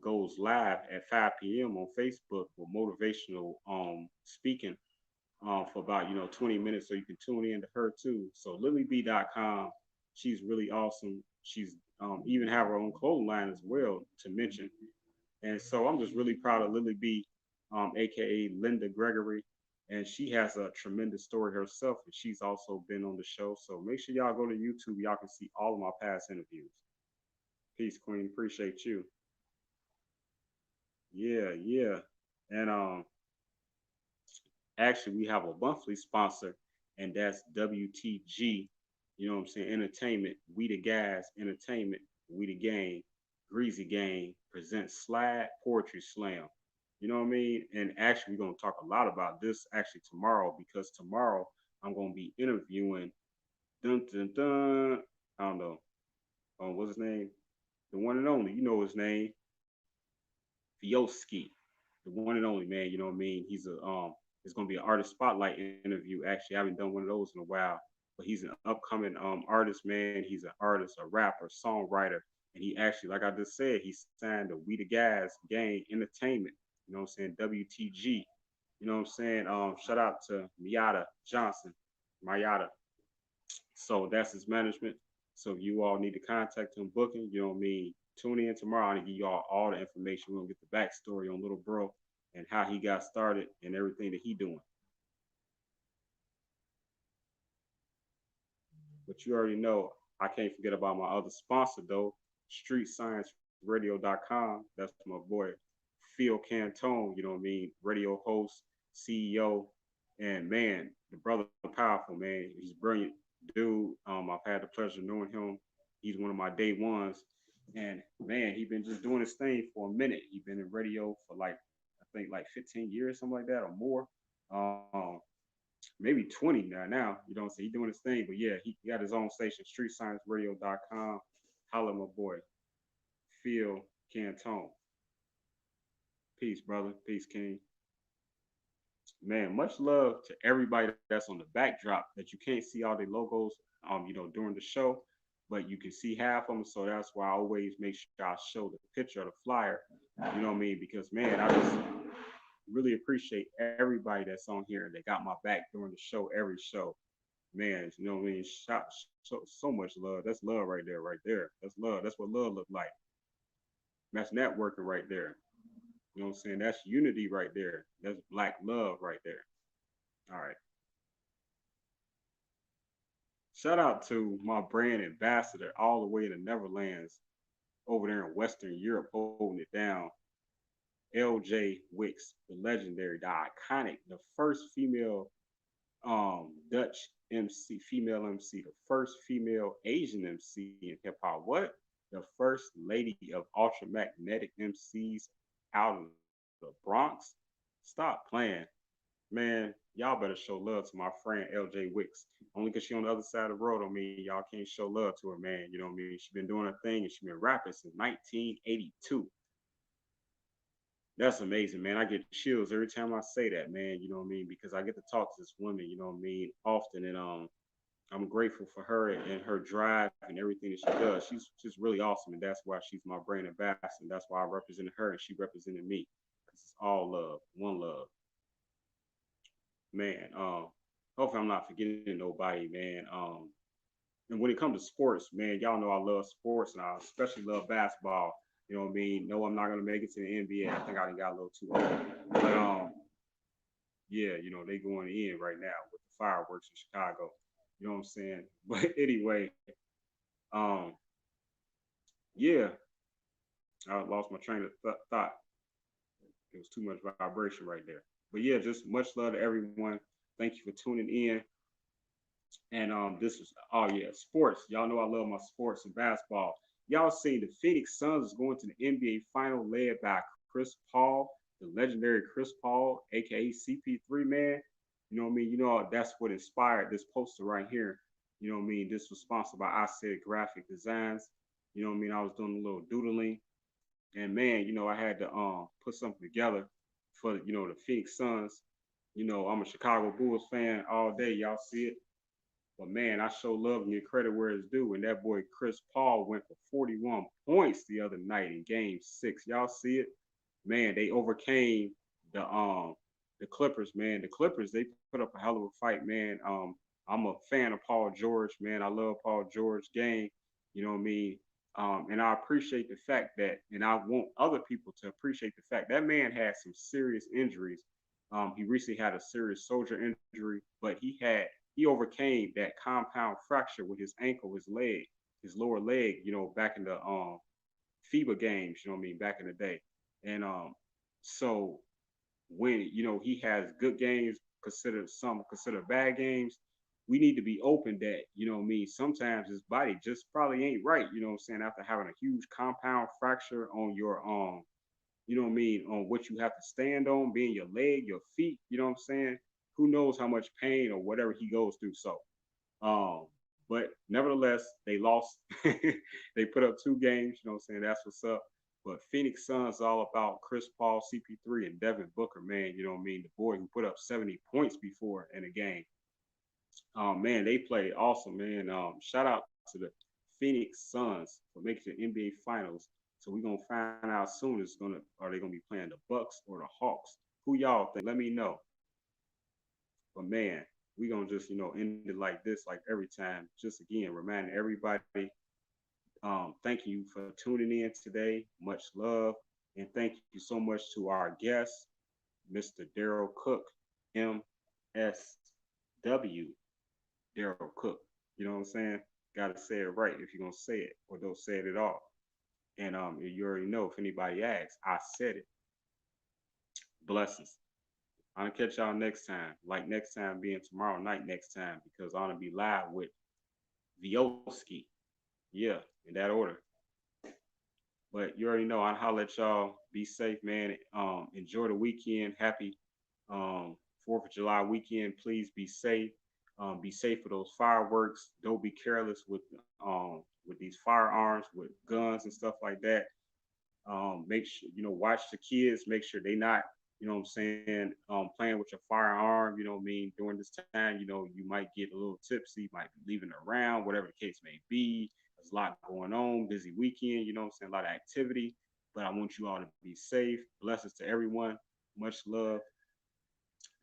goes live at 5 p.m. on Facebook with motivational speaking for about 20 minutes, so you can tune in to her too. So LilyB.com. She's really awesome. She's even have her own clothing line as well to mention. And so I'm just really proud of Lily B, aka Linda Gregory. And she has a tremendous story herself, and she's also been on the show. So make sure y'all go to YouTube. Y'all can see all of my past interviews. Peace, Queen. Appreciate you. Yeah, yeah. And actually we have a monthly sponsor, and that's WTG. You know what I'm saying? Entertainment. We the Guys Entertainment. We the Gang. Greasy Gang presents Slide Poetry Slam. You know what I mean? And actually, we're going to talk a lot about this actually tomorrow, because tomorrow I'm going to be interviewing, dun, dun, dun, I don't know, what's his name? the one and only, you know his name, Fioski, the one and only man. You know what I mean? He's a it's gonna be an artist spotlight interview. Actually, I haven't done one of those in a while, but he's an upcoming artist, man. He's an artist, a rapper, songwriter, and he actually, like I just said, he signed the We the Guys Gang Entertainment. You know what I'm saying? WTG. You know what I'm saying? Shout out to Miata Johnson, Mayata. So that's his management. So if you all need to contact him booking, you know what I mean? Tune in tomorrow and give y'all all the information. We're gonna get the backstory on little bro and how he got started and everything that he doing. But you already know I can't forget about my other sponsor though, StreetScienceRadio.com. That's my boy Phil Cantone, you know what I mean? Radio host, CEO, and man, the brother powerful, man. He's brilliant dude. I've had the pleasure of knowing him. He's one of my day ones. And man, he been just doing his thing for a minute. He been in radio for like I think like 15 years, something like that, or more. Um, maybe 20 now. You know what I'm saying? He doing his thing. But yeah, he got his own station, StreetScienceRadio.com. Holla my boy, Phil Cantone. Peace, brother. Peace, King. Man, much love to everybody that's on the backdrop that you can't see all the logos, during the show, but you can see half of them. So that's why I always make sure I show the picture of the flyer. You know what I mean? Because man, I just really appreciate everybody that's on here. They got my back during the show, every show. Man, you know what I mean? So much love. That's love right there, right there. That's love. That's what love look like. That's networking right there. You know what I'm saying? That's unity right there. That's black love right there. All right. Shout out to my brand ambassador all the way in the Netherlands, over there in Western Europe, holding it down. LJ Wicks, the legendary, the iconic, the first female Dutch MC, female MC, the first female Asian MC in hip hop. What? The first lady of ultramagnetic MCs out of the Bronx. Stop playing. Man, y'all better show love to my friend LJ Wicks. Only because she on the other side of the road don't mean y'all can't show love to her, man. You know what I mean? She been doing her thing and she been rapping since 1982. That's amazing, man. I get chills every time I say that, man. You know what I mean? Because I get to talk to this woman, you know what I mean, often, and I'm grateful for her and her drive and everything that she does. She's just really awesome, and that's why she's my brand ambassador. And that's why I represented her and she represented me. Because it's all love, one love, man. Hopefully I'm not forgetting nobody, man. And when it comes to sports, man, y'all know I love sports and I especially love basketball. You know what I mean? No, I'm not gonna make it to the NBA. I think I done got a little too old. But yeah, they going in right now with the fireworks in Chicago. You know what I'm saying? But anyway, um, yeah, I lost my train of thought. It was too much vibration right there. But yeah, just much love to everyone. Thank you for tuning in. And this is sports. Y'all know I love my sports and basketball. Y'all seen the Phoenix Suns is going to the NBA final led by Chris Paul, the legendary Chris Paul, aka CP3 man. You know what I mean? That's what inspired this poster right here. You know what I mean? This was sponsored by I Said Graphic Designs. You know what I mean? I was doing a little doodling. And man, I had to put something together for the Phoenix Suns. I'm a Chicago Bulls fan all day. Y'all see it. But man, I show love and give credit where it's due. And that boy Chris Paul went for 41 points the other night in Game 6. Y'all see it? Man, they overcame the Clippers. Man, the Clippers they put up a hell of a fight. Man, I'm a fan of Paul George. Man, I love Paul George game. You know what I mean? And I appreciate the fact that, and I want other people to appreciate the fact that man had some serious injuries. He recently had a serious shoulder injury, but he overcame that compound fracture with his ankle, his leg, his lower leg, back in the FIBA games, you know what I mean, back in the day. And so when, he has good games, some consider bad games, we need to be open that, you know what I mean, sometimes his body just probably ain't right, you know what I'm saying, after having a huge compound fracture on your you know what I mean, on what you have to stand on, being your leg, your feet, you know what I'm saying? Who knows how much pain or whatever he goes through. So, But nevertheless, they lost. They put up 2 games, you know what I'm saying? That's what's up. But Phoenix Suns all about Chris Paul, CP3, and Devin Booker, man. You know what I mean? The boy who put up 70 points before in a game. Man, they played awesome, man. Shout out to the Phoenix Suns for making the NBA Finals. So we're gonna find out soon. Is gonna are they gonna be playing the Bucks or the Hawks? Who y'all think? Let me know. But man, we gonna just end it like this, like every time. Just again, reminding everybody, thank you for tuning in today. Much love, and thank you so much to our guest, Mr. Darryl Cook, M.S.W. Darryl Cook. You know what I'm saying? Got to say it right if you're gonna say it, or don't say it at all. And you already know if anybody asks, I said it. Blessings. I'll catch y'all next time. Like next time being tomorrow night next time because I'm gonna be live with Vioski. Yeah, in that order. But you already know I'll holler at y'all. Be safe, man. Enjoy the weekend. Happy 4th of July weekend. Please be safe. Be safe for those fireworks. Don't be careless with these firearms, with guns and stuff like that. Make sure watch the kids. Make sure they not what I'm saying, playing with your firearm. You know what I mean. During this time, you might get a little tipsy, might be leaving it around, whatever the case may be. There's a lot going on. Busy weekend. You know what I'm saying. A lot of activity. But I want you all to be safe. Blessings to everyone. Much love.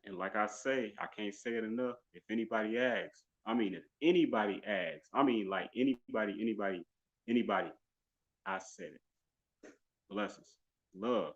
And like I say, I can't say it enough. If anybody asks, if anybody asks, like anybody, I said it. Blessings. Love.